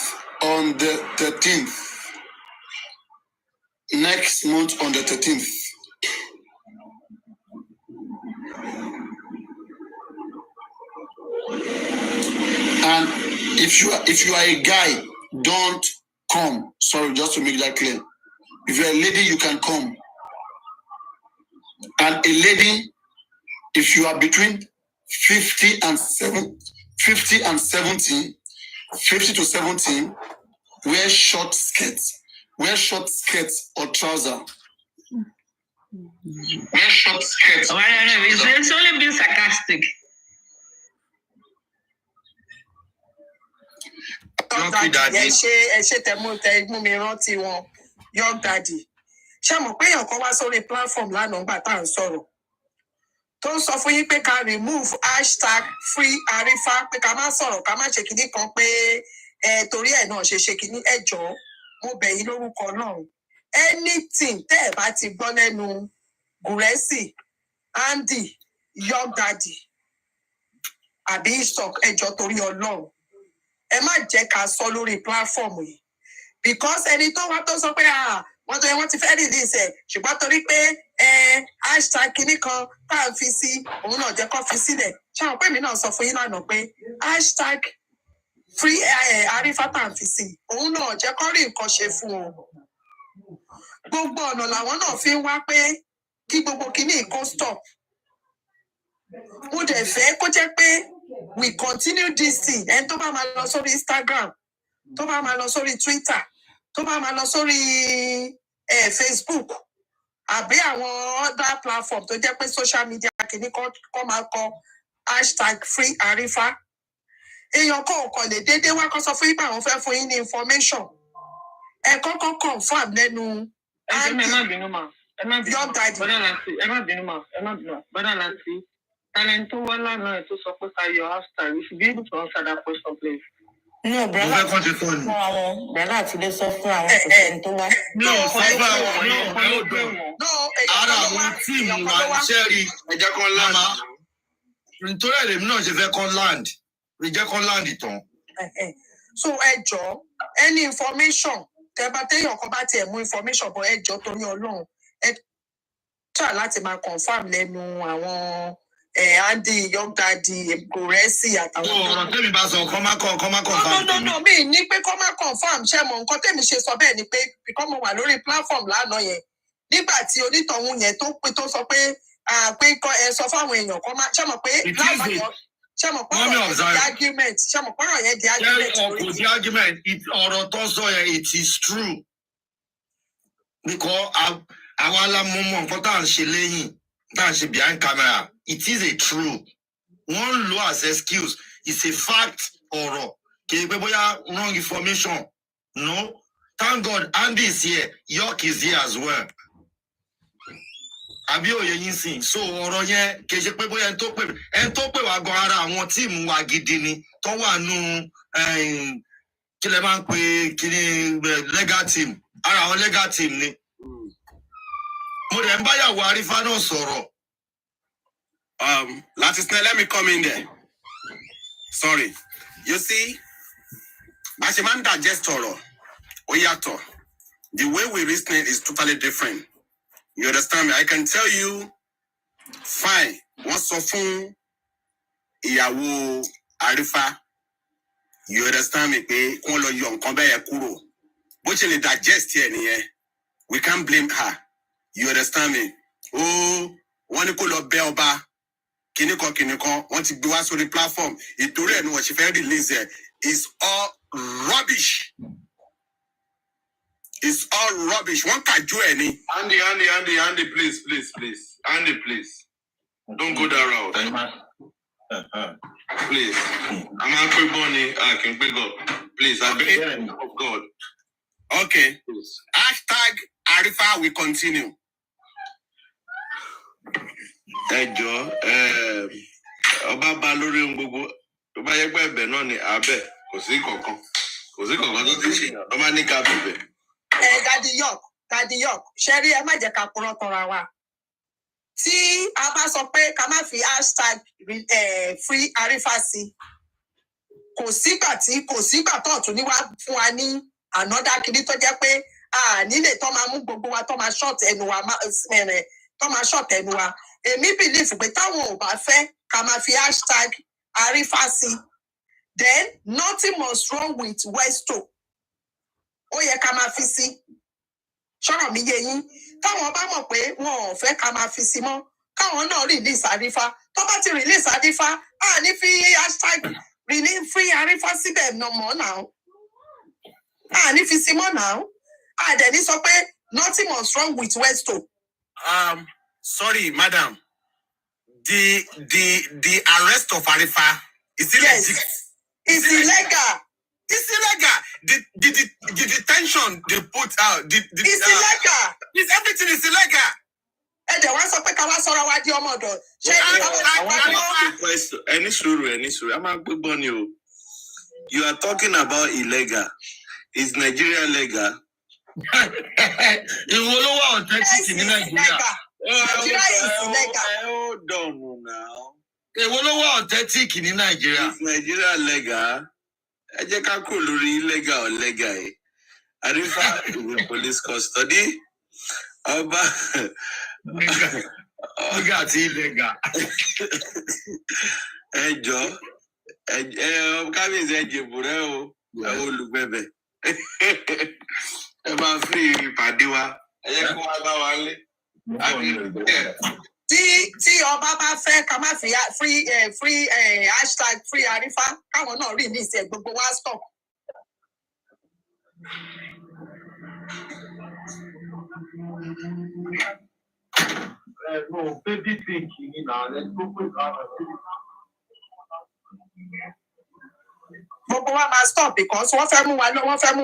next month on the 13th, and if you are a guy, don't come. Sorry, just to make that clear. If you're a lady, you can come. And a lady, if you are between 50 to 70, wear short skirts or trousers. Wear short skirts. It's only being sarcastic. Young daddy. Young daddy. Ṣé mo pé èèyàn kan wá sórí platform lánàá nígbà tá à ń sọ̀rọ̀ tó ń sọ fún yín pé ká remove #FreeArifa pé ká má sọ̀rọ̀ ká má ṣe kinní kan pé torí ẹ̀ náà ṣe kinní ẹ jọ̀ọ́ mo bẹ̀ yín lórúkọ náà anything tẹ́ ẹ̀ bá ti gbọ́ lẹ́nu Gúrẹ́sì Andy Young Daddy àbí Isok ẹ jọ̀ọ́ torí Ọlọ́run ẹ má jẹ́ ká sọ lórí platform yìí because ẹni tó wá tó sọ pé wọ́n ti fẹ́ release ẹ̀ ṣùgbọ́n torí pé #kinní kan tá à ń fi sí òun náà jẹ́ kó fi sílẹ̀ ṣáà pé mi náà sọ fún yín lánàá pé #FreeArifa tá à ń fi sí òun náà jẹ́ kó rí nǹkan ṣe fún o gbogbo ọ̀nà làwọn náà fi ń wá pé kí gbogbo kinní kó stop mo dẹ̀ fẹ́ kó jẹ́ pé we continue this thing ẹni tó bá máa lọ sórí Instagram tó bá máa lọ sórí Twitter tó bá máa lọ sórí Facebook àbí àwọn other platform tó jẹ́ pé social media kìíní kọ́ máa kọ #FreeArifa èèyàn kọ̀ọ̀kan lè déédéé wá kó sọ fún yín pé àwọn fẹ́ fún yín ní information ẹ kọ́kọ́ confirm lẹ́nu Young Daddy. ẹ má bínú bọ́dà láti talent tó wá lánàá ẹ̀ tó sọ pé ká yọ hashtag you should be able to answer that question please. No, brother fún àwọn brother àti ilé sọ fún àwọn kòtẹ́ni tó wá. Ara àwọn tíìmù wa ṣẹ́ẹ̀rì ẹ̀jẹ̀ kan land. Nítorí ẹ̀rẹ̀mí náà ṣe fẹ́ kan land. Ẹ̀jẹ̀ kan land tán. So ẹ jọ̀ọ́ any information téèyàn kan bá tiẹ̀ mú information bọ̀ ẹ jọ̀ọ́ torí Ọlọ́run ẹ try láti máa confirm lẹ́nu àwọn Andy Young Daddy Gúrẹ́sì àtàwọn. Ọ̀rọ̀ tẹ́mi bá sọ kọ́ má confirm. No, mi ní pé kọ́ má confirm ṣé mo nǹkan tẹ́mi ṣe sọ bẹ́ẹ̀ ni pé because mo wà lórí platform lánàá yẹn nígbà tí onítọ̀hún yẹn tó sọ pé pé sọ fáwọn èèyàn kan máa ṣe mọ̀ pé láwọn ṣe mọ̀ pé ọ̀rọ̀ yẹn di argument ṣe mọ̀ pé ọ̀rọ̀ yẹn di argument. Kò di argument ọ̀rọ̀ tó sọ yẹn it is true because àwa alámọ̀mọ̀ nǹkan tá à ń ṣe lẹ́yìn tá à ń ṣe behind camera it is a true one law as excuse is a fact ọ̀rọ̀ kì í pé bóyá wrong information no thank God Andy is here York is here as well. Àbí òye yín sìn so ọ̀rọ̀ yẹn kì í ṣe pé bóyá ẹni tó pè wá gan ara àwọn tíìmù wa gidi ni tó wà nù kí lẹ máa ń pè kí ni legal team ara àwọn legal team ni. Mo dẹ̀ ń báyàwó Arífá náà sọ̀rọ̀. Latisne, let me come in there. Sorry. You see, Bashiman digest ọ̀rọ̀, ó yàtọ̀. The way we reason is totally different. You understand me? I can tell you, fine, wọ́n sọ fún ìyàwó Arífá. You understand me? Pé kí wọ́n lọ yọ nǹkan bẹ́ẹ̀ kúrò. Bó ṣe lè digest ẹ̀ nìyẹn. We can't blame her. You understand me? Oh, wọ́n ní kó lọ bẹ ọba. Kìnìkan, wọ́n ti gbé wá sórí platform. Ìtorí ẹ̀ ni wọ́n ṣe fẹ́ release ẹ̀. It's all rubbish. It's all rubbish. One can do any. Andy, please. Andy, please. Don't go that route. Please. I'm not quick money. I can pick up. Please, I beg of God. Okay. Please. Hashtag Arifa will continue. Ọba bá lórí ohun gbogbo tó bá yẹ pé ẹ̀bẹ̀ náà ni abẹ kò sí kankan tó ti ṣe ọba ní ká bẹ̀bẹ̀. Daddy York ṣe rí ẹ má jẹ́ ká purọ́ tọra wa tí a bá sọ pé ká má fi hashtag free Arifa sí kò sígbà tó tún ní wá fún wa ní another kìíní tó jẹ́ pé nílé tó máa mú gbogbo wa tó máa short ẹnu wa èmi believe pé táwọn ò bá fẹ́ ká máa fi hashtag Arifa sí then nothing must wrong with Westo ó yẹ ká máa fi sí ṣọ́rọ̀ mi yé yín táwọn bá mọ̀ pé wọn ò fẹ́ ká máa fi sí mọ́ káwọn náà release Arifa tó bá ti release Arifa ní fi hashtag free Arifa síbẹ̀ mọ́ náà ní fi sí mọ́ náà dẹ̀ ní sọ pé nothing must wrong with Westo. Sorry, madam. The arrest of Arifa is illegal. Yes, it's illegal. It's illegal. The detention they put out. It's illegal. Everything is illegal. Ẹ̀dẹ̀ wá sọ pé ká wá sọ̀rọ̀ wá di ọmọ ọ̀dọ̀. Ẹni sùúrù. A máa gbégbọ́ ni o. You are talking about illegal. Is Nigeria legal? Ìwọ ló wà authentic ní Nàìjíríà. Nigeria is illegal. Hold on now. Èwo ló wà authentic ní Nàìjíríà? Is Nigeria legal? Ẹ jẹ́ ká kúrò lórí illegal or legal yìí. Arifa is in police custody. Ọba. Ọgá àti illegal. Ẹ jọ̀ọ́. Kábíyèsí ẹ jèbù rẹ o. Àwọn olùgbẹ̀bẹ̀. Ẹ máa fi ìpàdé wa. Ẹ yẹ kó wá bá wa lé. Tí ọba bá fẹ́ ká má fi free hashtag free Arifa káwọn náà release ẹ̀ gbogbo wa stop. No, baby pink, let's go put Gbogbo wa máa stop because wọ́n fẹ́ mú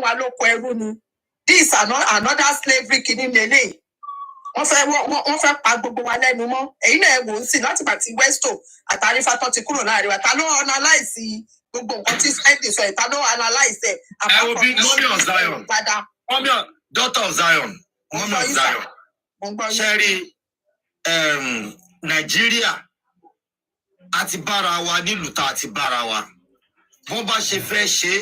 wa lóko ẹrú ni. This another slavery kìíní lélẹ̀. Wọ́n fẹ́ pa gbogbo wa lẹ́nu mọ́. Èyí náà wò ó sí láti gbà tí Westo àti Arifa tó ti kúrò láàrin wa. Ta ló analyse gbogbo nǹkan tí Sunday sọ ẹ̀? Ta ló analyse ẹ̀? Ẹ wo bí Mommy of Zion. Daughter of Zion. Mommy of Zion. Ṣẹ́rí Nàìjíríà àti bára wa nílùú tá àti bára wa. Wọ́n bá ṣe fẹ́ ṣe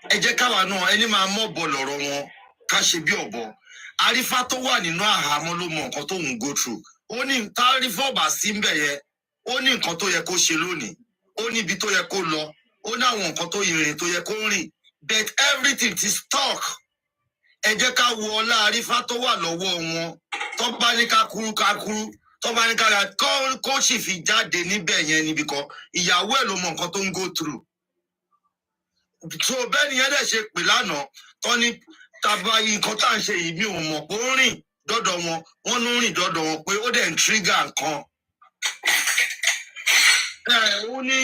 ẹ jẹ́ káwa náà ẹni máa mọ̀ bọ̀ lọ́rọ̀ wọn ká ṣe bí ọ̀bọ. Arifa tó wà nínú àhámọ́ ló mọ nǹkan tó ń go through. Ó ní tárífà ọ̀bà sí ń bẹ̀ yẹ. Ó ní nǹkan tó yẹ kó ṣe lónìí. Ó ní ibi tó yẹ kó lọ. Ó ní àwọn nǹkan tó ìrìn tó yẹ kó rìn. But everything is stuck. Ẹ jẹ́ ká wo ọlá Arifa tó wà lọ́wọ́ wọn. Tó bá ní ká kúrú. tó bá ní kára kó sì fi jáde níbẹ̀ yẹn níbi kan ìyàwó ẹ̀ ló mọ nǹkan tó ń go through. So bẹ́ẹ̀ ni yẹn dẹ̀ ṣe pè lánàá tó ní tàbá nǹkan tá à ń ṣe yìí mi ò mọ̀ pé ó rìn dọ́dọ̀ wọn wọ́n ń rìn dọ́dọ̀ wọn pé ó dẹ̀ ń trigger nǹkan. Ó ní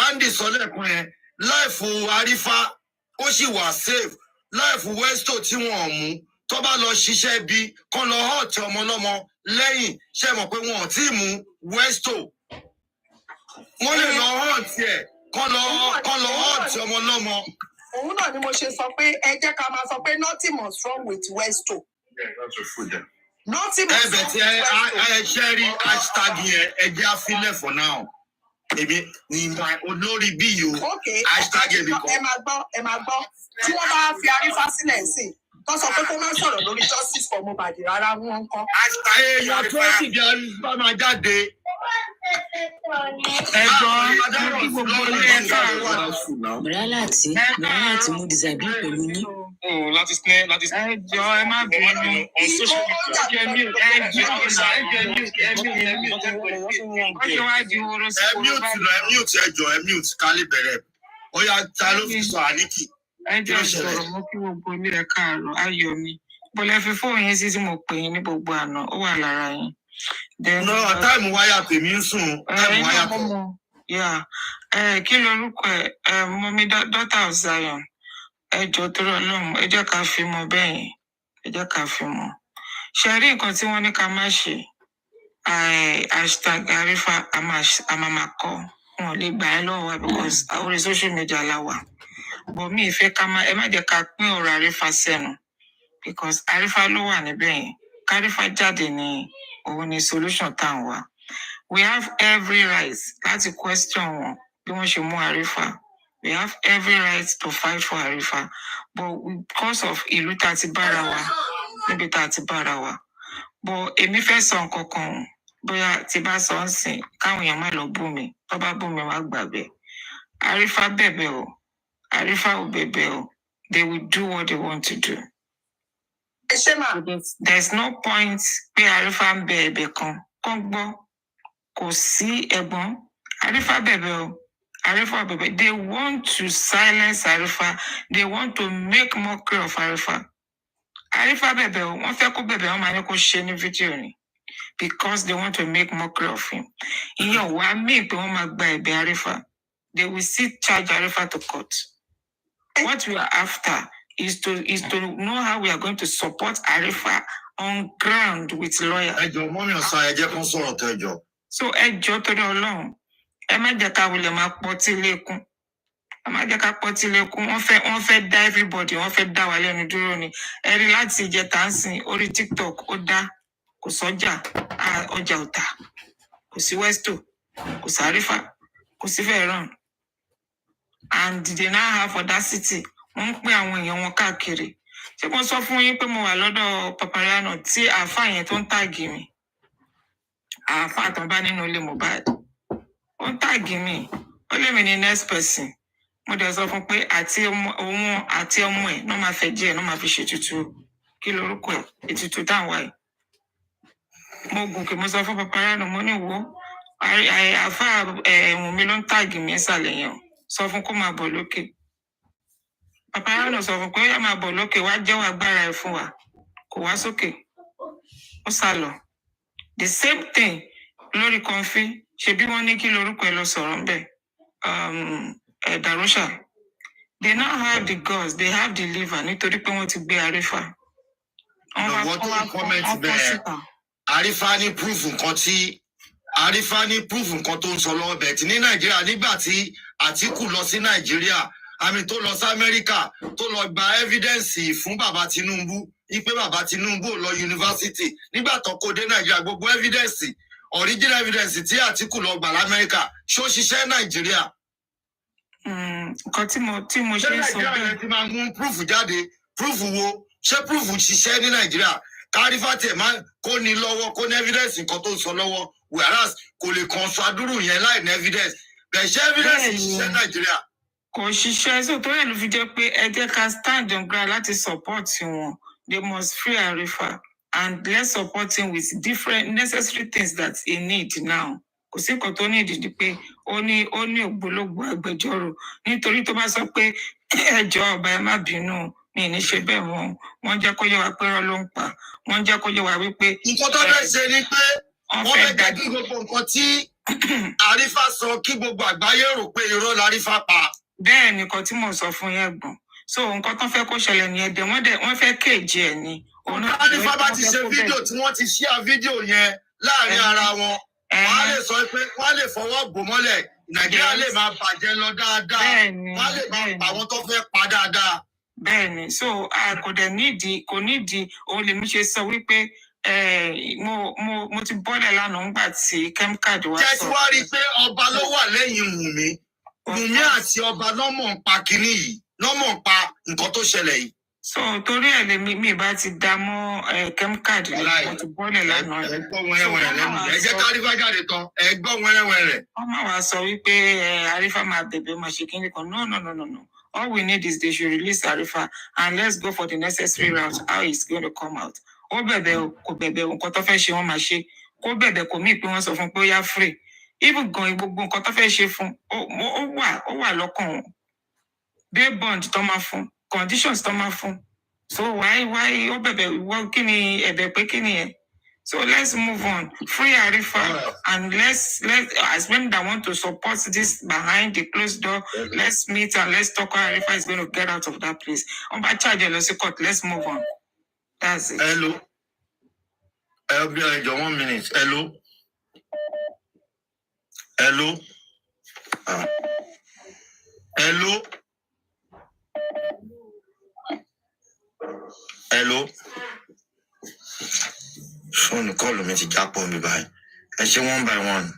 Andy sọ lẹ́kùn yẹn láìfù Arífá ó sì wà safe láìfù Westo tí wọ́n mú tó bá lọ ṣiṣẹ́ bí kán lọ hot ọmọ ọlọ́mọ lẹ́yìn ṣe mọ̀ pé wọn ò tí ì mú Westo wọ́n lè lọ hot ẹ̀ kán lọ hot ọmọ ọlọ́mọ. Òun náà ni mo ṣe sọ pé ẹ jẹ́ ká máa sọ pé nothing was wrong with Westo. Nothing was wrong with Westo. Ẹ ṣe rí hashtag yẹn ẹ jẹ́ àfilẹ̀ for now. Èmi ni olórí bí yìí o. Hashtag yẹn nìkan. Ẹ máa gbọ́. Tí wọ́n bá fi Arífá sílẹ̀ sí i. Tó sọ pé kó má sọ̀rọ̀ lórí justice for Mohbad rárá wọn kọ́. Èèyàn tó sì di Arífá máa jáde. Ẹjọ́ gbogbo ilé ẹ̀ka Bùrálàtì mo disagree pẹ̀lú yín. Ẹjọ́ ẹ má bínú. Mute kálí bẹ̀rẹ̀. Ó yá ta ló fi sọ àníkì. Ẹjọ́ sọ̀rọ̀ mo kí gbogbo ilé ẹ̀ka àrùn ayọ̀ mi. Bọ́lá fi fóònù yín sí tí mo pè yín ní gbogbo àná, ó wà lára yín. No, táìmù wáyà tèmi ń sùn. Táìmù wáyà tó. Kí lorúkọ ẹ̀ mọ́mí daughter of Zion? Ẹjọ́ tó rọ̀ lọ́hùn, ẹ jẹ́ ká fi mọ bẹ́ẹ̀ yẹn. Ẹ jẹ́ ká fi mọ. Ṣé rí nǹkan tí wọ́n ní ká má ṣe? Hashtag Arífá àmàmàkọ́. Wọn ò lè gbà ẹ́ lọ́wọ́ wa because orí social media la wà. Bọ̀ mí ìfẹ́ ẹ má jẹ́ ká pín ọ̀rọ̀ Arífá sẹ́nu because Arífá ló wà níbẹ̀ yẹn. Kárífá jáde ní òun ni solution tá à ń wá. We have every right láti question wọn bí wọ́n ṣe mú Arífá. We have every right to fight for Arífá. But because of ìlú tá a ti bára wa, níbi tá a ti bára wa. But èmi fẹ́ sọ nǹkan kan bóyá tí bá sọ ń sìn káwọn èèyàn má lọ bú mi. Tó bá bú mi wá gbàgbé. Arífá bẹ̀bẹ̀ o. Arífá ò bẹ̀bẹ̀ o. They will do what they want to do. There's no point pé Arífá ń bẹ ẹ̀bẹ̀ kan gbọ́ kò sí ẹ̀gbọ́n Arífá bẹ̀bẹ̀ o Arífá bẹ̀bẹ̀ they want to silence Arífá they want to make mockery of Arífá bẹ̀bẹ̀ o wọ́n fẹ́ kó bẹ̀bẹ̀ wọ́n máa ní kó ṣe ní fídíò ni because they want to make mockery of him ìyẹn wàá mí pé wọ́n máa gba ẹ̀bẹ̀ Arífá they will still charge Arífá to court what we are after is to know how we are going to support Arífá on ground with lawyer. Ẹjọ́ mọ́mí ọ̀sán ẹ̀jẹ̀ kan sọ̀rọ̀ tẹ́jọ́. So ẹjọ́ torí Ọlọ́run ẹ má jẹ́ ká wulẹ̀ máa pọtí lékún ẹ má jẹ́ ká pọtí lékún wọ́n fẹ́ dá everybody wọ́n fẹ́ dá wa lẹ́nu dúró ni ẹ rí láti ìjẹta ń sìn orí TikTok ó dá kò sọ́jà ọjà ò tà kò sí Westo kò sí Arífá kò sí Fẹ́ràn and they now have audacity wọ́n ń pín àwọn èèyàn wọn káàkiri ṣé mo sọ fún yín pé mo wà lọ́dọ̀ Papariano tí àáfàá yẹn tó ń tààgì mi àáfàá tó ń bá nínú ilé Mohbad ó ń tààgì mi ó lè mi ní next person mo dẹ̀ sọ fún pé àti òun àti ọmọ ẹ̀ náà máa fẹ́ jẹ́ ẹ̀ náà máa fi ṣètùtù kí lorúkọ ẹ̀ ètùtù táwọn wáyé mo gòkè mo sọ fún Papariano mo ní wo àáfàá ẹ̀wọ̀n mi ló ń tààgì mi ìsàlẹ̀ yẹn sọ fún kó máa bọ̀ lókè. Papariano sọ fún pé ó yá máa bọ̀ lókè wá jẹ́wọ́ agbára ẹ̀ fún wa kò wá sókè ó sá lọ the same thing lórí Kọ́ńfí ṣe bí wọ́n ní kí lorúkọ ẹ̀ lọ sọ̀rọ̀ ń bẹ̀ Darusha they now have the guts they have the liver nítorí pé wọ́n ti gbé Arífá. Wọ́n tó comment bẹ́ẹ̀ Arífá ní proof nǹkan tí Arífá ní proof nǹkan tó ń sọ lọ́wọ́ bẹ̀ tí ní Nàìjíríà nígbà tí Àtíkù lọ sí Nàìjíríà àmì tó lọ sí Amẹ́ríkà tó lọ gba evidence fún bàbá Tinubu ipe bàbá Tinubu lọ yunifásitì nígbà tó kó dé Nàìjíríà gbogbo evidence original evidence tí Àtíkù lọ gbà l'Amẹ́ríkà ṣó ṣiṣẹ́ Nàìjíríà. Nǹkan tí mo ṣe ń sọ bẹ́ẹ̀. Nàìjíríà ti máa mú proof jáde proof wo ṣé proof ṣiṣẹ́ ní Nàìjíríà kárífà tẹ̀ máa kó ní lọ́wọ́ kó ní evidence nǹkan tó ń sọ lọ́wọ́ whereas kò lè kàn sọ àdúrú yẹn láì ní evidence bẹ̀ ṣé evidence ṣiṣẹ́ Nàìjíríà. Kò ṣiṣẹ́ so tó yẹ ló fi jẹ́ pé ẹ jẹ́ ká stand on ground láti support wọn they must free Arífá and let's support him with different necessary things that he need now. Kò sí nǹkan tó ní ìdí pé ó ní ògbólógbòó agbẹjọ́rò nítorí tó bá sọ pé ẹjọ́ ọba ẹ má bínú mi ní ṣe bẹ́ẹ̀ wọ́n jẹ́ kó yé wa pé irọ́ ló ń pa wọ́n jẹ́ kó yé wa wípé. Nǹkan tó fẹ́ ṣe ni pé wọ́n fẹ́ jẹ́ kí gbogbo nǹkan tí Àrífà sọ kí gbogbo àgbáyé rò pé irọ́ l'Àrífà pa. Bẹ́ẹ̀ ni nǹkan tí mo sọ fún yẹn gbọ̀n so nǹkan tó fẹ́ kó ṣẹlẹ̀ nìyẹn dẹ̀ wọ́n fẹ́ kéèjì ẹ̀ ni. Àrífà bá ti ṣe fídíò tí wọ́n ti share fídíò yẹn láàrin ara wọn wọ́n á lè sọ pé wọ́n á lè fọwọ́ bò mọ́lẹ̀ Nàìjíríà lè máa bàjẹ́ lọ dáadáa wọ́n á lè máa pa àwọn tó fẹ́ pa dáadáa. Bẹ́ẹ̀ni so kò dẹ̀ nídìí òun lèmi ṣe sọ wípé mo ti bọ́lẹ̀ lánàá ńgbà tí kemcard wá sọ. Jẹ́ tí wá rí i pé ọba ló wà lẹ́yìn Wùmí àti ọba lọ́mọ̀ ń pa kinní yìí lọ́mọ̀ ń pa nǹkan tó ṣẹlẹ̀ yìí. So torí ẹ̀ lèmi mi bá ti dá mọ́ kemcard mo ti bọ́lẹ̀ lánàá. Ẹ gbọ́ wẹ́rẹ́wẹ́rẹ́ lẹ́nu ẹ jẹ́ ká Àrífà jáde tán ẹ gbọ́ wẹ́rẹ́wẹ́rẹ́. Wọ́n máa wá sọ wípé Àrífà máa bẹ̀bẹ̀ máa ṣe kíní kan no. All we need is they should release Àrífà and let's go for the necessary route how it's going to come out. Ó bẹ̀bẹ̀ o kò bẹ̀bẹ̀ o nǹkan tó fẹ́ ṣe wọ́n máa ṣe kó bẹ̀bẹ̀ kò mí pé wọ́n sọ fún pé ó yá free even gan gbogbo nǹkan tó fẹ́ ṣe fún ó wà lọ́kàn wọn bail bond tó máa fún conditions tó máa fún so why ó bẹ̀bẹ̀ wọ́n kí ni ẹ̀bẹ̀ pé kí ni ẹ̀. So let's move on. Free Àrífà and let's as many that want to support this behind the closed door, let's meet and let's talk how Àrífà is going to get out of that place. On by charge court, let's move on. That's it. Hello. 1 minute. Hello. Hello. Hello. Hello. Phone call me to jump on me by. I say one by one.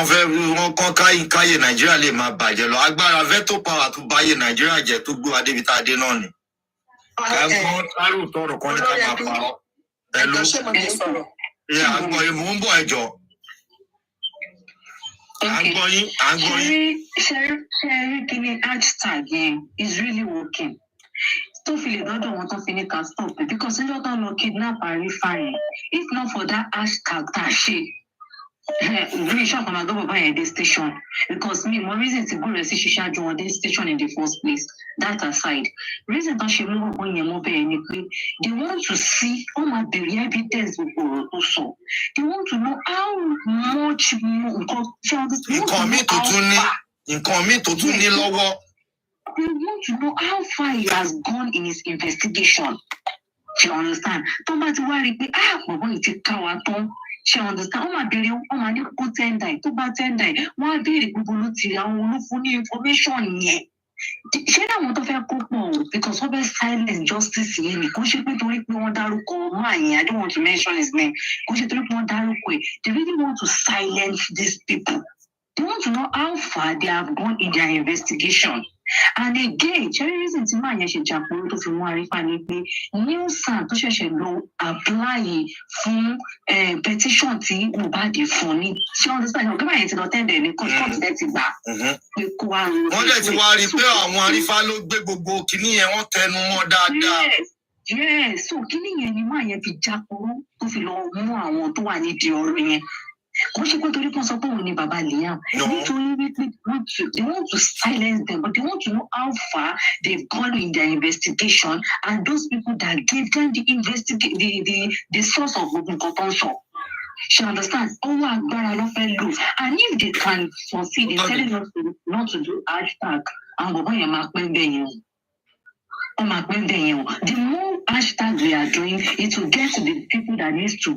Wọ́n kàn káyé Nàìjíríà lè máa bàjẹ́ lọ. Agbára veto power tó báyé Nàìjíríà jẹ́ tó gbé adébítà adé náà ni. Káàgbọ́n tárò tọrọ kan ní ká máa pa ọ́. Hello. Àgbọ̀n yìí mò ń bọ̀ ẹjọ́. Àgbọ̀n yín. Ṣé kí ni hashtag yẹn is really working? Tó fi lè dọ́dọ̀ wọn tó fi ní ká stop it because níjọ́ tó ń lọ kidnap Àrífà yẹn if not for that hashtag tá a ṣe really shock on adobo by the station because me more reason to go resi shisha jo the station in the first place. That aside, reason that she move on your mobile they want to see all my the evidence before also. They want to know how much more they want to know how far he has gone in his investigation. You understand? Tomati worry boy it kawaton. She understand? Oh my baby, oh my little tender, to bad tender. Why be the information yet? Ṣé àwọn tó fẹ́ kó pọ̀ because wọ́n fẹ́ silence justice yẹn ni kò ṣe pé torí pé wọ́n dárúkọ máa yẹn I don't want to mention his name kò ṣe torí pé wọ́n dárúkọ ẹ̀ they really want to silence these people. They want to know how far they have gone in their investigation. And again, ṣé reason tí máa yẹn ṣe jàpọ̀ tó fi mú Àrífà ni pé Newsan tó ṣẹ̀ṣẹ̀ lọ apply fún petition tí Mohbad fún ni. Ṣé understand? Ọ̀gá máa yẹn ti lọ tẹ́lẹ̀ ní court dẹ̀ ti gbà pé kó wá ro. Wọ́n dẹ̀ ti wá rí i pé àwọn Àrífà ló gbé gbogbo kìíní yẹn wọ́n tẹnu mọ́ dáadáa. Yes, so kìíní yẹn ni máa yẹn fi jápọ̀ tó fi lọ mú àwọn tó wà nídìí ọ̀rọ̀ yẹn. Kò ṣe pé torí kan sọ pé òun ni bàbá Liam. Nítorí wípé they want to silence them but they want to know how far they've gone in their investigation and those people that gave them the source of nǹkan tó ń sọ. She understand? Ọwọ́ agbára ló fẹ́ lò and if they can succeed in telling us not to do hashtag àwọn bàbá yẹn máa pẹ́ bẹ́ẹ̀ yẹn o. Wọ́n máa pẹ́ bẹ́ẹ̀ yẹn o. The more hashtag we are doing it will get to the people that needs to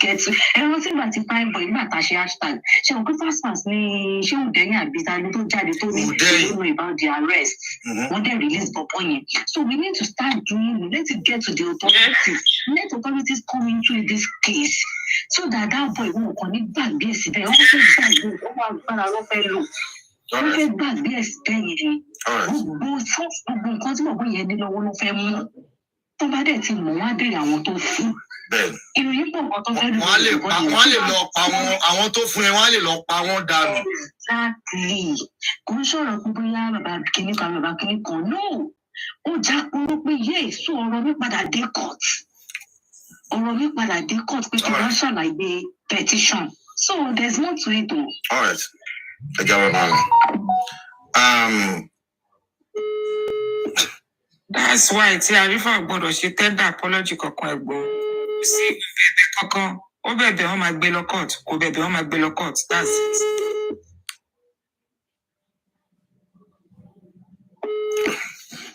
get to. Ẹ̀rọ tí ìgbà tí fine boy ìgbà tá a ṣe hashtag ṣe òkú fast ní ṣé òdẹ́yìn àbíta ló tó jáde tó ní ìdókòwò about the arrest. Wọ́n dẹ̀ release bọ̀bọ̀ yẹn. So we need to start doing it. Let it get to the authorities. Let authorities come into this case so that boy won't kàn ní gbàgbé ẹ̀sìn bẹ́ẹ̀. Wọ́n fẹ́ gbàgbé ọwọ́ agbára ló fẹ́ lò. Wọ́n fẹ́ gbàgbé ẹ̀sìn bẹ́ẹ̀ yẹn. Gbogbo nǹkan tí bọ̀bọ̀ yẹn ní lọ́wọ́ ló fẹ́ mú. Tó bá dẹ̀ ti mọ̀ wọ́n á béèrè àwọn tó fún. Ìròyìn pọ̀ nǹkan tó fẹ́ lò. Wọ́n á lè lọ pa àwọn tó fún yẹn wọ́n á lè lọ pa wọ́n dànù. Exactly. Kò ń sọ̀rọ̀ pé bóyá bàbá kìíní kan no. ó já kúrò pé yé èso ọ̀rọ̀ mi padà dé court pé kí wọ́n ṣàlàyé petition so there's more to it o. All right. I got That's why tí Arifa gbọ́dọ̀ ṣe tender apology kankan ẹ̀gbọ́n. Sí bẹ̀bẹ̀ kankan, ó bẹ̀bẹ̀ wọ́n máa gbé lọ court, kò bẹ̀bẹ̀ wọ́n máa gbé lọ court. That's it.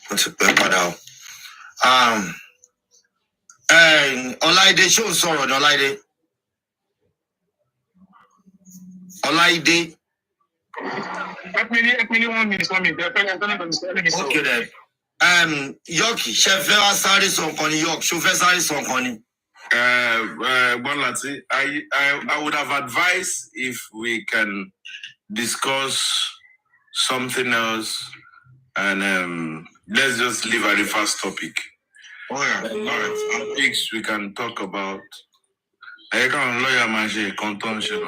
What's it padà? Ọláìdé ṣó ń sọ̀rọ̀ ní Ọláìdé. Ọláìdé. Epini 1 minute. Okay then. Yoki, ṣe fẹ́ wá sáré sọ nǹkan ni York, ṣó fẹ́ sáré sọ nǹkan ni? Bonlati, I would have advised if we can discuss something else and let's just leave at the first topic. Oh yeah. All right. Topics we can talk about. I can lawyer manje contention.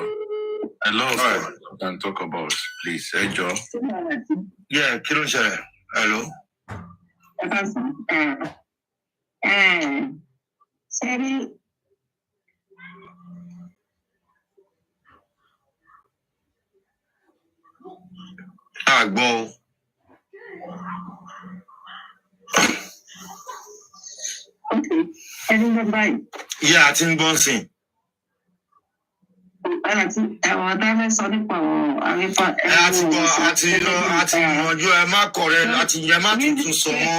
A lot of stuff we can talk about. Please, hey Joe. Yeah, kí ló ń ṣẹlẹ̀? Hello. Sorry. Àgbọ̀. Okay. Ẹni lọ báyìí. Yeah, àti ń gbọ́n sìn. Àwọn adáfẹ́ sọ nípa àwọn àrífà. Àti ìrànjú ẹ má kọ̀rẹ́ àti ẹ má tuntun sọ mọ́.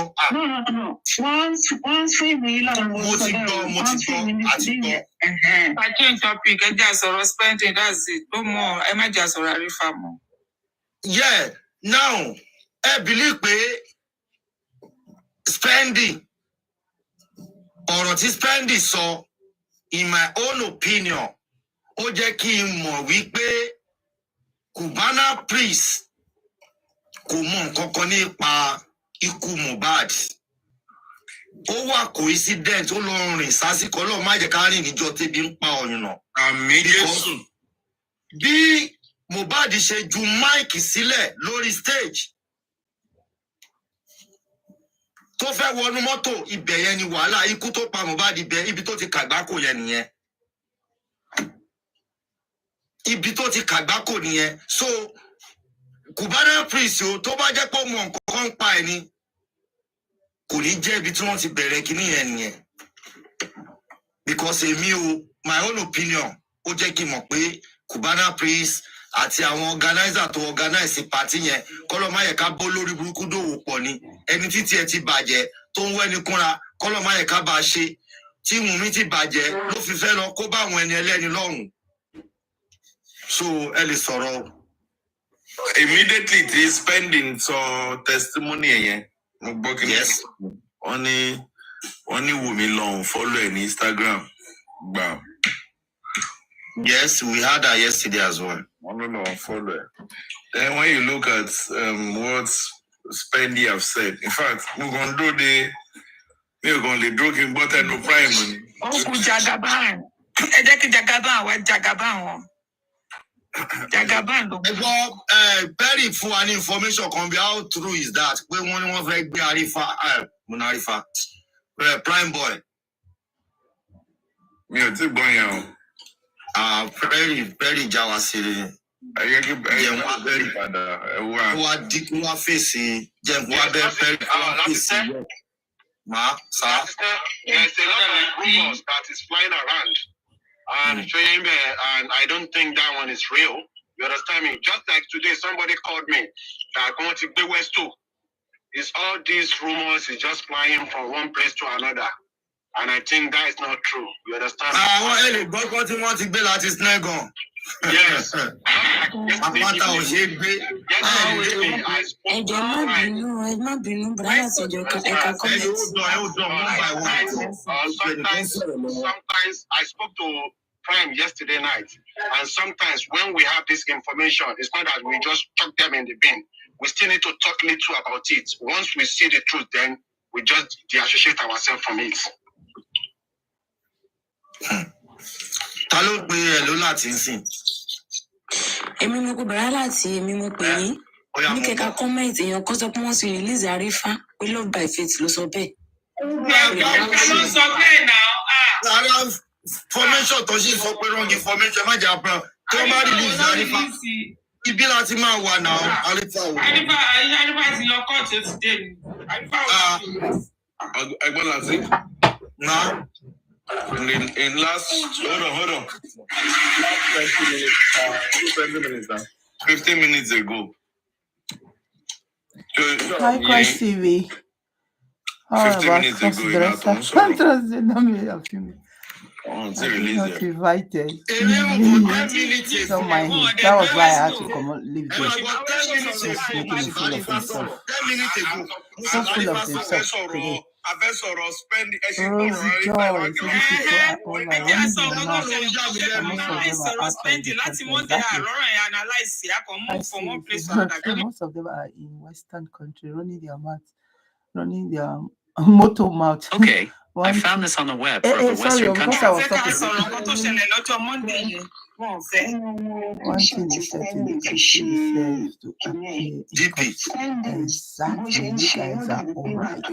No. Wọ́n fi mi lọ́wọ́. Mo ti gbọ́, àti gbọ́. I change topic, ẹ jẹ́ àsọ̀rọ̀ spending, that's it. No more, ẹ má jẹ́ àsọ̀rọ̀ Arifa mọ́. Yeah, now, ẹ believe pé spending, ọ̀rọ̀ tí spending sọ, in my own opinion, ó jẹ́ kí n mọ̀ wípé Cubana priest kò mọ nǹkan kan nípa ikú Mohbad. Ó wà coincident, ó lọ rìn sásìkò Ọlọ́run má jẹ́ ká rìn níjọ́ tẹ́bi ń pa ọ̀yùnà. Àmín Jésù. Bí Mohbad ṣe ju máìkì sílẹ̀ lórí stage tó fẹ́ wọnú mọ́tò, ibẹ̀ yẹn ni wàhálà ikú tó pa Mohbad, ibi tó ti kàgbákò yẹn nìyẹn. Ibi tó ti kàgbákò nìyẹn. So Cubana priest o tó bá jẹ́ pé mọ nǹkan kan pa ẹ̀ ni kò ní jẹ́ ibi tí wọ́n ti bẹ̀rẹ̀ kíní yẹn nìyẹn. Because èmi o, my own opinion, ó jẹ́ kí n mọ̀ pé Cubana priest àti àwọn organizer tó organize party yẹn kọ́lọ́ má yẹ ká bó lórí burúkú dòwò pọ̀ ni. Ẹni títí ẹ ti bàjẹ́ tó ń wẹ́ni kúnra kọ́lọ́ má yẹ ká bá a ṣe. Tí Wùnmí ti bàjẹ́ ló fi fẹ́ lọ kó bá àwọn ẹni ẹlẹ́ni lọ́rùn. So ẹ lè sọ̀rọ̀. Immediately tí spending sọ testimony yẹn. Mo gbọ́ kí Yes. wọ́n ní Wùmí lọ́hùn follow ẹ̀ ní Instagram. Gbà. Yes, we had that yesterday as well. Wọ́n ló lọ́hùn follow ẹ̀. Then when you look at what Spendy have said, in fact, mi ò kàn lè dúró kí n gbọ́ tẹnu prime ni. Ó kú Jagaban. Ẹ jẹ́ kí Jagaban wá Jagaban wọn. Jagaban ló kú. Perry fún wa ní information kan bí how true is that pé wọ́n ní wọ́n fẹ́ gbé Arifa prime boy. Mi ò tí gbọ́ yẹn o. Perry já wa sí i. Jẹun wá Perry padà ẹ wá. Wá fèsì jẹun wá bẹ Perry wá fèsì. Ma, sir. There's a lot of rumors that is flying around. And I don't think that one is real. You understand me? Just like today, somebody called me that I want to be West too. It's all these rumors is just flying from one place to another. And I think that is not true. You understand? Gbọ́dọ̀ tí wọ́n ti gbé láti Snegon. Yes. Àpáta ò ṣe é gbé. Ẹjọ́ má bínú, brother láti ìjọ ẹ̀ka comment. Sometimes I spoke to Prime yesterday night, and sometimes when we have this information, it's not that we just chuck them in the bin. We still need to talk little about it. Once we see the truth, then we just deassociate ourselves from it. Ta ló pe ẹ ló láti ń sìn? Èmi mo kú brother láti èmi mo pè yín. Ní kẹ́kẹ́ comment èèyàn kan sọ pé wọ́n ti release Arifa pé Love by Faith ló sọ bẹ́ẹ̀. Formation tó ṣe sọ pé wrong information má jà pa. Tí wọ́n bá release Arifa. Ibi láti máa wà náà. Arifa ti lọ kọ́ọ̀tù ti dé ni. Arifa ò Ẹgbọ́n láti. Nah. In last, hold on. Last 20 minutes now. 15 minutes ago. Hi, Christ TV. How 15 about minutes ago, not invited. It's on my head. That was why I had to come on, leave this. He's making a fool of himself. So full of himself today. Rose Joy, so these people are all like running their mouth. Most of them are in Western country, running their mouth, running their motto mouth. Okay, I found this on the web for the Western country. One thing is certain, it deserves to appear in court. Exactly, you guys are all right.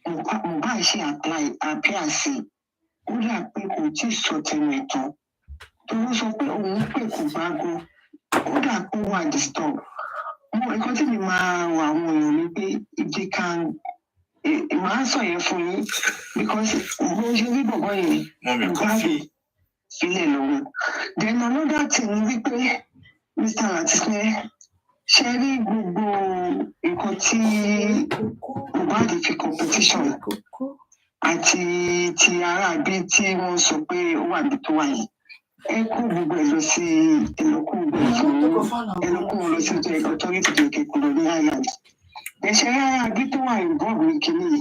Mohbad ṣe apply sí ó dà pé kò tí ì sọ tẹnu ẹ̀ tán tó sọ pé òun pè kò bá go ó dà pé wà disturb nǹkan tí mi máa wà àwọn èèyàn ni pé if they can màá sọ yẹn fún yín because bó ṣe rí bọ̀bọ̀ yẹn Mohbad sílẹ̀ lọ́wọ́ then another thing ni wípé Mr. Latisne ṣe rí gbogbo nǹkan tí Mohbad fi competition àti ti aráabí tí wọ́n sọ pé ó wà ní tó wà yìí ẹ kó gbogbo ẹ lọ sí ẹlòkùn lọ sí authority tó kẹ kúrò ní Ireland ẹ̀ṣẹ̀ aráabí tó wà involve ní kínní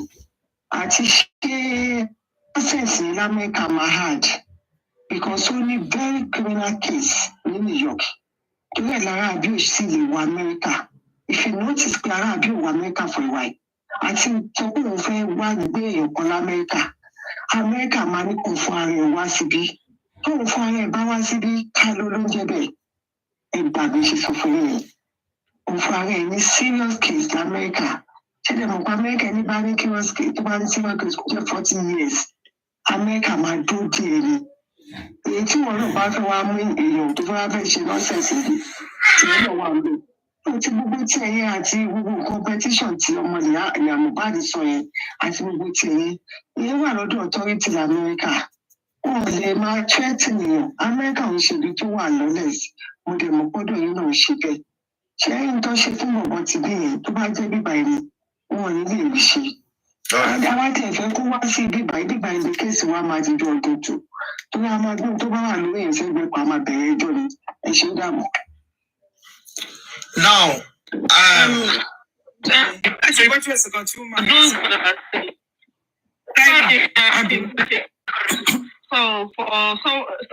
àti ṣe process ní lamẹ́ka mahad because ó ní very criminal case ní New York torí ẹ̀ lára àbí ò sì lè wọ Amẹ́ríkà if you notice pé ara àbí ò wọ Amẹ́ríkà for a while àti sọ pé òun fẹ́ wá gbé èèyàn kan l'Amẹ́ríkà Amẹ́ríkà máa ní kó fún ara ẹ̀ wá síbí tóun fún ara ẹ̀ bá wá síbí ká ló ló ń jẹ́ bẹ́ẹ̀ ẹ̀ gbàgbé ṣe sọ fún yẹn òun fún ara ẹ̀ ní serious case l'Amẹ́ríkà ṣẹlẹ̀ mọ̀ pé Amẹ́ríkà ní bá ní serious case tó bá ní serious case kó jẹ́ 40 years Amẹ́ríkà máa dó díẹ̀ ni èyí tí wọn náà bá fẹ́ wá mú èèyàn tó fẹ́ wá fẹ́ ṣe lọ́sẹ̀sẹ̀ yìí tí wọn náà wà ń bẹ̀. àti gbogbo tí ẹyẹ àti gbogbo competition tí ọmọ ìyá Mohbad sọ yẹn àti gbogbo tí ẹyẹ ìyẹn wà lọ́dọ̀ authority lamẹ́ríkà wọn ò lè máa threaten èèyàn Amẹ́ríkà ń ṣe ibi tó wà lawless mo dẹ̀ mọ̀ gbọ́dọ̀ yín náà ṣe bẹ́ẹ̀ ṣé ẹ̀yìn tó ṣe fún bọ̀bọ̀ ti bí yẹn tó bá jẹ́ bíbá ẹni wọn ò ní lè rí ṣe. àwa tẹ̀ fẹ́ kó wá sí bíbá ìlú kéèsì wa máa ti jọ ọdún tó tó bá máa gbọ́n tó bá wà lórí ẹ̀sẹ̀ gbé pa máa bẹ̀rẹ̀ ẹjọ́ ni ẹ ṣe dààmú. Now, actually, what was the consumer? So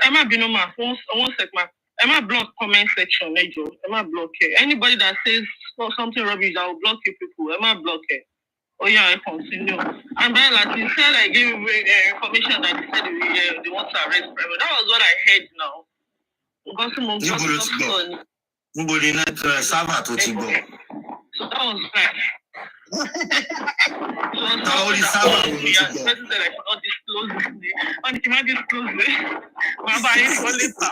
Emma Binoma, one second. Emma block comment section, Emma block it. Anybody that says something rubbish, I will block you people. Emma block it. Oh yeah, I continue. And then like you said, I gave information that they said they want to arrest Private. That was what I heard now. Nobody not server to Tibo. So that was right. How is server to Tibo? Person said I should not disclose this. And you might disclose it. But I for later.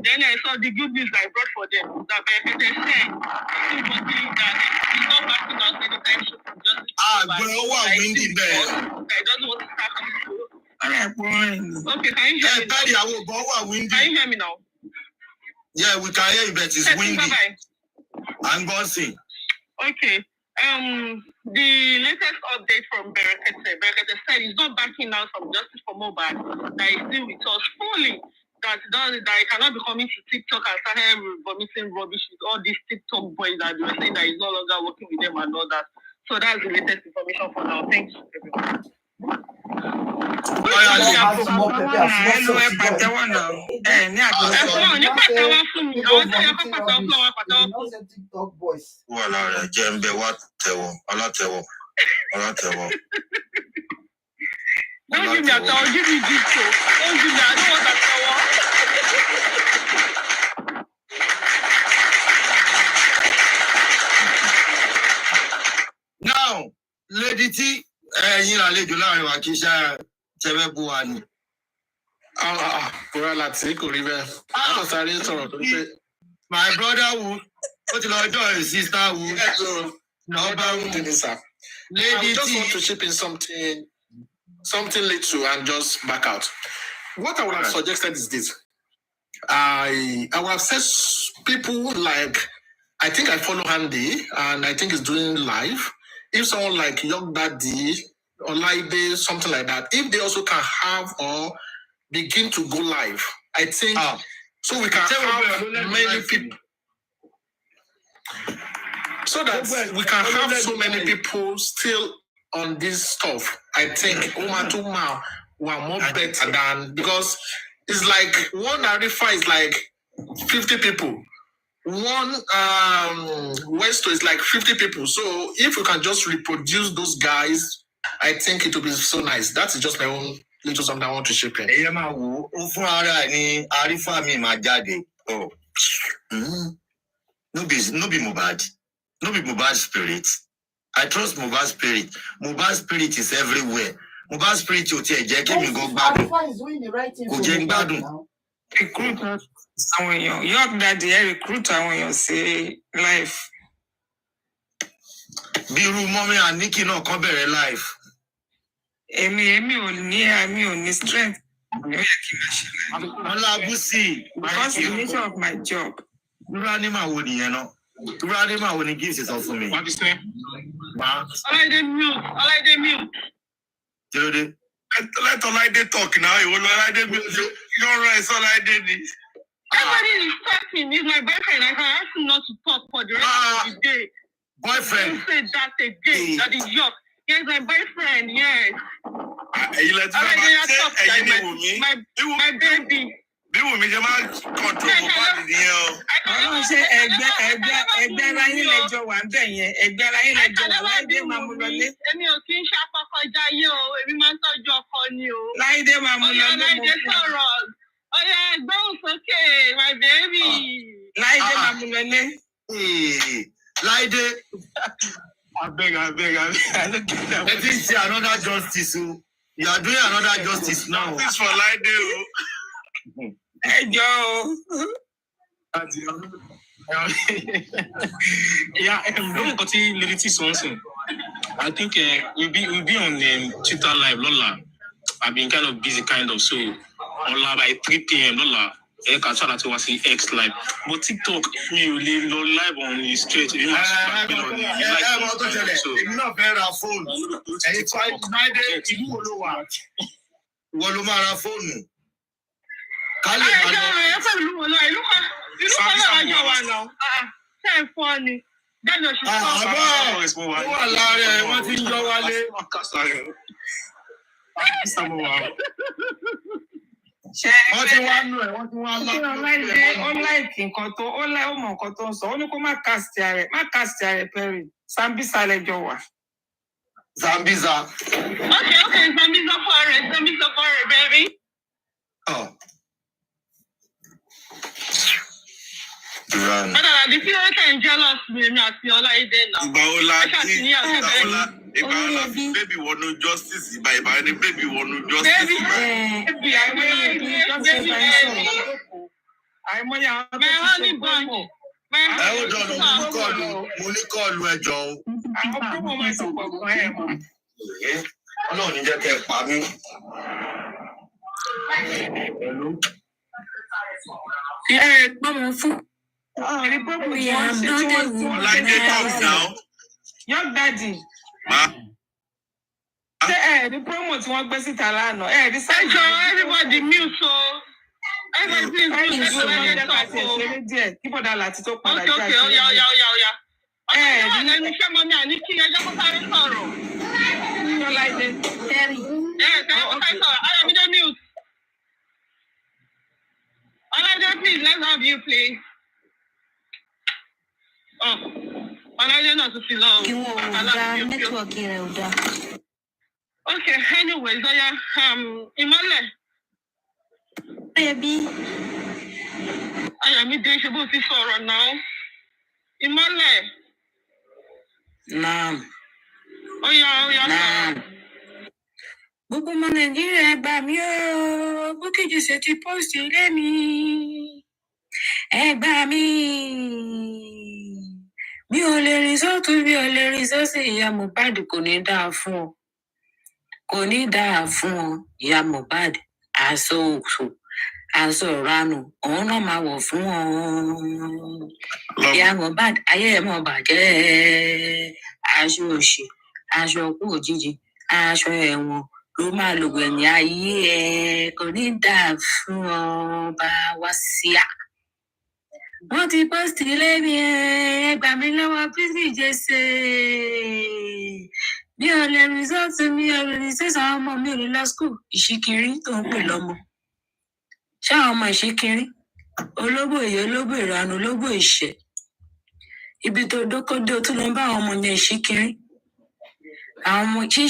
Then I saw the good news I brought for them. That they said somebody that is not backing out anytime soon from justice. Windy there. I don't want to start on the Okay, can you hear me now? Can you hear me now? Yeah, we can hear you, but it's windy. Bye-bye. I'm going to sing. Okay. The latest update from Berekete said he's not backing out from Justice for Mohbad, that he's still with us fully, that he cannot be coming to TikTok and start vomiting rubbish with all these TikTok boys that they were saying that he's no longer working with them and all that. So that's the latest information for now. Thanks, everyone. Don't give me a towel, give me this. Don't give me, I don't want a towel. Now, Lady T, you know, Lady Larry, Wakisha, Terebuani. My brother who, what you like, his sister who, Lady just want to chip in something little and just back out. What I would have suggested is this. I would have said people like, I think I follow Andy and I think he's doing live. If someone like Young Daddy or Laide, something like that, if they also can have or begin to go live, I think so we can have many people. So that we can have so many people still on this stuff. I think Omatuma were more better than, because it's like one Arifa is like 50 people. One Westo is like 50 people. So if we can just reproduce those guys, I think it will be so nice. That's just my own little something I want to chip in. Oh. No be Mohbad. No be Mohbad spirit. I trust Mohbad spirit. Mohbad spirit is everywhere. Mohbad spirit you take Arifa is doing the right thing for Mohbad now. Recruit Young Daddy, recruit when you say life. Biru mommy and Nikki no come better life. Emi ò ní strength. Because the nature of my job. Uranima wo ni yẹn Uranima wo ni gives yourself for me. What is name? Olaide mute. Jode. Let Olaide talk now. You will Olaide mute. You're right, Olaide ni. Everybody is talking. He's my boyfriend. I can ask him not to talk for the rest of the day. Boyfriend. Don't say that again. That is yuck. Yes, my boyfriend. Yes. My baby. Bí wù mí jẹ́ máa control Mohbad nìyẹn o. Ọlọ́run ṣe ẹgbẹ́ ara yín lẹ́jọ́ wà ń bẹ̀ yẹn. Ẹgbẹ́ ara yín lẹ́jọ́ wà Láìdé máa mú lọlé. Èmi ò kí ń ṣàkọ́kọ́ jayé o. Èmi máa ń tọ́jú ọkọ ni o. Láìdé máa mú lọlé. Láìdé sọ̀rọ̀. Ọ̀yà gbóhùn sókè, my baby. Láìdé máa mú lọlé. Láìdé. Abeg. I don't get that. Let me see another justice. You are doing another justice now. This for Láìdé o. Yeah, don't continue Lady Swanson. I think we'll be on Twitter live, Lola. I've been kind of busy, so Lola by 3 p.m. Lola. I can try to watch X live, but TikTok you live on the straight. You must so not better phone. And it's like phone. Zambiza for it, baby. Oh. The few can jealous me, not Olaide now. Baby want no justice. Baby want no justice. My honey bunch. Young Daddy. The promo tí wọ́n gbé síta lánàá. Everybody mute so. Everybody mute so. Kí bọ́dà láti tó padà jáde. Okay, oya. Ẹni ṣé mo ní àní kí ẹjọ́ kó sáré sọ̀rọ̀. Yọ́láìdé. Ẹjọ́ kó sáré sọ̀rọ̀. Ayọ̀mídé mute. Olaide, please, let's have you, please. Olaide not to feel love. Okay, anyways, Imole. Baby. Ayọ̀mídé ṣe bó ti sọ̀rọ̀ náà. Ìmọ́lẹ̀. Naam. Ó yá Naam. sọ̀rọ̀. Gbogbo ọmọ Nàìjíríà ẹ gbà mí o. Bukky Jesse ti post ilé mi. Ẹ gbà mí. Mi ò lè rìn sọ́tún, mi ò lè rìn sósì. Ìyá Mohbad kò ní dáa fún ọ. Kò ní dáa fún ọ. Ìyá Mohbad aṣọ òṣù aṣọ ìranù òun náà máa wọ̀ fún ọ. Ìyá Mohbad ayé ẹ̀ mọ̀ bàjẹ́. Aṣọ òṣì aṣọ òkú òjijì aṣọ ẹ̀wọ̀n ló máa lò gbẹ̀yìn ayé ẹ̀. Kò ní dáa fún ọ bá wá síà. Wọ́n ti post ilé mi ẹ gbà mí lọ́wọ́ Bukky Jesse. Mi ò lè rìn sọ́tún, mi ò lè rìn sọ́sì, àwọn ọmọ mi ò lè lọ school. Ìṣíkiri tó ń pè lọ́mọ. Ṣé àwọn ọmọ ìṣíkiri? Ológbò ìyá, ológbò ìranu, ológbò ìṣẹ́. Ibi tó dókódé o tún lọ bá àwọn ọmọ yẹn ìṣíkiri. Àwọn ọmọ ṣé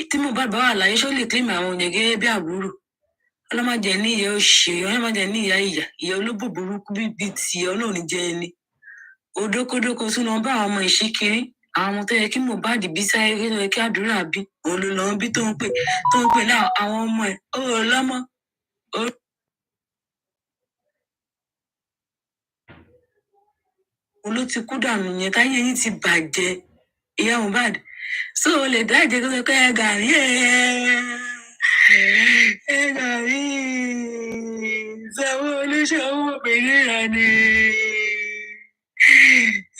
tí mo bá wà láyé ṣó lè claim àwọn yẹn gẹ́gẹ́ bí àbúrò. Ọlọ́mọdé ní ìyá òṣè, ọlọ́mọdé ní ìyá ìyá olóbò burúkú bíi ti ọlọ́run jẹ́ ẹni. Odókódókó tún lọ bá àwọn ọmọ ìṣíkiri. Àwọn ọmọ tó yẹ kí Mohbad bí sáyé tó yẹ kí àdúrà bí. Òun ló lọ bí tó ń pè ní àwọn ọmọ ẹ̀. Ó lọ́mọ. Ló ti kú dànù yẹn táyé yín ti bàjẹ́. Ìyá Mohbad. So o lè dá ìjẹ́ tó sọ pé ẹ gàrí ẹ gàrí ìsanwó olóṣòwò òmìnira ni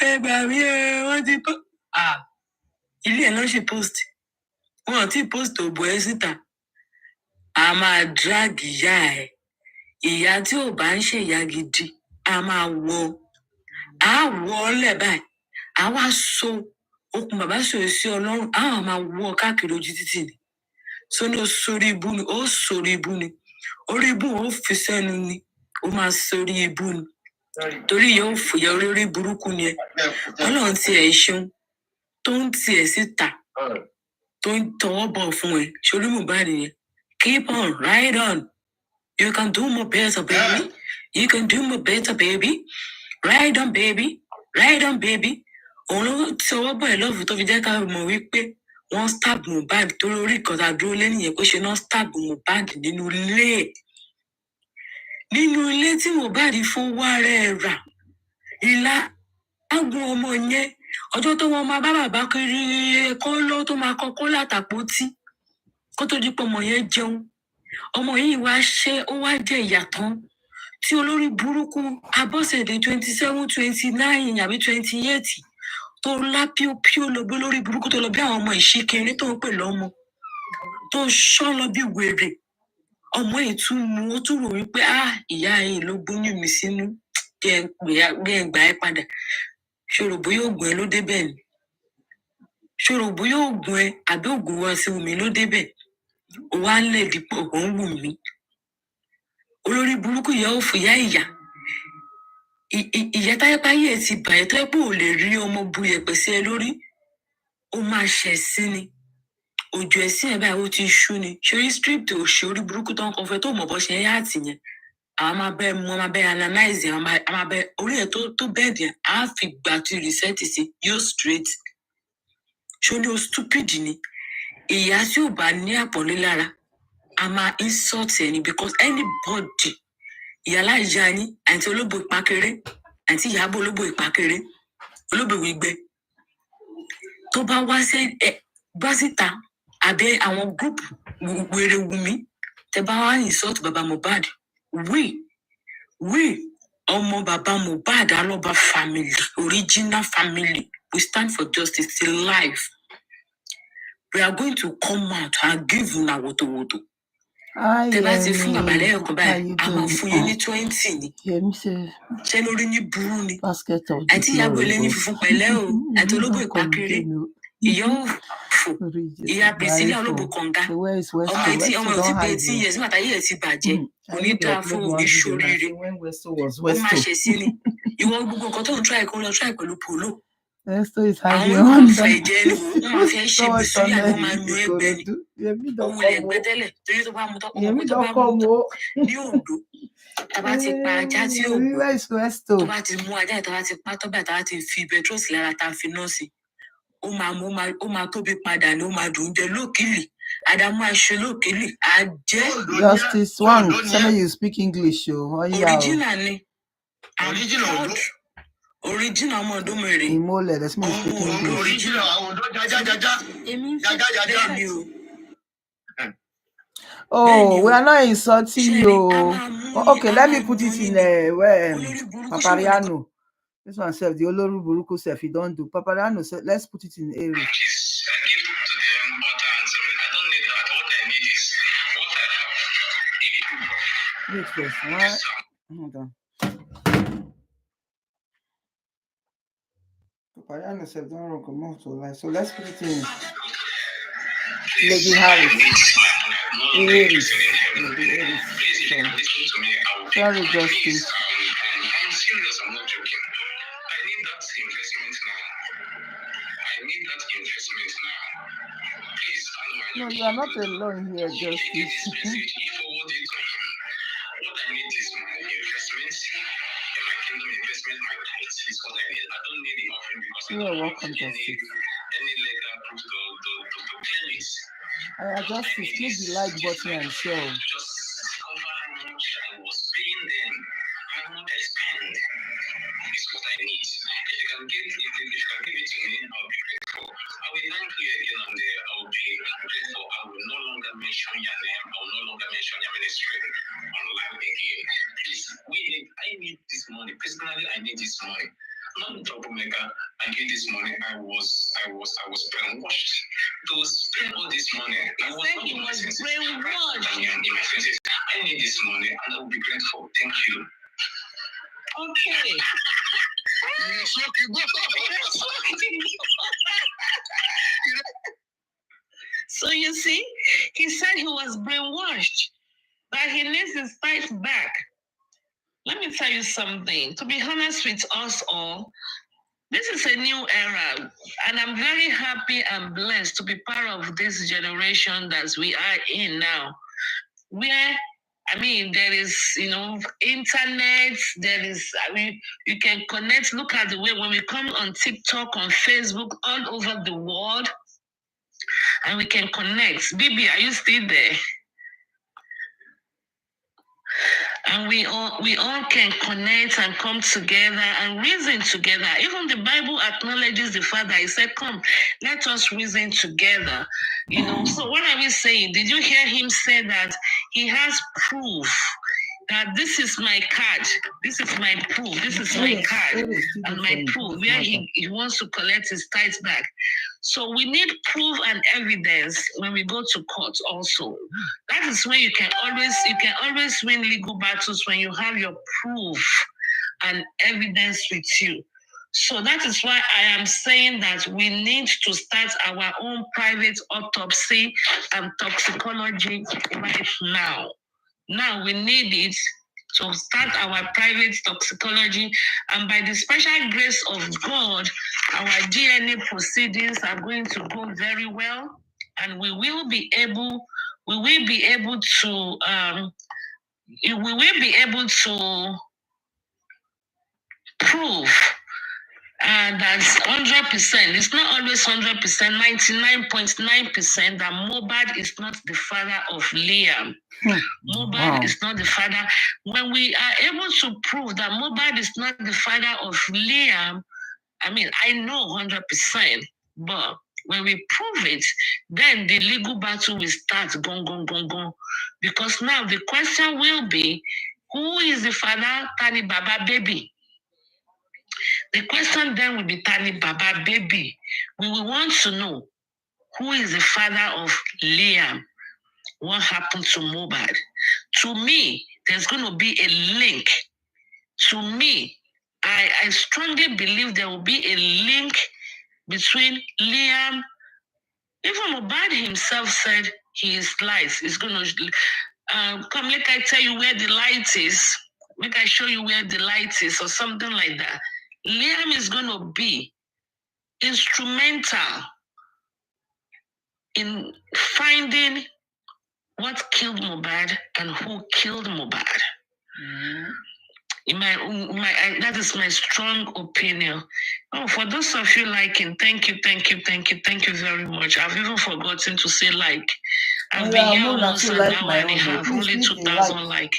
ẹ gbà mí wọ́n ti post. Ilé ẹ̀ lọ́ ṣe post. Wọ́n ti post òbò ẹ síta. A máa drag ìyá ẹ̀. Ìyá tí ò bá ń ṣe ìyá gidi a máa wọ ọ́lẹ̀ báyìí. A wá so okùn bàbá sòrò sí ọlọ́run. A máa wọ káàkiri ojú títì ni. So ní o sórí ibú ni, ó sórí ibú ni. Orí ibú ó fi sẹ́nu ni. Ó máa sórí ibú ni. Torí yóò fòyà orí burúkú ni ẹ. Ọlọ́run ti ẹ̀ ṣeun tó ń tiẹ̀ síta tó ń tọwọ́ bọ̀ fún ẹ. Ṣorí Mohbad yẹn. Keep on, ride on. You can do more better, baby. You can do more better, baby. Ride on, baby. Ride on, baby. Òun ló tọwọ́ bọ̀ ẹ̀ lọ́ọ̀fù tó fi jẹ́ ká mọ̀ wípé wọ́n stab Mohbad tó lórí ìkọ̀tà dúró lẹ́yìn yẹn pé ṣe náà stab Mohbad nínú ilé. Nínú ilé tí Mohbad fowó ara ẹ̀ rà. Ìlà ágùn ọmọ yẹn. Ọjọ́ tó wọn máa bá bàbá kiri kó ló tó máa kọ́kọ́ látàpótí. Kó tó di pé ọmọ yẹn jẹun. Ọmọ yìí wá ó wá jẹ ìyà tán. Tí olórí burúkú Abọ́sẹ̀dé 27, 29 àbí 28 tó lá píópíó lọ bí olórí burúkú tó lọ bí àwọn ọmọ ìṣíkiri tó ń pè lọ́mọ tó ṣọ́ lọ bí wèrè. Ọmọ yìí tún mú ó tún rò wípé ìyá yìí ló gbóyún mi sínú gbà ẹ́ padà. Ṣòro bóyá ògùn ẹ ló débẹ̀ ni. Ṣòro bóyá ògùn ẹ àbí ògùn wa sí Wùmí ló débẹ̀. Ó wá lè dípò òun wù mí. Olórí burúkú ìyá ò fìyà ìyá. Ìyá táyápáyé ti bàyẹ̀ tó yẹ pé ò lè rí ọmọ bu yẹ̀pẹ̀ sí ẹ lórí. Ó máa ṣẹ̀ sí ni. Òjò ẹ̀sìn ẹ̀ báyìí ó ti ṣú ni. Ṣorí script òṣè orí burúkú tó ń kọ fẹ́ tó mọ̀ bọ́ ṣe ń yáàtì yẹn. Àwọn máa bẹ́ analyze àwọn máa bẹ́ orí ẹ̀ tó bẹ́ẹ̀dì ẹ̀ á fi gbà tí reset sí yóò straight. Ṣó ní o stupid ni. Ìyá tí ò bá ní àpọ̀lé lára a máa insult ẹni because anybody ìyálà ìyá yín àti olóbò ìpákéré àti ìyàbọ̀ olóbò ìpákéré olóbò ìgbẹ́ tó bá wá síta àbẹ àwọn group wèrè Wùmí tẹ bá wá insult baba Mohbad we ọmọ baba Mohbad alọba family original family we stand for justice till life. We are going to come out and give una woto. Tẹ bá ti fún bàbá lẹ́yọ̀kan báyìí, a máa fún yín ní 20 ni. Ṣé lórí ní burú ni? Àti ìyàbọ̀ ilé ní funfun pẹ̀lẹ́ o, àti olóbò ìpákéré. Ìyá òfò, ìyá Priscilla olóbò kọ̀ǹga. Ọmọ ẹ̀ tí pé 18 years nígbà táyé ẹ̀ ti bàjẹ́. Kò ní dáa fún òní ṣoríire. Ó máa ṣẹ̀ sí ni. Ìwọ gbogbo nǹkan tó ń try kó lọ try pẹ̀lú polo. Esto is hiding àwọn máa ń fa under. ẹ̀jẹ̀ ni wọ́n máa fi ń ṣe bìsúyà wọ́n máa ń nu ẹgbẹ́ ni Yemi òun don't lè come gbé o. tẹ́lẹ̀ torí tó bá mu tán ọmọ Yemi pé tó bá don't mu come tán o. ní Oǹdó tá bá ti pa ajá tí ò gbó Where is tó Westo? bá ti mú ajá yìí tá bá ti pa tó bá tá bá ti fi petrol sí lára tá a fi náà sí ó máa mú ó máa tóbi padà ni ó máa dùn jẹ lókìlì Adamu aṣọ lókìlì àjẹ́. Justice Wang, tell me you speak English o. Original ni. Original ọmọ ọdún mẹ́rin. Imole, let's me speak English. Original àwọn ọ̀dọ́ jajajaja. Jajajaja ni o. Oh, we are not insulting you. Okay, let me put it in Papariano. This one self, the Oloru Buruku self, he don't do. Papariano, let's put it in Eri. I give to them water and cement. I don't need that. What I need is what I have. Wait first. What? Hold on. Papariano self don't run come out to life. So let's put it in Lady Harris. Iris. Sorry, Justice. I'm serious. I'm not joking. I need that investment now. I need that investment now. Please, no, you are not alone here, Justice. Forward it to him. What I need is my investment, and my kingdom investment, my tithes is what I need. I don't need the offering because I don't have any legal proof to claim it. Justice, click the like button and share. Just cover how much I was paying them, how much I spend is what I need. If you can give it to me, I'll be grateful. I will thank you again on there. I will be grateful. I will no longer mention your name. I will no longer mention your ministry online again. Please, I need this money. Personally, I need this money. Not a troublemaker. I need this money. I was brainwashed to spend all this money. I was not in my senses. I need this money, and I will be grateful. Thank you. Okay. So you see, he said he was brainwashed, that he needs his tithe back. Let me tell you something. To be honest with us all, this is a new era, and I'm very happy and blessed to be part of this generation that we are in now, where there is, internet, you can connect. Look at the way when we come on TikTok, on Facebook, all over the world, and we can connect. Bibi, are you still there? And we all can connect and come together and reason together. Even the Bible acknowledges the fact that he said, come, let us reason together. So what are we saying? Did you hear him say that he has proof that this is my card, this is my proof, this is my card and my proof, where he wants to collect his tithes back. So we need proof and evidence when we go to court also. That is when you can always win legal battles, when you have your proof and evidence with you. So that is why I am saying that we need to start our own private autopsy and toxicology right now. Now we need it to start our private toxicology, and by the special grace of God, our DNA proceedings are going to go very well, and we will be able to prove that's 100%. It's not always 100%, 99.9% that Mohbad is not the father of Liam. Mohbad is not the father. When we are able to prove that Mohbad is not the father of Liam, I know 100%, but when we prove it, then the legal battle will start, gong. Because now the question will be, who is the father? Tani Baba Baby. The question then will be Tani Baba Baby. We will want to know who is the father of Liam. What happened to Mohbad? To me, there's going to be a link. To me, I strongly believe there will be a link between Liam. Even Mohbad himself said his light is going to come. Let I tell you where the light is. Make I show you where the light is, or something like that. Liam is going to be instrumental in finding what killed Mohbad and who killed Mohbad. That is my strong opinion. Oh, for those of you liking, thank you very much. I've even forgotten to say like. I've been here almost an hour and a half, only 2,000 like.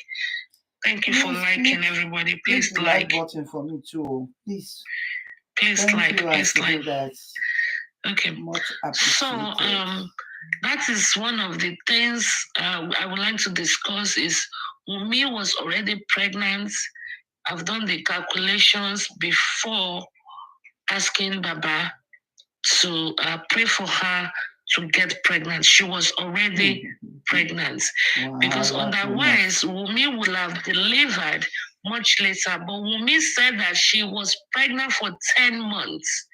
Thank you for liking, everybody. Please like. Button for me too, please. Please like. That. Okay. Much So appreciated. that is one of the things I would like to discuss. Is Wunmi was already pregnant. I've done the calculations before asking Baba to pray for her to get pregnant. She was already pregnant. Because otherwise, Wunmi would have delivered much later. But Wunmi said that she was pregnant for 10 months.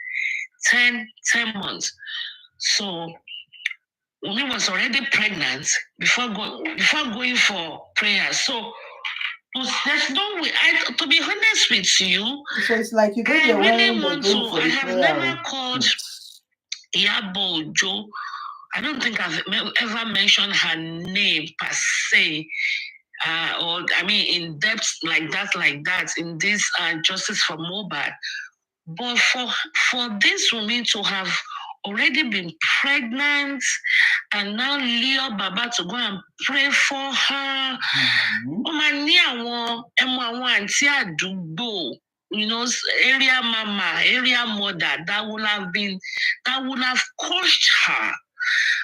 10 months. So Wunmi was already pregnant before going for prayer. So there's no way. To be honest with you, so it's like you I really want to. I have never called Yabo Joe. I don't think I've ever mentioned her name per se, or I mean in depth like that in this justice for Mohbad. But for this woman to have already been pregnant and now Leo Baba to go and pray for her. You know, area mama, area mother that would have coached her.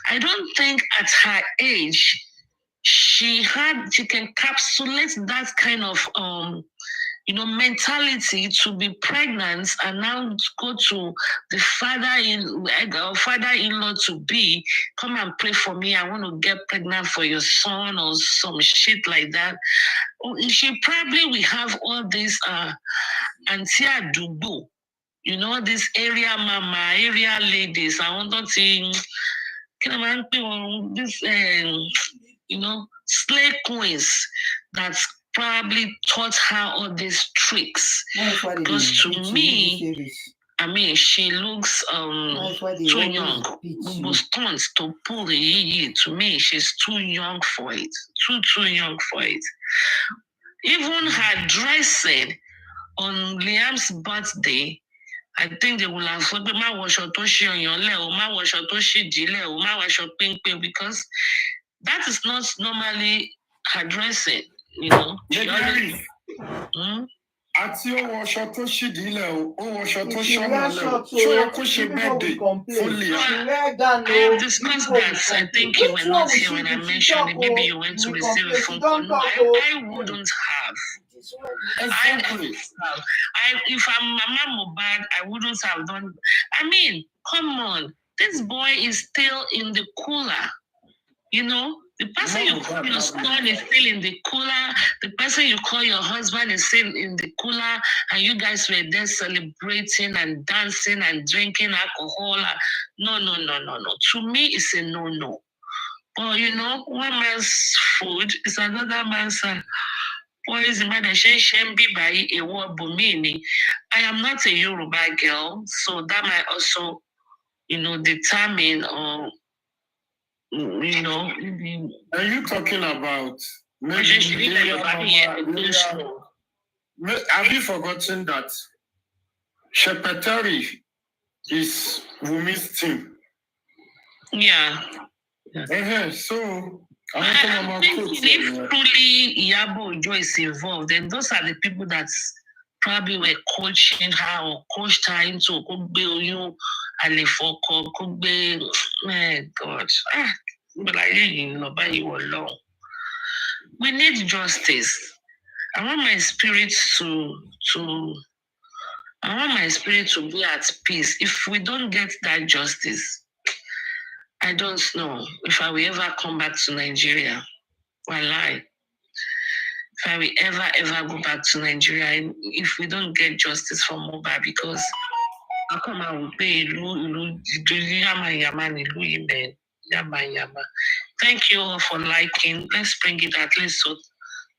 I don't think at her age she can encapsulate that kind of mentality to be pregnant and now go to the father-in-law to be, come and pray for me. I want to get pregnant for your son or some shit like that. She probably will have all these auntie adubo, this area mama, area ladies. I want to see, this slay queens that's probably taught her all these tricks. Because to me, I mean, she looks too young. Stunts to pull the to me, she's too young for it. Too young for it. Even her dressing on Liam's birthday, I think they will have said, "Ma wash your toshi on your leg, or ma wash your toshi jile, or ma wash your pink," because that is not normally her dressing, Àti ó wọṣọ tó ṣìdílẹ̀ o, ó wọṣọ tó ṣọ́nà lẹ̀ o, ṣó yẹ kó ṣe birthday fún Liam. I have discussed that. I think you were not here when I mentioned it. Maybe you went to receive a phone call. No, I wouldn't have. Exactly. If I'm Mama Mohbad, I wouldn't have done. I mean, come on. This boy is still in the cooler. The person you call your son is still in the cooler. The person you call your husband is still in the cooler. And you guys were there celebrating and dancing and drinking alcohol. No. To me, it's a no. But one man's food is another man's poison. I am not a Yoruba girl, so that might also, determine or Are you talking about have you forgotten that Shepeteri is Wumi's team? Yeah. So I think if truly Iyabo Ojo is involved, then those are the people that probably were coaching her or coached her into Kogbe Alefoko, Kogbe. God. But I didn't know about you alone. We need justice. I want my spirit to be at peace. If we don't get that justice, I don't know if I will ever come back to Nigeria. Wallahi. If I will ever go back to Nigeria, if we don't get justice for Mohbad, because how come I will pay Thank you all for liking. Let's bring it at least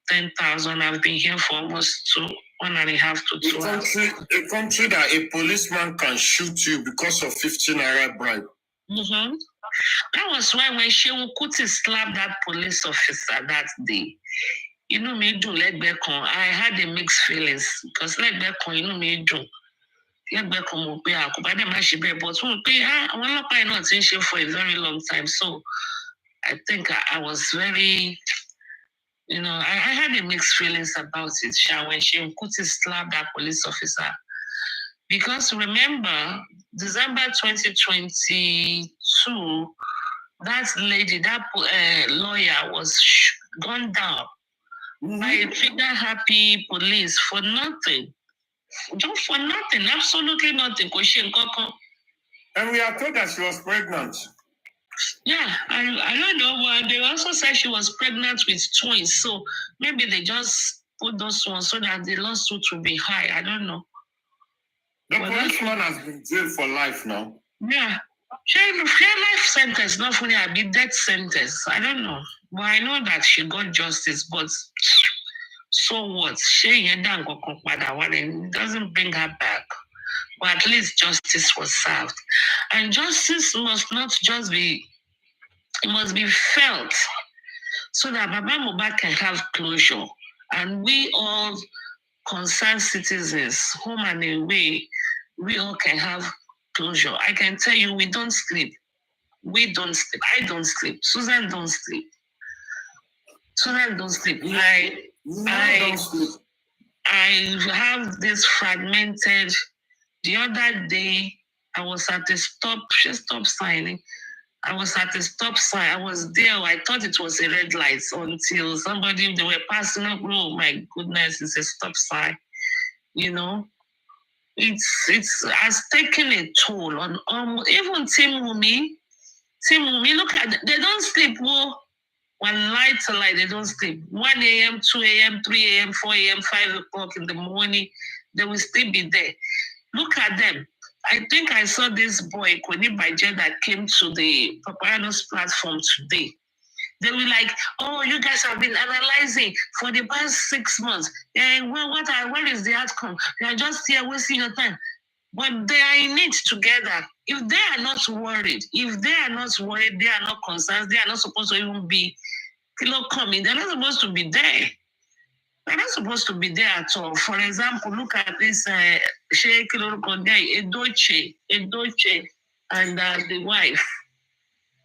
10,000. I've been here for almost 1.5 to 2 hours. A country that a policeman can shoot you because of 15 naira bribe. Mm-hmm. That was why when Shehu Kuti slapped that police officer that day, you know me do let back on. I had a mixed feelings because let back on, you know me do. Let back on but I want to not in for a very long time. So I think I was very, you know, I had a mixed feelings about it, when Shehu Kuti slapped that police officer. Because remember, December 2022, that lady, that lawyer was gunned down by a trigger-happy police for nothing. Just for nothing, absolutely nothing. And we are told that she was pregnant. Yeah, I don't know, but they also said she was pregnant with twins. So maybe they just put those ones so that the lawsuit will be high. I don't know. The policeman has been jailed for life now. Yeah. She life sentence, not funny, I'll be death sentence. I don't know. But I know that she got justice, but so what? It doesn't bring her back. But at least justice was served. And justice must not just be, it must be felt so that Baba Mohbad can have closure. And we all concerned citizens, home and away, we all can have closure. I can tell you, we don't sleep. We don't sleep. I don't sleep. Susan don't sleep. Susan don't sleep. I have this fragmented. The other day, I was at a stop sign. I was at a stop sign. I was there. I thought it was a red light until they were passing up. Oh my goodness, it's a stop sign. You know, it's has taken a toll on even Team Wumi, look at they don't sleep. One light to light, they don't sleep. 1 a.m., 2 a.m., 3 a.m., 4 a.m., 5 o'clock in the morning, they will still be there. Look at them. I think I saw this boy, Kweni Baje, that came to the Papayanos platform today. They were like, oh, you guys have been analyzing for the past 6 months. And where is the outcome? You are just here wasting your time. But they are in it together. If they are not worried, they are not concerned, they are not supposed to even be coming. They're not supposed to be there. They're not supposed to be there at all. For example, look at this Sheikh Edoche, and the wife.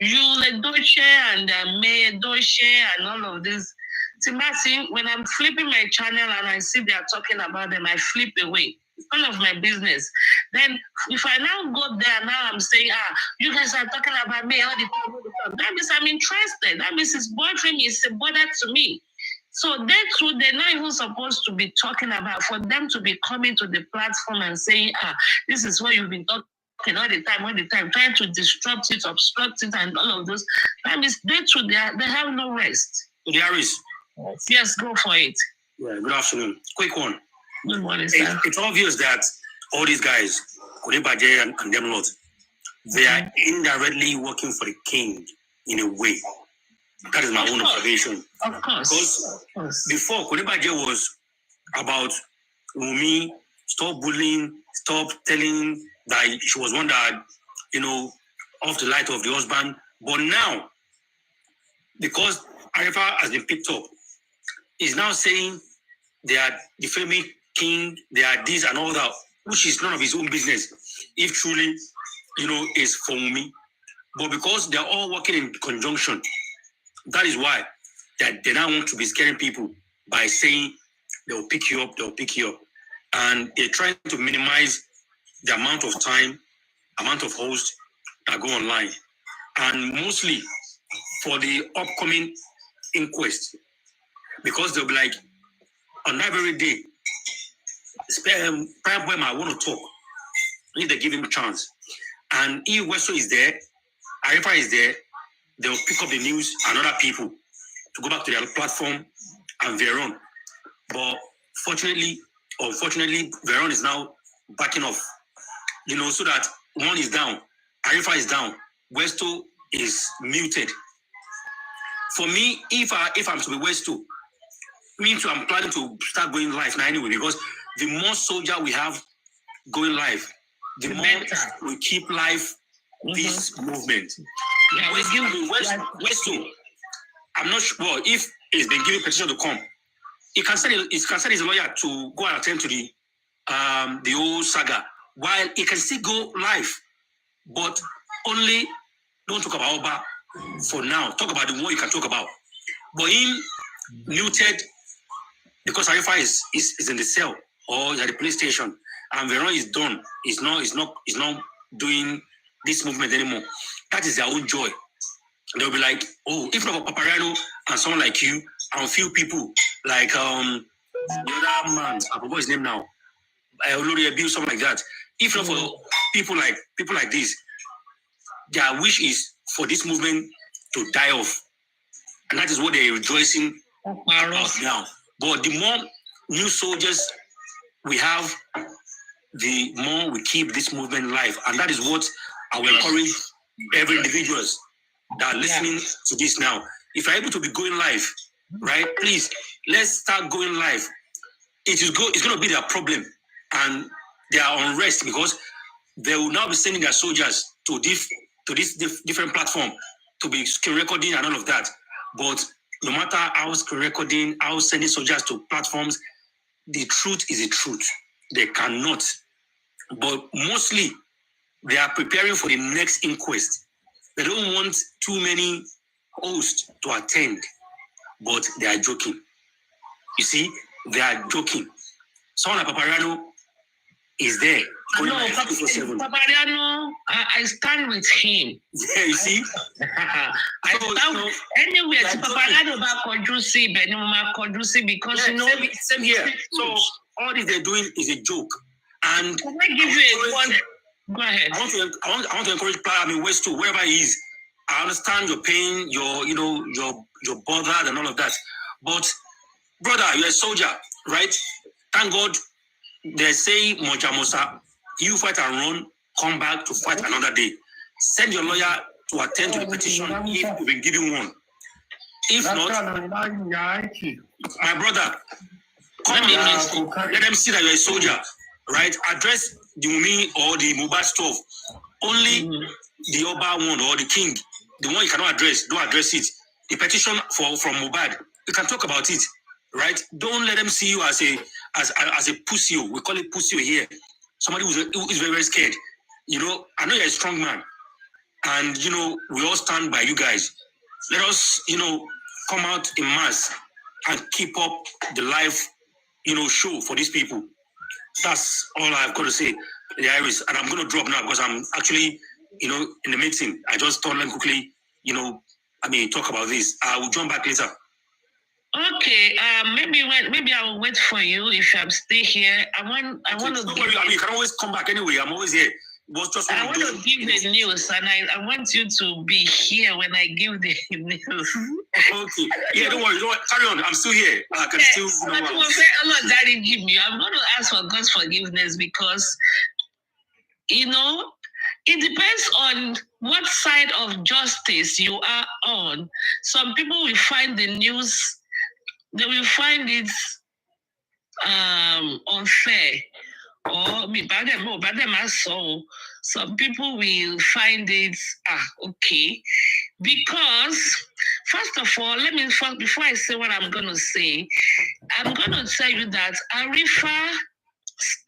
Yul Edoche and May Edoche and all of this. Timothy, when I'm flipping my channel and I see they are talking about them, I flip away. It's none of my business. Then if I now go there, now I'm saying, you guys are talking about me all the time. That means I'm interested. That means it's bothering me. It's a bother to me. So they're not even supposed to be talking about, for them to be coming to the platform and saying, this is what you've been talking all the time, trying to disrupt it, obstruct it, and all of those. That means they have no rest. There is. Yes, go for it. Yeah, good afternoon. Quick one. Good morning, sir. It's obvious that all these guys, Kuribaje and them lot, they are indirectly working for the king in a way. That is my own observation. Of course. Because before, Kuribaje was about Wumi, stop bullying, stop telling that she was one that, off the light of the husband. But now, because Arifa has been picked up, is now saying they are defaming king, they are this and all that, which is none of his own business, if truly, is for me. But because they are all working in conjunction, that is why they now want to be scaring people by saying they'll pick you up. And they're trying to minimize the amount of time, amount of hosts that go online. And mostly for the upcoming inquest, because they'll be like, on that very day, prime when I want to talk, need to give him a chance. And if Westo is there, Arifa is there, they'll pick up the news and other people to go back to their platform and Veron. But fortunately, Veron is now backing off, so that one is down, Arifa is down, Westo is muted. For me, if I'm to be Westo, Me too, I'm planning to start going live now anyway, because the more soldier we have going live, the more we keep live this movement. Yeah, we give West too. I'm not sure if it's been given petition to come. He can send his lawyer to go and attend to the whole saga, while he can still go live, but only don't talk about Oba for now. Talk about the one you can talk about. But him muted because Arifa is in the cell or is at the police station, and Veron is done. He's not doing this movement anymore. That is their own joy. They'll be like, oh, if not for Paparano and someone like you, and a few people like the other man, I forgot his name now, Olori Abiu, something like that. If not for people like this, their wish is for this movement to die off, and that is what they're rejoicing about now. But the more new soldiers we have, the more we keep this movement alive, and that is what I will encourage every individuals that are listening to this now. If you're able to be going live, right, please, let's start going live. It's going to be their problem and their unrest, because they will now be sending their soldiers to this different platform to be screen recording and all of that. But no matter how screen recording, how sending soldiers to platforms, the truth is the truth. They cannot. But mostly, they are preparing for the next inquest. They don't want too many hosts to attend, but they are joking. You see, they are joking. Someone like Paparano is there. No, Paparano, I stand with him. Yeah, you see? Anyway, Paparano back conducive, because same here. So all this they're doing is a joke. And can I give you one? Go ahead. I want to encourage West too, wherever he is. I understand your pain, your bother and all of that. But brother, you're a soldier, right? Thank God they say Moja Mosa, you fight and run, come back to fight another day. Send your lawyer to attend to the petition if you've been given one. If not, my brother, come in, let them see that you're a soldier, right? Address the Mumi or the Mohbad stuff. Only the Oba one or the king, the one you cannot address, don't address it. The petition from Mohbad, you can talk about it, right? Don't let them see you as a pussy. We call it pussy here. Somebody who is very, very scared. I know you're a strong man, and we all stand by you guys. Let us, come out in mass and keep up the live, show for these people. That's all I've got to say, the Iris. And I'm going to drop now because I'm actually, in the meeting. I just thought, let me quickly, talk about this. I will jump back later. Okay, maybe I will wait for you if I'm still here. I want to. You can always come back anyway. I'm always here. I want to give the news, and I want you to be here when I give the news. Okay. Yeah, don't worry. Carry on. I'm still here. I can still. I'm going to ask for God's forgiveness because, it depends on what side of justice you are on. Some people will find the news, they will find it unfair. Or some people will find it okay. Because, first of all, before I say what I'm going to say, I'm going to tell you that Arifa's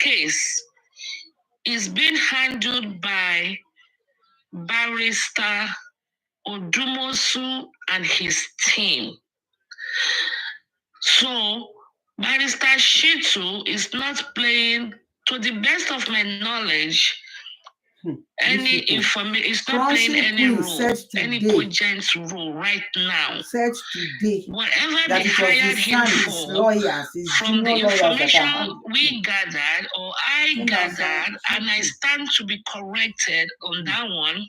case is being handled by Barrister Odumosu and his team. So, Barrister Shitu is not playing, to the best of my knowledge, any information. It's not playing any role, any cogent role right now. Said today whatever they hired him for, from the information we gathered or I gathered, and I stand to be corrected on that one,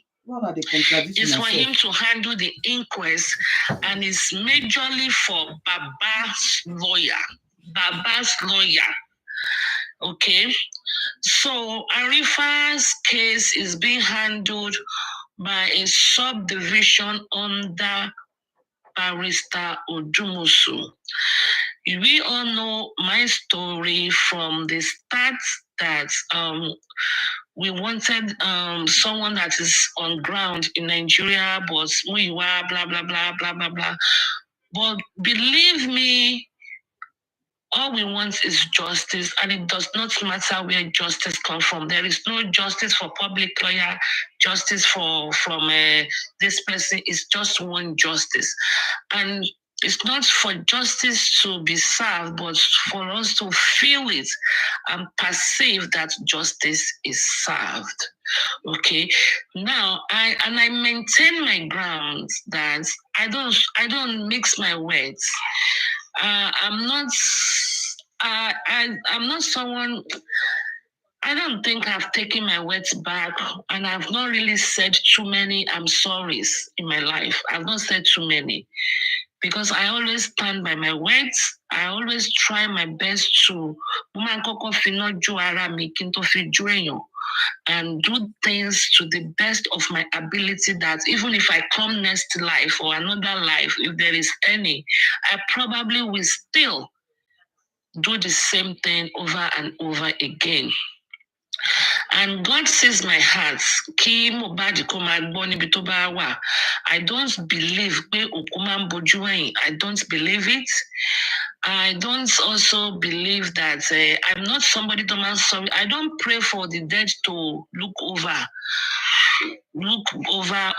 is for him to handle the inquest, and it's majorly for Baba's lawyer. Okay, so Arifa's case is being handled by a subdivision under Barrister Odumosu. We all know my story from the start that we wanted someone that is on ground in Nigeria, but blah, blah, blah, blah, blah, blah. But believe me, all we want is justice, and it does not matter where justice comes from. There is no justice for public lawyer, justice from this person. It's just one justice. And it's not for justice to be served, but for us to feel it and perceive that justice is served. Okay. Now I maintain my grounds that I don't mix my words. I'm not someone. I don't think I've taken my words back, and I've not really said too many I'm sorries in my life. I've not said too many because I always stand by my words. I always try my best to and do things to the best of my ability, that even if I come next life or another life, if there is any, I probably will still do the same thing over and over again. And God sees my heart. I don't believe I don't believe it. I don't also believe that I'm not somebody to man sorry. I don't pray for the dead to look over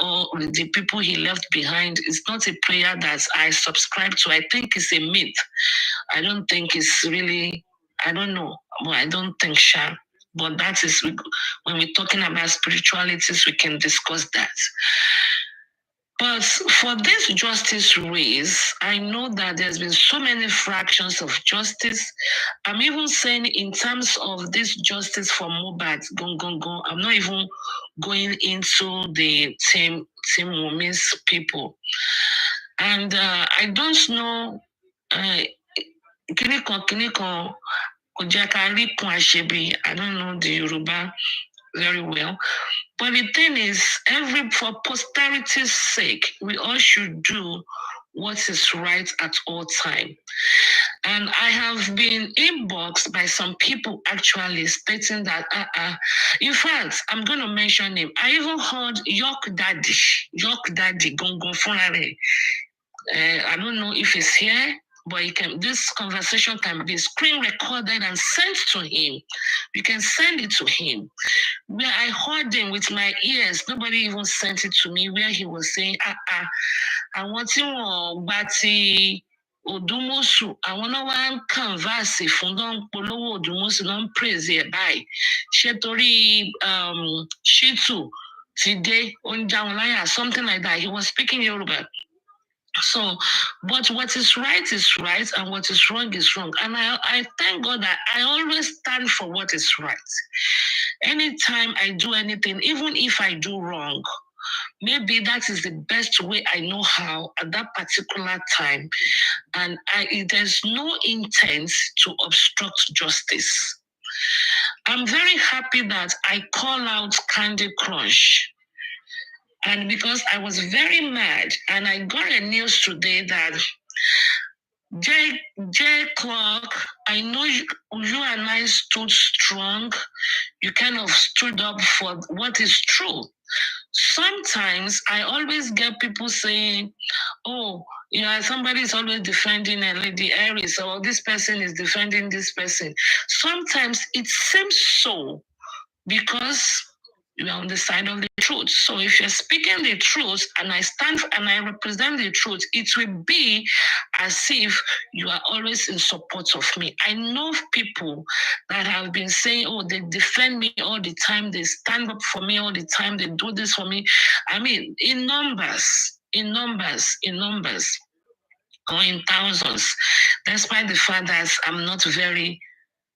all the people he left behind. It's not a prayer that I subscribe to. I think it's a myth. I don't think it's really, I don't know, but I don't think sure. But that is, when we're talking about spiritualities, we can discuss that. But for this justice race, I know that there's been so many fractions of justice. I'm even saying in terms of this justice for Mohbad, I'm not even going into the team women's people. And I don't know, I don't know the Yoruba very well. But the thing is, for posterity's sake, we all should do what is right at all time. And I have been inboxed by some people actually stating that, in fact, I'm going to mention him. I even heard York Daddy, Gongon Funare. I don't know if he's here, but this conversation can be screen recorded and sent to him. You can send it to him. Where I heard him with my ears, nobody even sent it to me, where he was saying, I want him Bati Odumosu. I want to one canvas if don't follow Odumosu, don't praise it by Shetori Shitu today on Jamalaya, something like that. He was speaking Yoruba. So, but what is right, and what is wrong is wrong. And I thank God that I always stand for what is right. Anytime I do anything, even if I do wrong, maybe that is the best way I know how at that particular time. And there's no intent to obstruct justice. I'm very happy that I call out Candy Crush. And because I was very mad, and I got a news today that J Clark, I know you and I stood strong. You kind of stood up for what is true. Sometimes I always get people saying, oh, somebody is always defending a Lady Aries, or this person is defending this person. Sometimes it seems so because you are on the side of the truth. So if you're speaking the truth and I stand and I represent the truth, it will be as if you are always in support of me. I know people that have been saying, oh, they defend me all the time, they stand up for me all the time, they do this for me. I mean, in numbers, or in thousands, despite the fact that I'm not very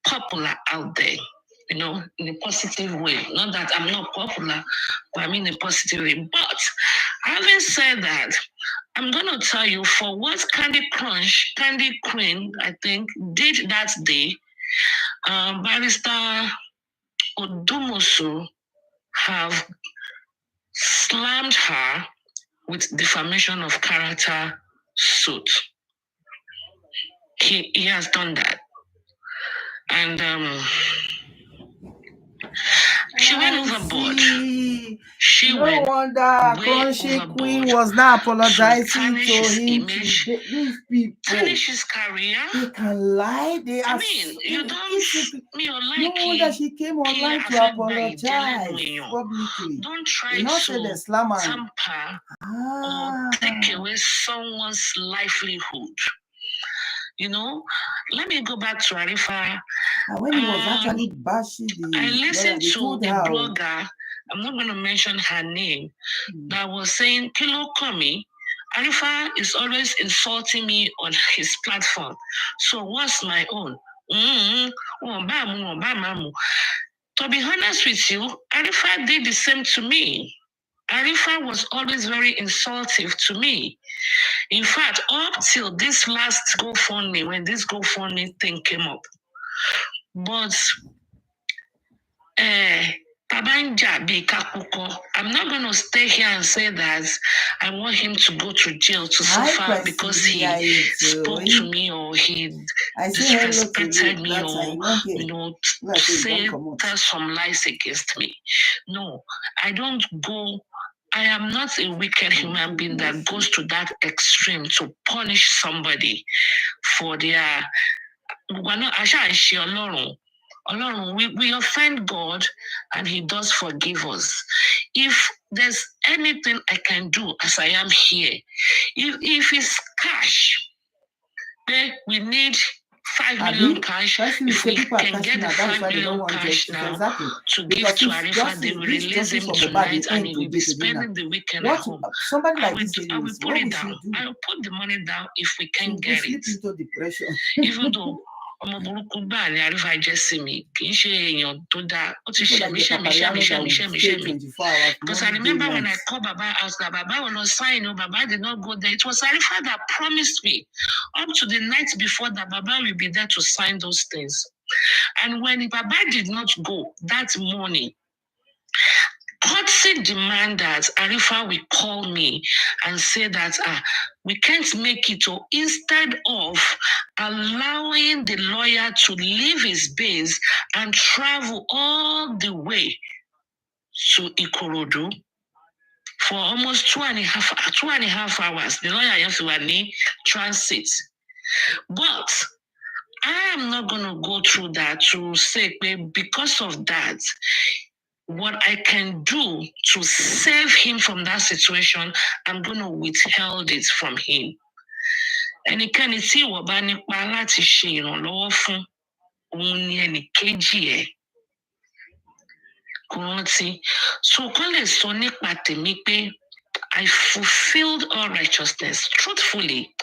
popular out there, in a positive way. Not that I'm not popular, but I mean in a positive way. But having said that, I'm going to tell you, for what Candy Queen, I think, did that day, Barrister Odumosu have slammed her with defamation of character suit. he has done that. And she went overboard. She no went wonder Crunchy overboard Queen was now to apologizing tarnish to his him. image, These people, tarnish his career. they can lie. They are. I mean, you don't. No wonder she came online to apologize publicly. Don't try You not say the slam and tamper or take away someone's livelihood. You know, let me go back to Arifa. And when he was actually bashing the I listened lawyer, to a blogger, I'm not going to mention her name, that was saying, Kilo Komi, Arifa is always insulting me on his platform. So what's my own? To be honest with you, Arifa did the same to me. Arifa was always very insultive to me. In fact, up till this last GoFundMe, when this GoFundMe thing came up, but I'm not going to stay here and say that I want him to go to jail to suffer because he spoke to me or he disrespected me or tell some lies against me. No, I don't go. I am not a wicked human being that goes to that extreme to punish somebody for their. We offend God and He does forgive us. If there's anything I can do as I am here, if it's cash, then we need 5 million cash. If we can get the 5 million cash now to give to Arifa, they will release him tonight and he will be spending the weekend at home. I will put it down. I will put the money down if we can get it. Even though ọmọ burúkú gbà ní Arifa jẹ́ sí mi kì í ṣe èèyàn tó dáa ó ti ṣẹ̀mí. Because I remember when I called Baba out that Baba will not sign, Baba did not go there. It was Arifa that promised me up to the night before that Baba will be there to sign those things. And when Baba did not go that morning, courtesy demand that Arifa will call me and say that we can't make it. Or instead of allowing the lawyer to leave his base and travel all the way to Ikorodu for almost 2.5 hours, the lawyer has to need transit. But I am not going to go through that to say, because of that, what I can do to save him from that situation, I'm going to withhold it from him. Ẹnikẹ́ni tí ìwọ bá nípa láti ṣe ìrànlọ́wọ́ fún òun ni ẹnìkejì ẹ̀. Kò rántí. So kán lè sọ nípa tèmi pé I fulfilled all righteousness. Truthfully,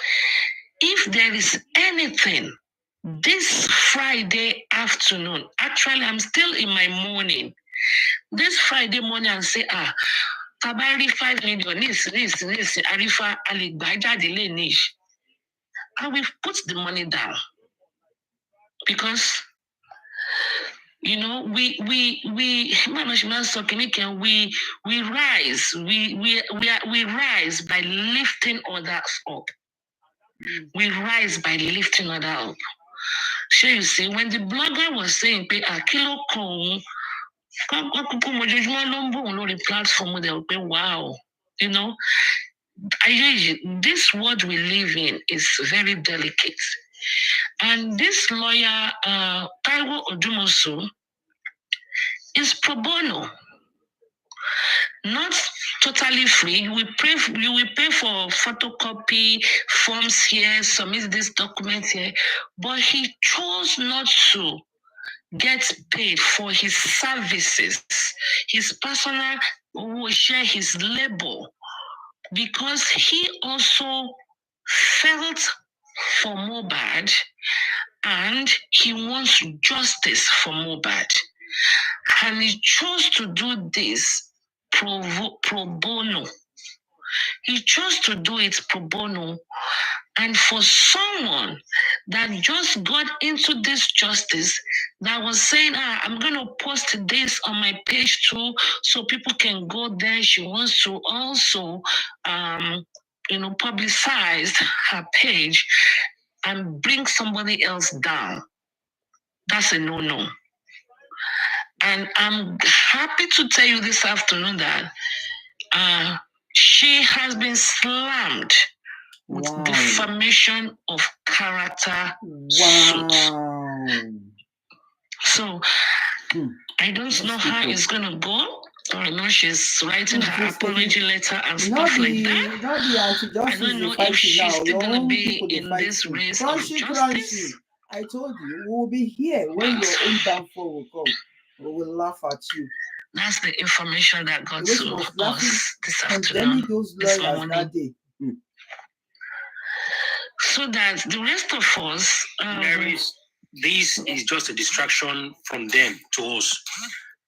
if there is anything this Friday afternoon, actually I'm still in my morning. This Friday morning and say, Tabari 5 million, this, Arifa Ali Bajadi Lenish. I will put the money down. Because, you know, we rise. We rise by lifting others up. We rise by lifting others up. So you see, when the blogger was saying, Kilo Kong, platform, they'll be wow. You know, this world we live in is very delicate. And this lawyer, Taiwo Odumosu, is pro bono. Not totally free. You will pay for photocopy forms here, submit this document here, but he chose not to get paid for his services, his personal will share his labor, because he also felt for Mohbad and he wants justice for Mohbad. And he chose to do this pro bono. He chose to do it pro bono. And for someone that just got into this justice, that was saying, I'm going to post this on my page too, so people can go there. She wants to also, publicize her page. and bring somebody else down, that's a no-no. And I'm happy to tell you this afternoon that she has been slammed with defamation of character suit. So I don't know how it's gonna go. I know she's writing her apology letter and stuff like that. I don't know if she's still gonna be in this race of justice. I told you, we will be here when your own downfall will come. We will laugh at you. That's the information that got to us this afternoon, this morning. So that the rest of us... This is just a distraction from them to us.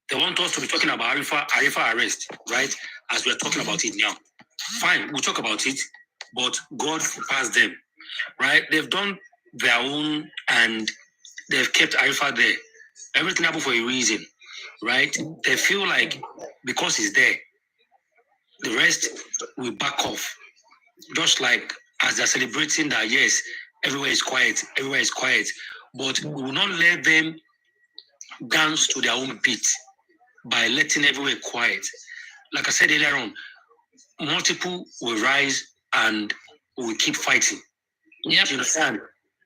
They want us to be talking about Arifa arrest, right? As we're talking about it now. Fine, we'll talk about it, but God passed them, right? They've done their own and they've kept Arifa there. Everything happened for a reason, right? They feel like because he's there, the rest will back off. Just like as they're celebrating that, yes, everywhere is quiet, but we will not let them dance to their own beat by letting everywhere quiet. Like I said earlier on, multiple will rise and will keep fighting. Yep. Do you understand?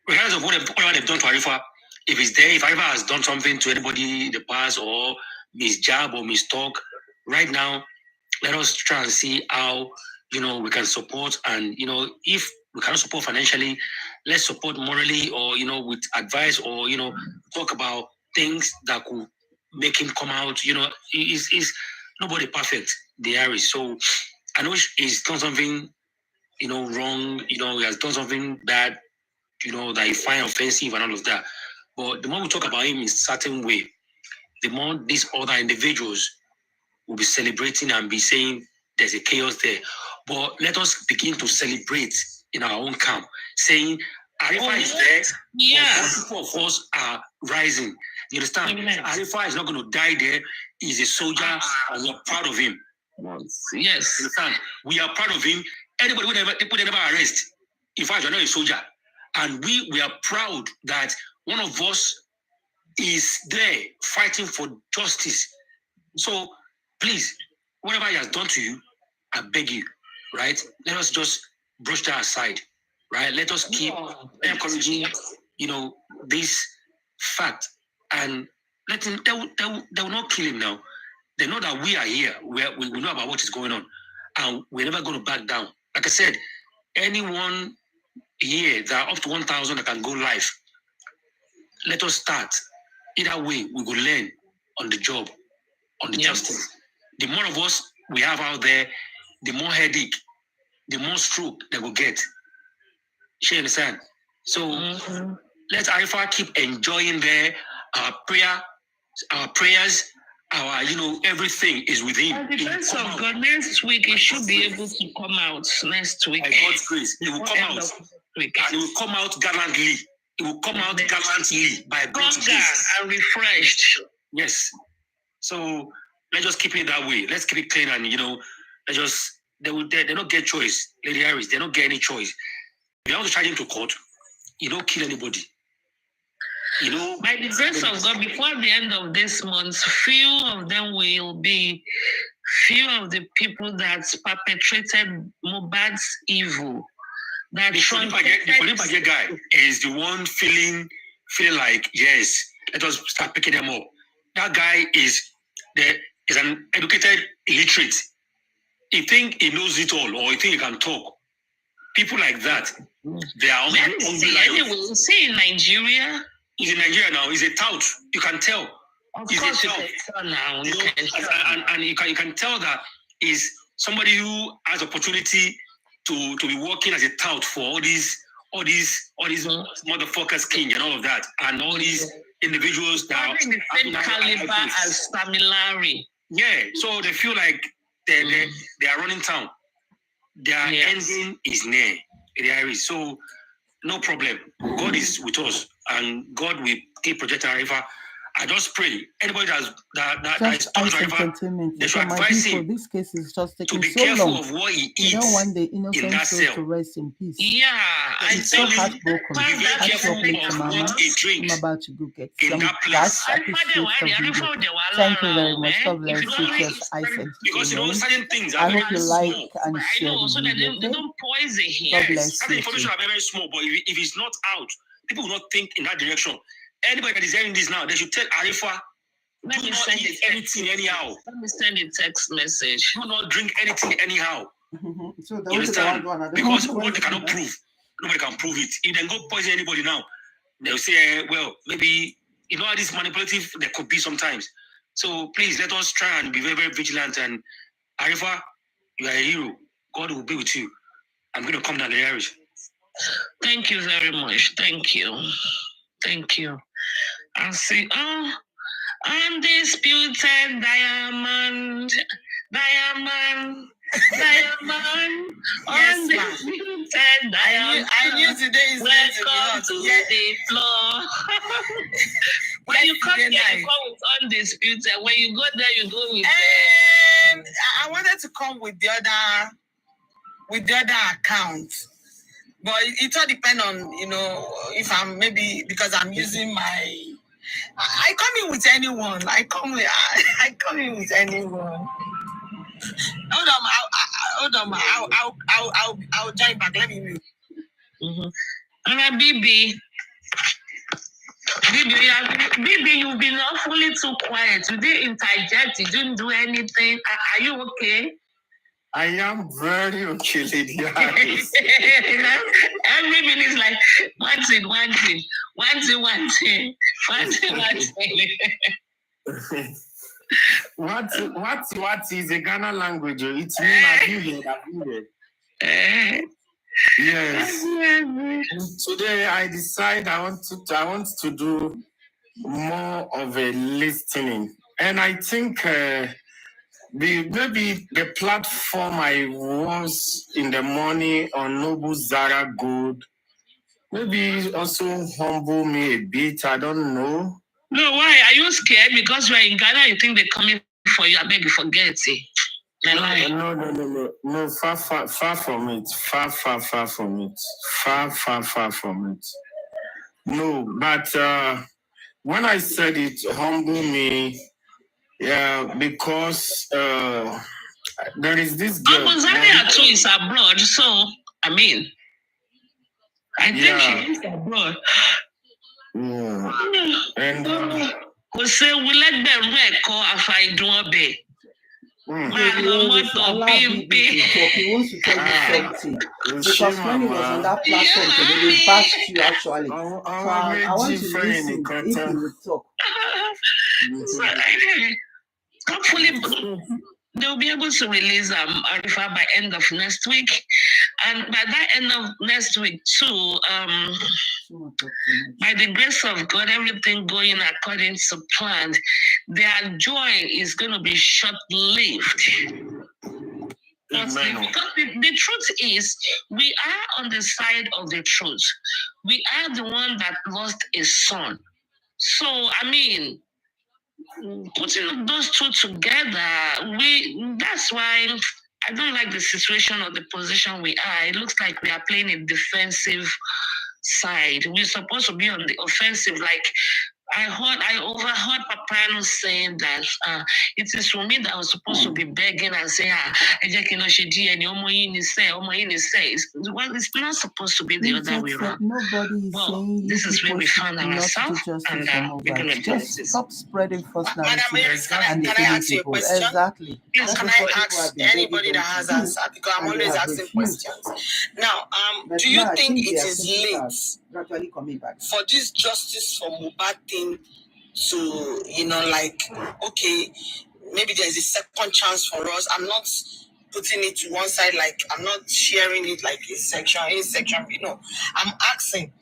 Regardless of whatever they've done to Arifa, if Arifa has done something to anybody in the past or misjab or mistalk, right now, let us try and see how, we can support. And, if we cannot support financially, let's support morally or, with advice or, talk about things that could make him come out. Is nobody perfect, the Aries. So I know he's done something, wrong, he has done something bad, that he find offensive and all of that. But the more we talk about him in a certain way, the more these other individuals will be celebrating and be saying there's a chaos there. But let us begin to celebrate in our own camp, saying Arifa is there. Yes. People of us are rising. You understand? Amen. Arifa is not going to die there. He's a soldier and we're proud of him. Yes. You understand? We are proud of him. Anybody people never arrest. In fact, you're not a soldier. And we are proud that one of us is there fighting for justice. So please, whatever he has done to you, I beg you, right? Let us just brush that aside, right? Let us keep encouraging, this fact, and let him. They will not kill him now. They know that we are here. We know about what is going on, and we're never going to back down. Like I said, anyone here that up to 1,000 that can go live, let us start. Either way, we will learn on the job, on the justice. The more of us we have out there, the more headache, the more stroke they will get. You understand? So let Arifa keep enjoying there. Our prayers, our everything is with him. By the grace of God, next week he should be able to come out. Next week, by God's grace, he will come out. And he will come out gallantly. He will come out gallantly by God's grace and refreshed. Yes. So let's just keep it that way. Let's keep it clean and let's just they don't get choice. Lady Harris, they don't get any choice. If you want to charge him to court, you don't kill anybody. By the grace of God, before the end of this month, few of them will be few of the people that perpetrated Mohbad's evil. That the Felipe guy is the one feeling like, yes, let us start picking them up. That guy is an educated illiterate. He think he knows it all, or he think he can talk. People like that, they are anyway, see in Nigeria. He's in Nigeria now. He's a tout. You can tell. Of course, you can tell now. And you can tell that is somebody who has opportunity to be working as a tout for all these motherfuckers king and all of that, and all these individuals that are the same caliber as Tamilari. Yeah, so they feel like they are running town. Their ending is near. There is so no problem. God is with us, and God will keep protecting Arifa. I just pray anybody that is Just talking ice to Arifa, entertainment. they should So my advise people, him this case is just to taking be so careful long. of what he We don't eats want the in innocent that soul cell. to rest in peace. Yeah, I He's so tell you, heartbroken. Be very Catch careful up later, of Mama. what he drinks I'm about to go get in some that place. gas. Appreciate the video. Thank you very much. God bless you. Just ice Because you know entertainment. certain things I are hope very you small. like and share the so that video. they Okay? don't poison him. God Yes, bless certain you. information are very, very small, but if it's not out, people will not think in that direction. Anybody that is hearing this now, they should tell Arifa, Let do me not send eat anything anyhow. Let me send a text message. Do not drink anything anyhow. So You understand? Because what they cannot prove, nobody can prove it. If they go poison anybody now, they'll say, well, maybe, you know how this manipulative there could be sometimes. So please let us try and be very, very vigilant. And Arifa, you are a hero. God will be with you. I'm going to come down the Irish. Thank you very much. Thank you. Thank you. I'll see. Oh, undisputed diamond. Diamond. Diamond. Undisputed diamond. I knew today is going to be hot. Welcome to the floor. When you come here, you come with undisputed. When you go there, you go with. I wanted to come with the other account, but it all depends on if I'm maybe because I'm using my. I come in with anyone. I come in with anyone. Hold on. I'll join back. Let me mute. All right, Bibi, you've been awfully too quiet. You didn't interject. You didn't do anything. Are you okay? I am very okay, Lady Harris. Every minute is like one thing. What is a Ghana language? It's mean I've Yes. Today I decide I want to do more of a listening, and I think maybe the platform I was in the morning on Noble Zara Good maybe also humble me a bit. I don't know. No, why? Are you scared? Because you're in Ghana, you think they're coming for you. I beg you, forget it. No, far from it. Far from it. Far from it. No, but when I said it humble me, because there is this girl. But Zaria too is abroad, so I mean, I think she is abroad. And we say we let them call if I do obey. He wants to tell you something. Because when he was on that platform today, they bashed you actually. So I want to listen if he would talk. Hopefully they'll be able to release Arifa by end of next week. And by that end of next week too, by the grace of God, everything going according to plan, their joy is going to be short-lived. Because the truth is, we are on the side of the truth. We are the one that lost a son. So, I mean, putting those two together, that's why I don't like the situation or the position we are. It looks like we are playing a defensive side. We're supposed to be on the offensive. Like I overheard Papiano saying that it is for me that was supposed to be begging and saying, it's not supposed to be the other way around. Nobody is saying this is where we found ourselves, and we're going to just stop spreading false narratives and deceiving people. Exactly. Can I ask anybody that has answer? Because I'm always asking questions. Now, do you think it is late gradually coming back for this justice for Mohbad thing to, okay, maybe there's a second chance for us? I'm not putting it to one side, like I'm not sharing it like a section. I'm asking,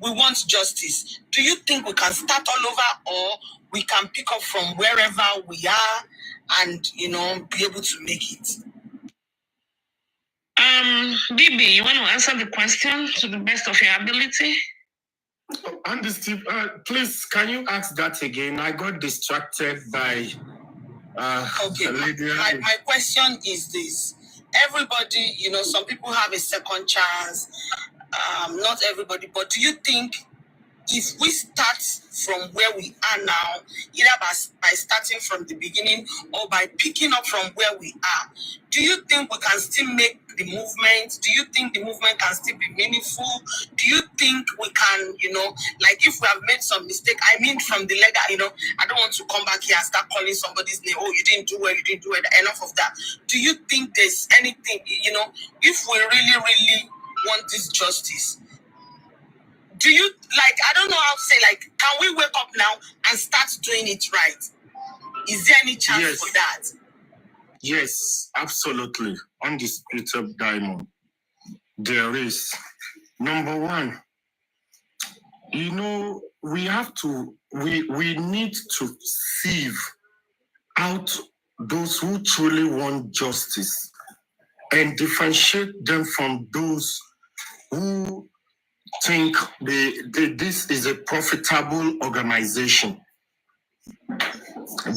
we want justice. Do you think we can start all over, or we can pick up from wherever we are and, be able to make it? Bibi, you want to answer the question to the best of your ability? On this tip, please, can you ask that again? I got distracted by Okay, my question is this. Everybody, some people have a second chance. Not everybody, but do you think if we start from where we are now, either by starting from the beginning or by picking up from where we are, do you think we can still make the movement? Do you think the movement can still be meaningful? Do you think we can, like if we have made some mistake, I mean from the legal, I don't want to come back here and start calling somebody's name, oh, you didn't do well, enough of that. Do you think there's anything, if we really, really want this justice, do you, I don't know how to say, can we wake up now and start doing it right? Is there any chance for that? Yes, absolutely. Undisputed diamond. There is. Number one, we need to sieve out those who truly want justice and differentiate them from those who think this is a profitable organization.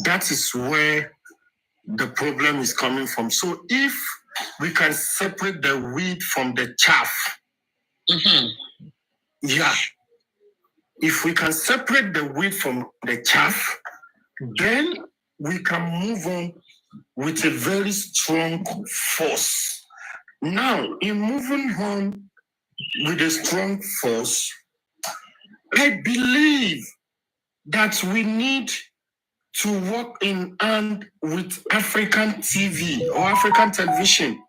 That is where the problem is coming from. So if we can separate the wheat from the chaff, if we can separate the wheat from the chaff, then we can move on with a very strong force. Now, in moving on with a strong force, I believe that we need to work in hand with African TV or African television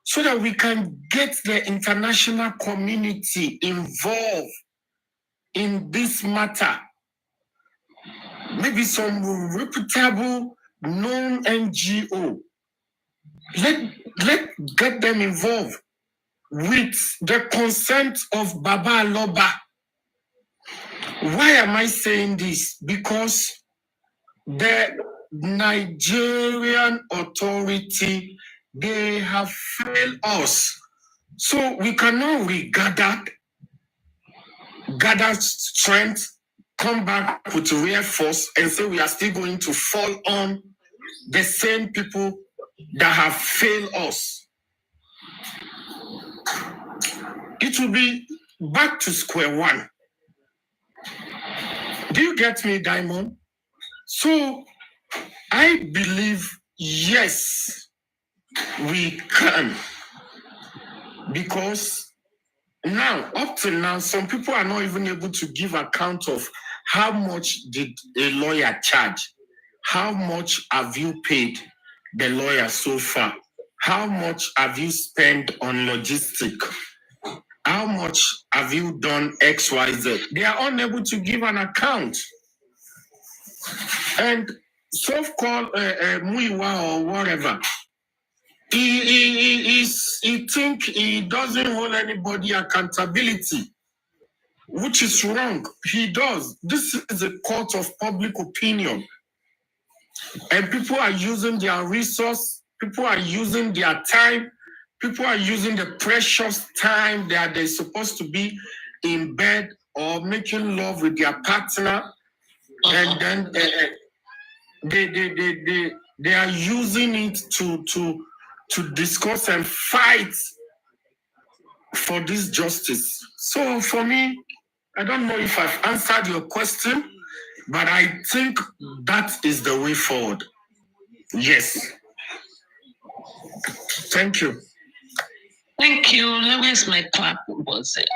so that we can get the international community involved in this matter. Maybe some reputable known NGO. Let get them involved with the consent of Baba Aloba. Why am I saying this? Because the Nigerian authority, they have failed us. So we cannot gather strength, come back with real force and say we are still going to fall on the same people that have failed us. It will be back to square one. Do you get me, Diamond? So I believe, yes, we can. Because now, up to now, some people are not even able to give account of how much did a lawyer charge? How much have you paid the lawyer so far? How much have you spent on logistics? How much have you done XYZ? They are unable to give an account. And so-called Muiwa or whatever, he think he doesn't hold anybody accountability, which is wrong. He does. This is a court of public opinion. And people are using their resource, people are using their time, people are using the precious time that they're supposed to be in bed or making love with their partner, and then they are using it to discuss and fight for this justice. So for me, I don't know if I've answered your question, but I think that is the way forward. Yes. Thank you. Thank you. Where's my clap? Was it?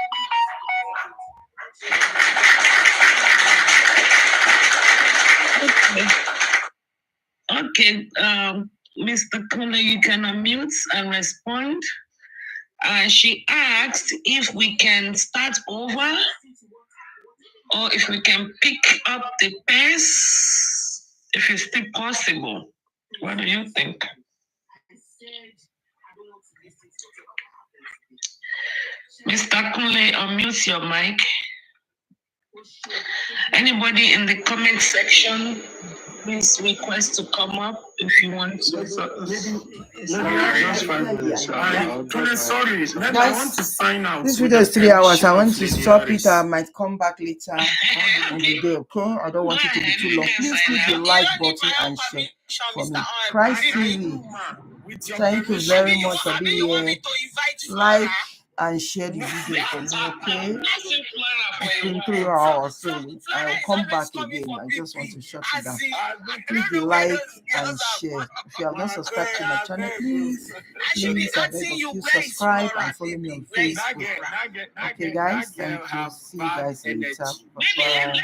Okay. Mr. Kunda, you can unmute and respond. She asked if we can start over or if we can pick up the pace, if it's still possible. What do you think? Mr. Kunle, unmute your mic. Anybody in the comment section please request to come up if you want to. Just 5 minutes. Sorry, I want to sign out. This video is 3 hours. I want to stop it. I might come back later on the day, okay? I don't want it to be too long. Please click the like button and share for me. Christ TV. Thank you very much for being here. Like and share the video for me, okay? It's been 3 hours, so I'll come back again. I just want to shut it down. Click the like and share. If you have not subscribed to my channel, please, I beg of you, subscribe and follow me on Facebook. Okay, guys, thank you. See you guys later. Bye-bye.